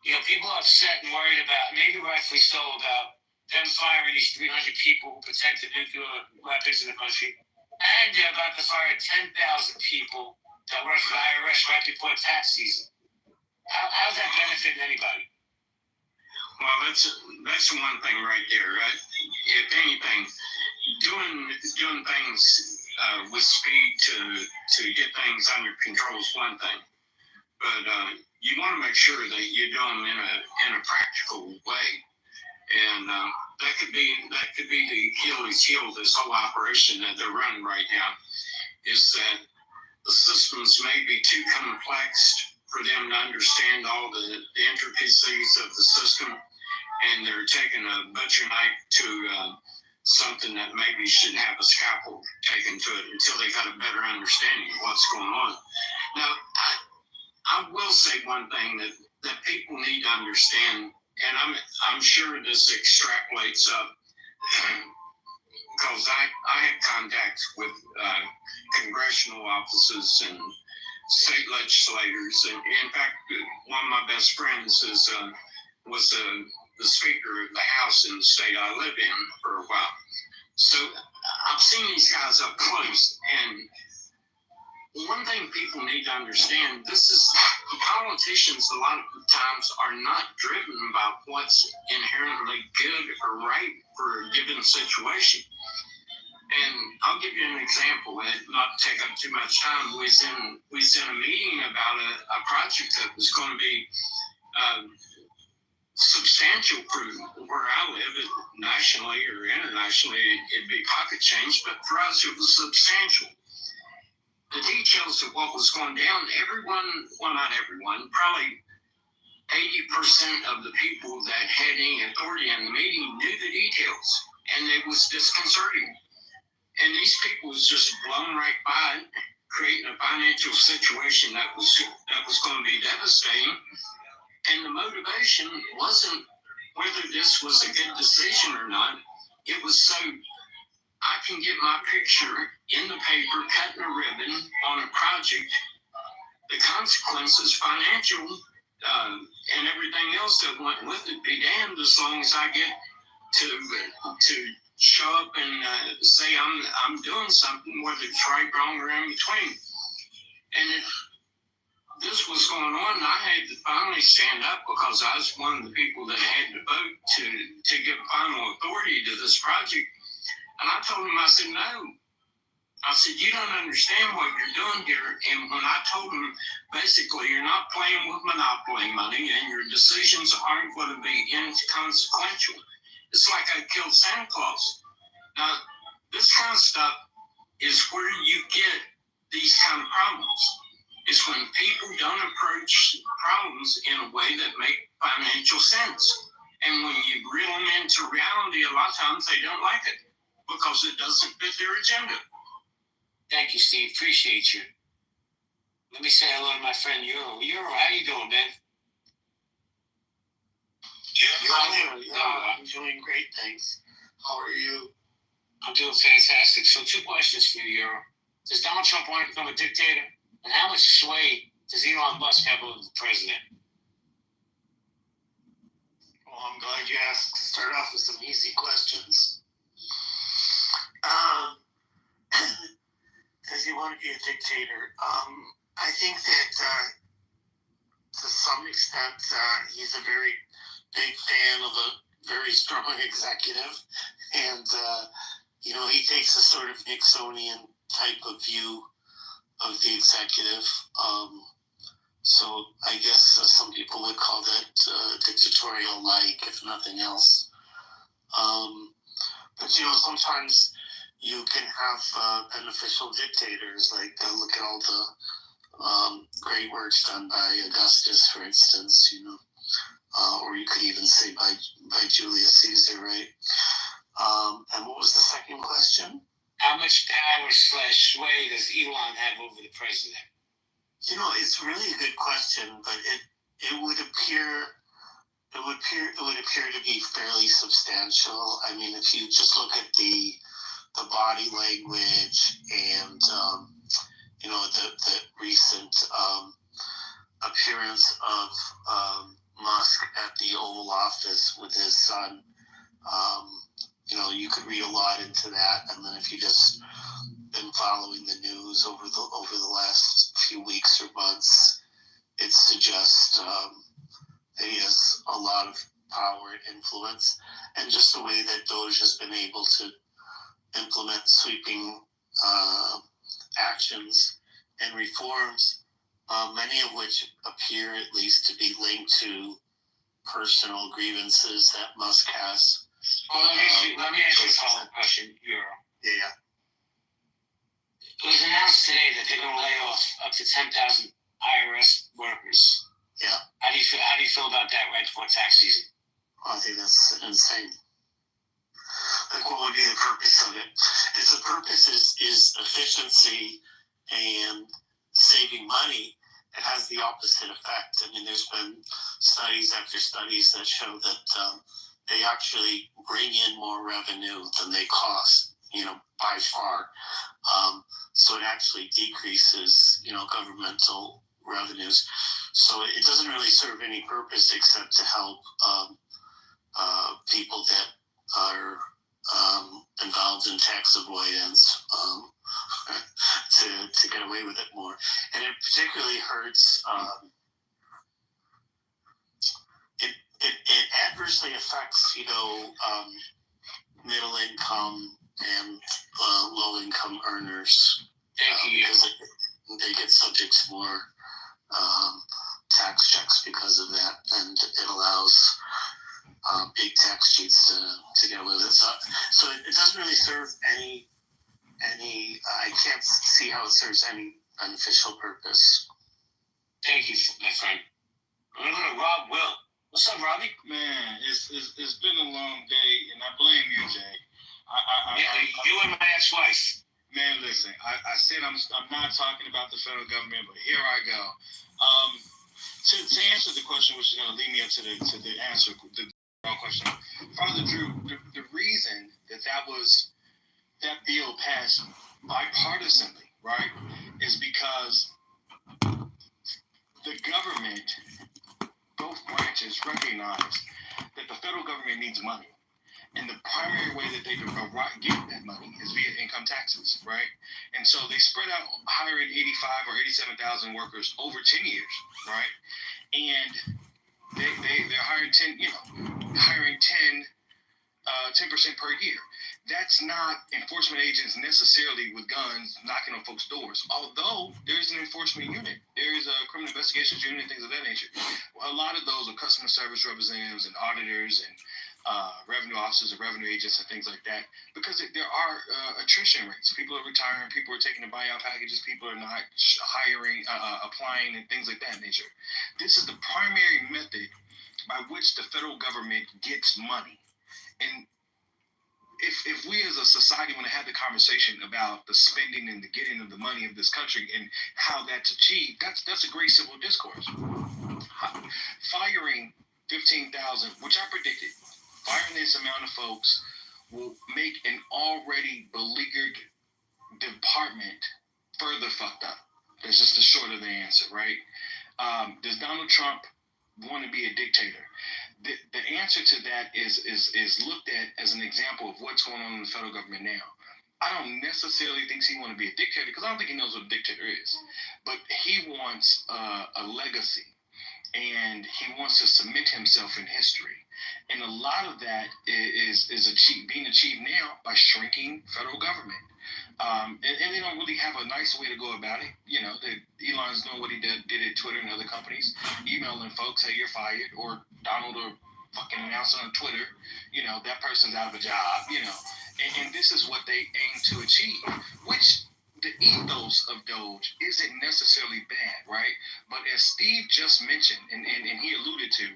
You know, people are upset and worried about, maybe rightfully so, about them firing these 300 people who protect the nuclear weapons in the country. And they're about to fire 10,000 people that work for the IRS right before tax season. How's that benefiting anybody? Well, that's one thing right there, right? If anything, doing things with speed to get things under control is one thing, but you want to make sure that you do them in a practical way, and that could be the Achilles heel of this whole operation that they're running right now, is that the systems may be too complex for them to understand all the intricacies of the system, and they're taking a butcher knife to something that maybe should have a scalpel taken to it until they got a better understanding of what's going on. Now, I will say one thing that people need to understand, and I'm sure this extrapolates up, because I have contacts with congressional offices and state legislators, and in fact, one of my best friends was the Speaker of the House in the state I live in for a while. So I've seen these guys up close, and one thing people need to understand, politicians a lot of times are not driven by what's inherently good or right for a given situation. And I'll give you an example, Ed, not to take up too much time. We was in a meeting about a project that was going to be substantial for where I live, nationally or internationally, it'd be pocket change, but for us it was substantial. The details of what was going down, not everyone, probably 80% of the people that had any authority in the meeting knew the details, and it was disconcerting. And these people was just blown right by, creating a financial situation that was going to be devastating. And the motivation wasn't whether this was a good decision or not. It was so I can get my picture in the paper, cutting a ribbon on a project. The consequences, financial and everything else that went with it, be damned, as long as I get to show up and say I'm doing something, whether it's right, wrong, or in between. And this was going on, and I had to finally stand up because I was one of the people that had to vote to give final authority to this project. And I told him, I said, no. I said, you don't understand what you're doing here. And when I told him, basically, you're not playing with monopoly money, and your decisions aren't going to be inconsequential. It's like I killed Santa Claus. Now, this kind of stuff is where you get these kind of problems. Is when people don't approach problems in a way that make financial sense. And when you reel them into reality, a lot of times they don't like it because it doesn't fit their agenda. Thank you, Steve. Appreciate you. Let me say hello to my friend Euro. Euro, how you doing, man? I'm doing great, thanks. How are you? I'm doing fantastic. So 2 questions for you, Euro. Does Donald Trump want to become a dictator? And how much sway does Elon Musk have over the president? Well, I'm glad you asked. Start off with some easy questions. Does he want to be a dictator? I think that to some extent he's a very big fan of a very strong executive, and he takes a sort of Nixonian type of view of the executive. So I guess some people would call that dictatorial-like, if nothing else. But sometimes you can have beneficial dictators. Like look at all the great works done by Augustus, for instance. or you could even say by Julius Caesar, right? And what was the second question? How much power / sway does Elon have over the president? You know, it's really a good question, but it would appear to be fairly substantial. I mean, if you just look at the body language and you know, the recent appearance of Musk at the Oval Office with his son, you know, you could read a lot into that. And then if you just been following the news over the last few weeks or months, it suggests that he has a lot of power and influence, and just the way that Doge has been able to implement sweeping actions and reforms, many of which appear at least to be linked to personal grievances that Musk has. Well, let me ask you a follow-up question, Euro. Yeah. It was announced today that they're going to lay off up to 10,000 IRS workers. Yeah. How do you feel about that right before tax season? I think that's insane. Like, what would be the purpose of it? If the purpose is efficiency and saving money, it has the opposite effect. I mean, there's been studies after studies that show that they actually bring in more revenue than they cost, you know, by far. So it actually decreases, you know, governmental revenues. So it doesn't really serve any purpose except to help people that are involved in tax avoidance to get away with it more. And it particularly hurts, it adversely affects, you know, middle income and low income earners, because they get subject to more tax checks because of that, and it allows big tax cheats to get away with it. So it doesn't really serve any. I can't see how it serves any beneficial purpose. Thank you, my friend. I'm going to Rob Will. What's up, Robbie? Man, it's been a long day, and I blame you, Jay. You and my ex-wife. Man, listen. I said I'm not talking about the federal government, but here I go. To answer the question, which is going to lead me up to the answer, the question, Father Drew, the reason that bill passed bipartisanly, right, is because the government, both branches, recognize that the federal government needs money. And the primary way that they can get that money is via income taxes, right? And so they spread out hiring 85 or 87,000 workers over 10 years, right? And they're hiring 10% per year. That's not enforcement agents necessarily with guns knocking on folks' doors. Although there's an enforcement unit, there is a criminal investigations unit, things of that nature. Well, a lot of those are customer service representatives and auditors and revenue officers and revenue agents and things like that, because there are attrition rates. People are retiring, people are taking the buyout packages, people are not hiring, applying, and things like that nature. This is the primary method by which the federal government gets money. And if we as a society want to have the conversation about the spending and the getting of the money of this country and how that's achieved, that's a great civil discourse. Firing 15,000, which I predicted, firing this amount of folks will make an already beleaguered department further fucked up. That's just the short of the answer, right? Does Donald Trump want to be a dictator? The answer to that is looked at as an example of what's going on in the federal government now. I don't necessarily think he wants to be a dictator, because I don't think he knows what a dictator is. But he wants a legacy, and he wants to cement himself in history. And a lot of that is being achieved now by shrinking federal government. And they don't really have a nice way to go about it. You know, Elon's doing what he did at Twitter and other companies, emailing folks, hey, you're fired, or Donald or fucking announcing on Twitter, you know, that person's out of a job, you know. And this is what they aim to achieve, which the ethos of Doge isn't necessarily bad, right? But as Steve just mentioned, and he alluded to,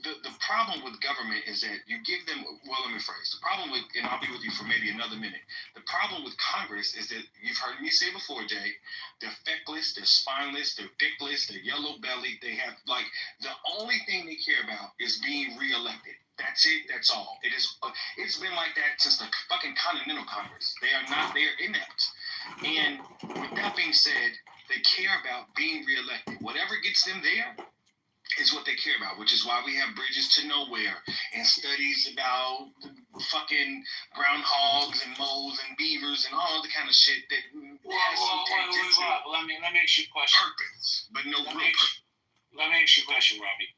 the problem with government is that you give them, well, let me phrase. The problem with, and I'll be with you for maybe another minute. The problem with Congress is that, you've heard me say before, Jay, they're feckless, they're spineless, they're dickless, they're yellow-bellied. They have, like, the only thing they care about is being reelected. That's it. That's all. It is. It's been like that since the fucking Continental Congress. They are inept. And with that being said, they care about being reelected. Whatever gets them there is what they care about, which is why we have Bridges to Nowhere and studies about fucking groundhogs and moles and beavers and all the kind of shit that let me ask you a question. Purpose, but no real purpose. Let me ask you a question, Robbie.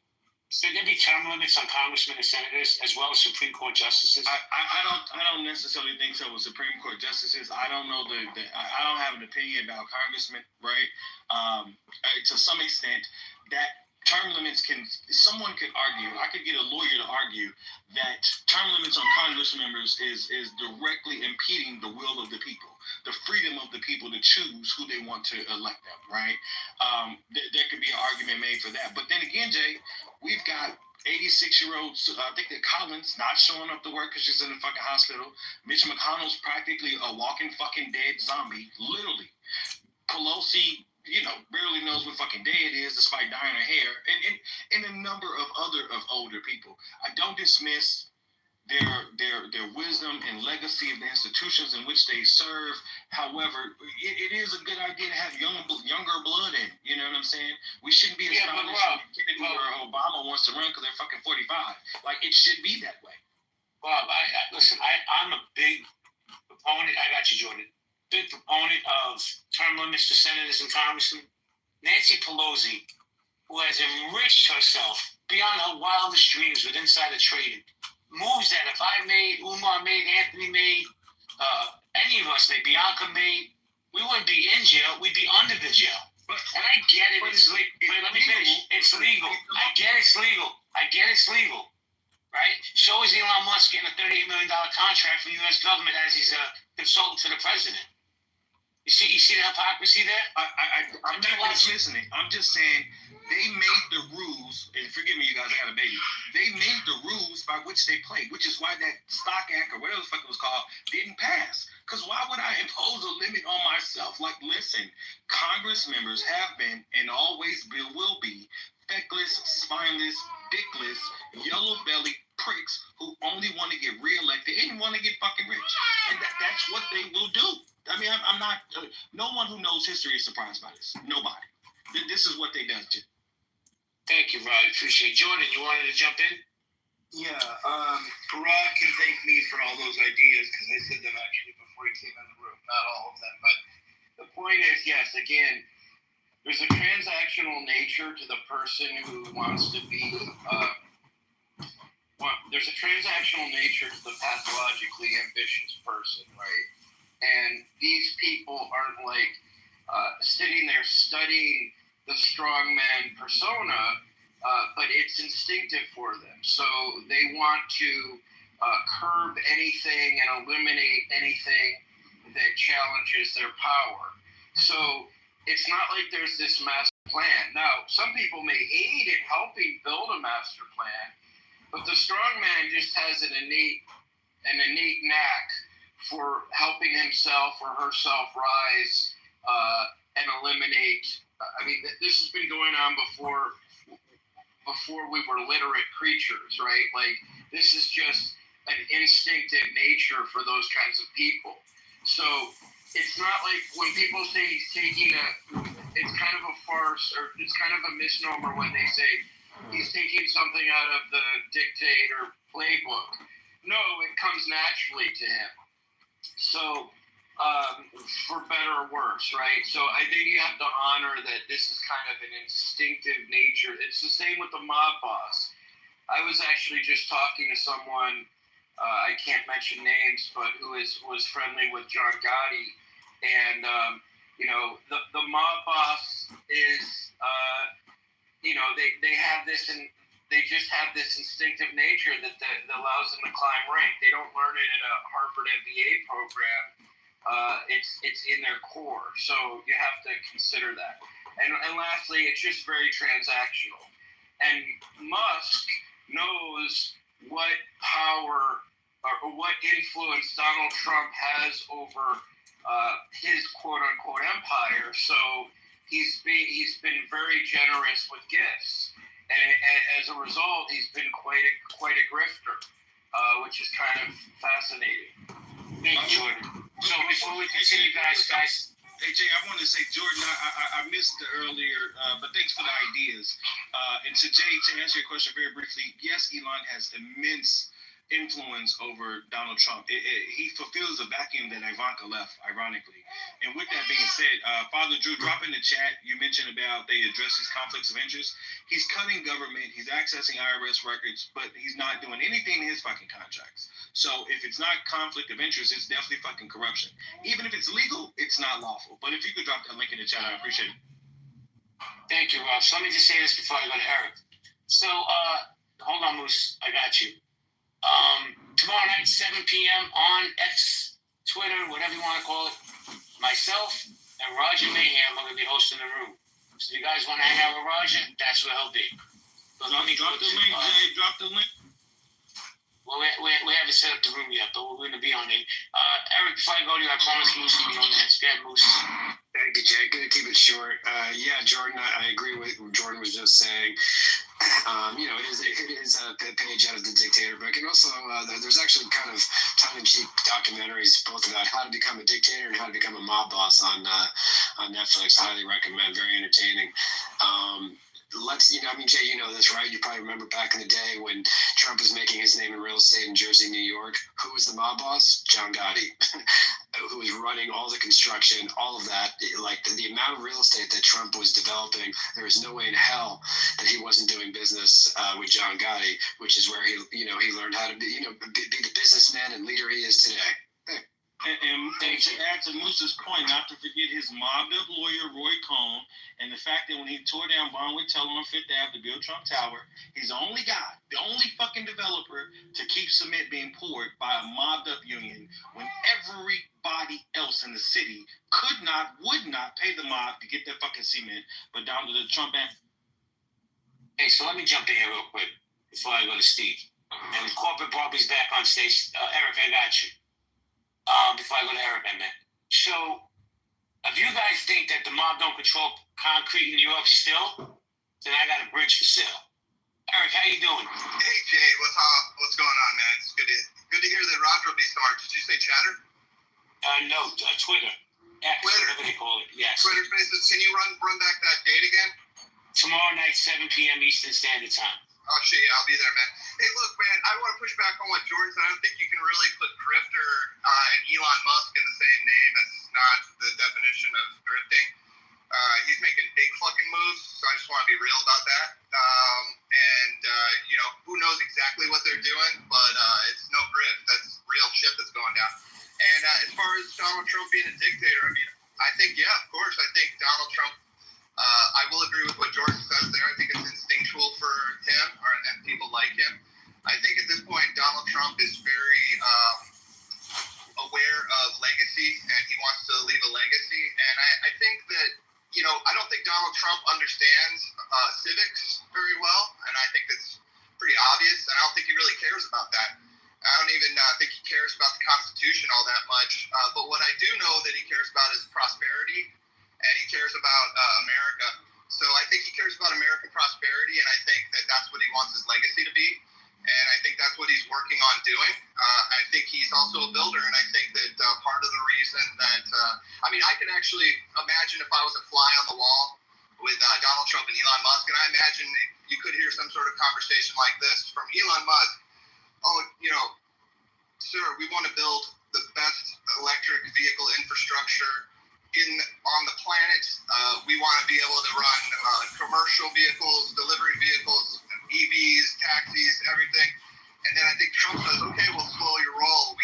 Should there be term limits on congressmen and senators as well as Supreme Court justices? I don't necessarily think so with Supreme Court justices. I don't know I don't have an opinion about congressmen, right? To some extent, that term limits someone could argue, I could get a lawyer to argue that term limits on Congress members is directly impeding the will of the people, the freedom of the people to choose who they want to elect them, right? There could be an argument made for that. But then again, Jay, we've got 86-year-olds, I think that Collins not showing up to work because she's in the fucking hospital. Mitch McConnell's practically a walking fucking dead zombie, literally. Pelosi, barely knows what fucking day it is despite dyeing her hair, and a number of older people. I don't dismiss their wisdom and legacy of the institutions in which they serve. However, it is a good idea to have younger blood in. You know what I'm saying? We shouldn't be astonished when Kennedy or Obama wants to run because they're fucking 45. Like, it should be that way. Bob, listen, I'm a big proponent. I got you, Jordan. Big proponent of term limits for senators and congressmen. Nancy Pelosi, who has enriched herself beyond her wildest dreams with insider trading, moves that if I made, Umar made, Anthony made, any of us made, Bianca made, we wouldn't be in jail, we'd be under the jail. And I get it, it's legal. Let me finish. It's legal. I get it's legal. Right? So is Elon Musk getting a $38 million contract from the U.S. government as he's a consultant to the president. You see the hypocrisy there? I'm not dismissing it. I'm just saying they made the rules, and forgive me, you guys, I got a baby. They made the rules by which they played, which is why that Stock Act or whatever the fuck it was called didn't pass. Because why would I impose a limit on myself? Like, listen, Congress members have been and always will be feckless, spineless, dickless, yellow-bellied pricks who only want to get reelected and want to get fucking rich. And that's what they will do. I mean, I'm not, no one who knows history is surprised by this. Nobody. This is what they done to. Thank you, Rod. Appreciate it. Jordan, you wanted to jump in? Yeah, Rod can thank me for all those ideas because I said them actually before he came in the room. Not all of them. But the point is, yes, again, there's a transactional nature to the person who wants to be, there's a transactional nature to the pathologically ambitious person, right? And these people aren't like sitting there studying the strongman persona, but it's instinctive for them. So they want to curb anything and eliminate anything that challenges their power. So it's not like there's this master plan. Now, some people may aid in helping build a master plan, but the strongman just has an innate knack for helping himself or herself rise and eliminate. I mean, this has been going on before we were literate creatures, right? Like, this is just an instinctive nature for those kinds of people. So it's not like when people say he's taking it's kind of a farce, or it's kind of a misnomer when they say he's taking something out of the dictator playbook. No, it comes naturally to him. So, for better or worse, right? So I think you have to honor that this is kind of an instinctive nature. It's the same with the mob boss. I was actually just talking to someone, I can't mention names, but who was friendly with John Gotti. And, the mob boss is, they have this, and they just have this instinctive nature that allows them to climb rank. They don't learn it in a Harvard MBA program. It's in their core. So you have to consider that. And lastly, it's just very transactional. And Musk knows what power or what influence Donald Trump has over his quote-unquote empire. So he's been very generous with gifts, and as a result, he's been quite a grifter, which is kind of fascinating. Thank you, Jordan. So before we continue, guys. Hey Jay, I wanted to say, Jordan, I missed the earlier, but thanks for the ideas. And to Jay, to answer your question very briefly, yes, Elon has immense influence over Donald Trump. He fulfills a vacuum that Ivanka left, ironically. And with that being said, Father Drew, drop in the chat. You mentioned about they address his conflicts of interest. He's cutting government. He's accessing IRS records, but he's not doing anything in his fucking contracts. So if it's not conflict of interest, it's definitely fucking corruption. Even if it's legal, it's not lawful. But if you could drop that link in the chat, I appreciate it. Thank you, Rob. So let me just say this before I go to Eric. So, hold on, Moose. I got you. Tomorrow night, 7 p.m. on X, Twitter, whatever you want to call it, myself and Roger Mayhem are going to be hosting the room. So if you guys want to hang out with Roger, that's where he'll be. But let me drop the link, Jay. Drop the link. Well, we haven't set up the room yet, but we're going to be on it. Eric, before I go to you, I promise Moose will be on next. Go ahead, Moose. Thank you, Jay. Good to keep it short. Yeah, Jordan, I agree with what Jordan was just saying. It is a page out of the Dictator book, and also there's actually kind of tongue-in-cheek documentaries both about how to become a dictator and how to become a mob boss on Netflix. Highly recommend. Very entertaining. Jay, you know this, right? You probably remember back in the day when Trump was making his name in real estate in Jersey, New York. Who was the mob boss? John Gotti, who was running all the construction, all of that. Like the amount of real estate that Trump was developing, there was no way in hell that he wasn't doing business with John Gotti, which is where he learned how to be the businessman and leader he is today. And to add to Moose's point, not to forget his mobbed-up lawyer, Roy Cohn, and the fact that when he tore down Bonwit Teller on Fifth Ave to build Trump Tower, he's the only guy, the only fucking developer to keep cement being poured by a mobbed-up union when everybody else in the city would not pay the mob to get that fucking cement, but down to the Trump end. Hey, so let me jump in here real quick before I go to Steve. And Corporate Barbie's back on stage. Eric, I got you. Before I go to Eric, I meant. So, if you guys think that the mob don't control concrete in New York still, then I got a bridge for sale. Eric, how you doing? Hey Jay, what's going on, man? It's good to hear that Roger will be smart. Did you say Chatter? No, Twitter. X, whatever they call it. Yes. Twitter Spaces. Can you run back that date again? Tomorrow night, 7 p.m. Eastern Standard Time. Oh shit, yeah, I'll be there, man. Hey, look, man, I want to push back on what Jordan said. I don't think you can really put drifter and Elon Musk in the same name. That's not the definition of drifting. He's making big fucking moves, so I just want to be real about that. Who knows exactly what they're doing, but it's no grift. That's real shit that's going down. And as far as Donald Trump being a dictator, I think, yeah, of course, I think Donald Trump, I will agree with what Jordan says there. I think it's instinctual for him and people like him. I think at this point, Donald Trump is very aware of legacy, and he wants to leave a legacy. And I think that, I don't think Donald Trump understands civics very well, and I think it's pretty obvious, and I don't think he really cares about that. I don't even think he cares about the Constitution all that much. But what I do know that he cares about is prosperity, and he cares about America. So I think he cares about American prosperity, and I think that that's what he wants his legacy to be. And I think that's what he's working on doing. I think he's also a builder, and I think that part of the reason that, I can actually imagine if I was a fly on the wall with Donald Trump and Elon Musk, and I imagine you could hear some sort of conversation like this from Elon Musk. Sir, we want to build the best electric vehicle infrastructure on the planet. We want to be able to run commercial vehicles, delivery vehicles, EVs, taxis, everything. And then I think Trump says, okay, we'll slow your roll.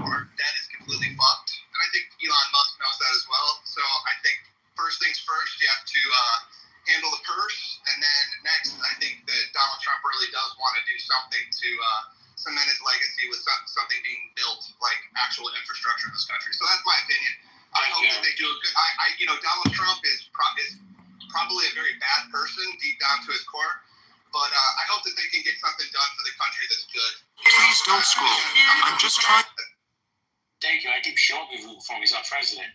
Our debt is completely fucked. And I think Elon Musk knows that as well. So I think first things first, you have to handle the purse. And then next, I think that Donald Trump really does want to do something to cement his legacy with something being built, like actual infrastructure in this country. So that's my opinion. I hope that they do a good. Donald Trump is probably a very bad person deep down to his core, but I hope that they can get something done done for the country that's good. Please don't scroll. I'm just trying. Thank you. I think we should all be rooting for him. He's our president.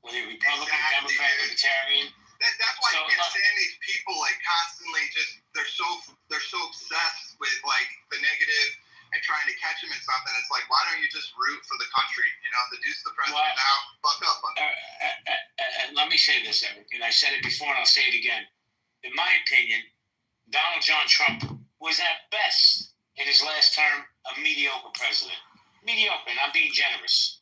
Whether you're Republican, Exactly. Democrat, Libertarian. That's why I can't stand these people like constantly just they're so obsessed with like the negative and trying to catch him in something. It's like, why don't you just root for the country? You know, the dude's the president now. Fuck up. And let me say this, Eric, and I said it before and I'll say it again. In my opinion, Donald John Trump was at best in his last term a mediocre president. Mediocre, and I'm being generous.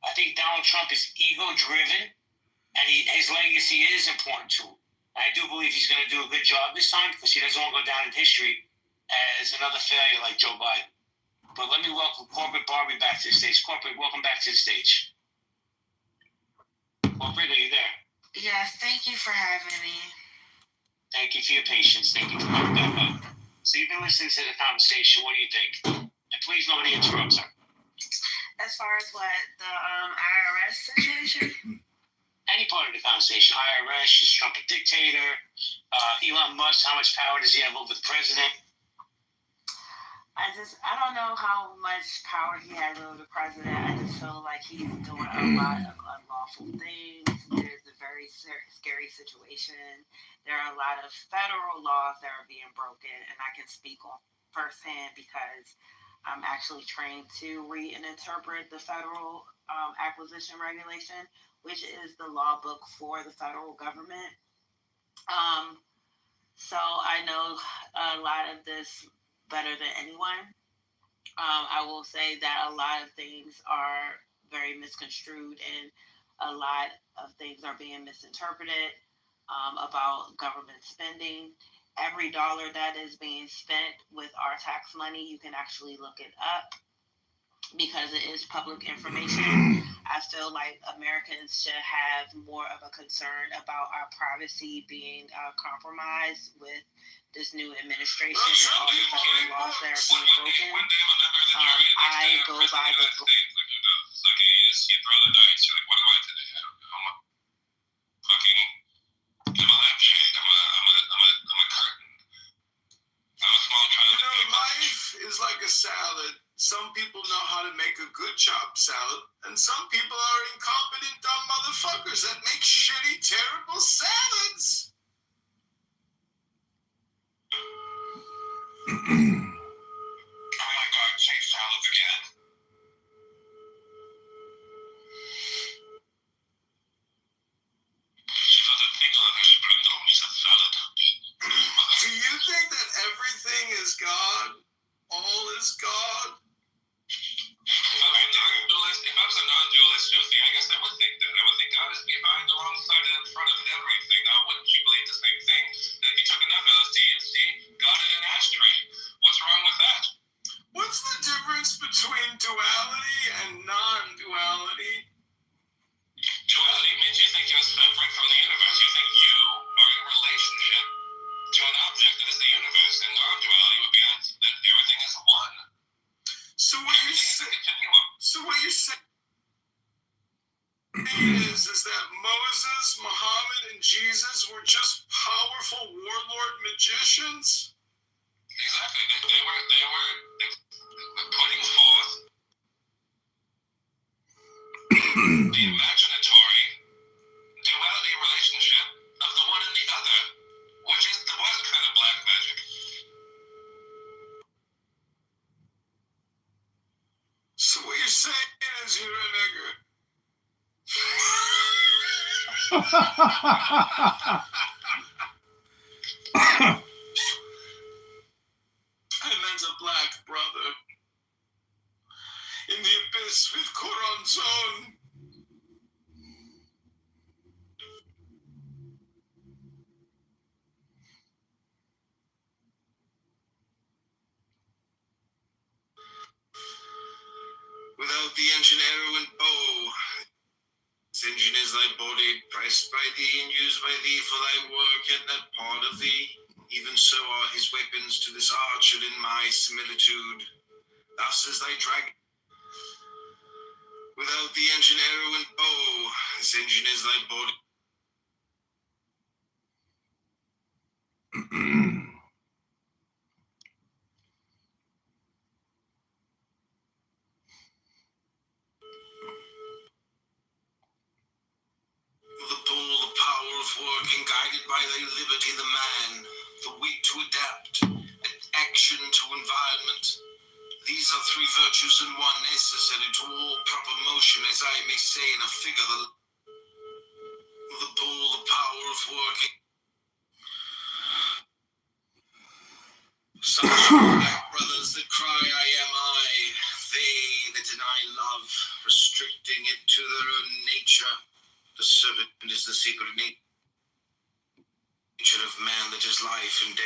I think Donald Trump is ego-driven, and his legacy is important to him. I do believe he's going to do a good job this time because he doesn't want to go down in history as another failure like Joe Biden. But let me welcome Corporate Barbie back to the stage. Corporate, welcome back to the stage. Corporate, are you there? Yes, thank you for having me. Thank you for your patience. Thank you for coming back up. So you've been listening to the conversation. What do you think? And please, nobody interrupts her. As far as what, the IRS situation? Any part of the conversation. IRS, is Trump a dictator? Elon Musk, how much power does he have over the president? I don't know how much power he has over the president. I just feel like he's doing a lot of unlawful things. There's a very scary situation. There are a lot of federal laws that are being broken, and I can speak on firsthand because I'm actually trained to read and interpret the federal acquisition regulation, which is the law book for the federal government. So I know a lot of this better than anyone. I will say that a lot of things are very misconstrued and a lot of things are being misinterpreted about government spending. Every dollar that is being spent with our tax money, you can actually look it up because it is public information. I feel like Americans should have more of a concern about our privacy being compromised with this new administration and all the federal laws that are being broken. I go by the book. You know, life is like a salad. Some people know how to make a good chopped salad, and some people are incompetent, dumb motherfuckers that make shitty, terrible salads. Oh my God, say salads again. Do you think that everything is God? All is God? If I was a non-dualist Sufi, I guess I would think that. I would think God is behind, alongside, and in front of everything. Now, wouldn't you believe the same thing? That if you took enough LSD, you'd see God in an ashtray. What's wrong with that? What's the difference between duality and non-duality? Duality means you think you're separate from the universe. You think you are in relationship to an object that is the universe. And non-duality would be that everything is one. So what you're saying is that Moses, Muhammad, and Jesus were just powerful warlord magicians? Exactly. They were putting forth the imaginatory duality relationship of the one and the other, which is the one kind of black magic. So what you're saying is you're a nigger. I meant a black brother in the abyss with Corazon. Without the engine, arrow, and bow, this engine is thy body, priced by thee and used by thee for thy work, and that part of thee. Even so are his weapons to this archer in my similitude. Thus is thy dragon. Without the engine, arrow, and bow, this engine is thy body. working guided by their liberty, the man, the wit to adapt, and action to environment. These are three virtues in one, necessary to all proper motion, as I may say in a figure, the pull, the power of working. Such black brothers that cry, I am I, they that deny love, restricting it to their own nature. The serpent is the secret nature of man, that is life and death.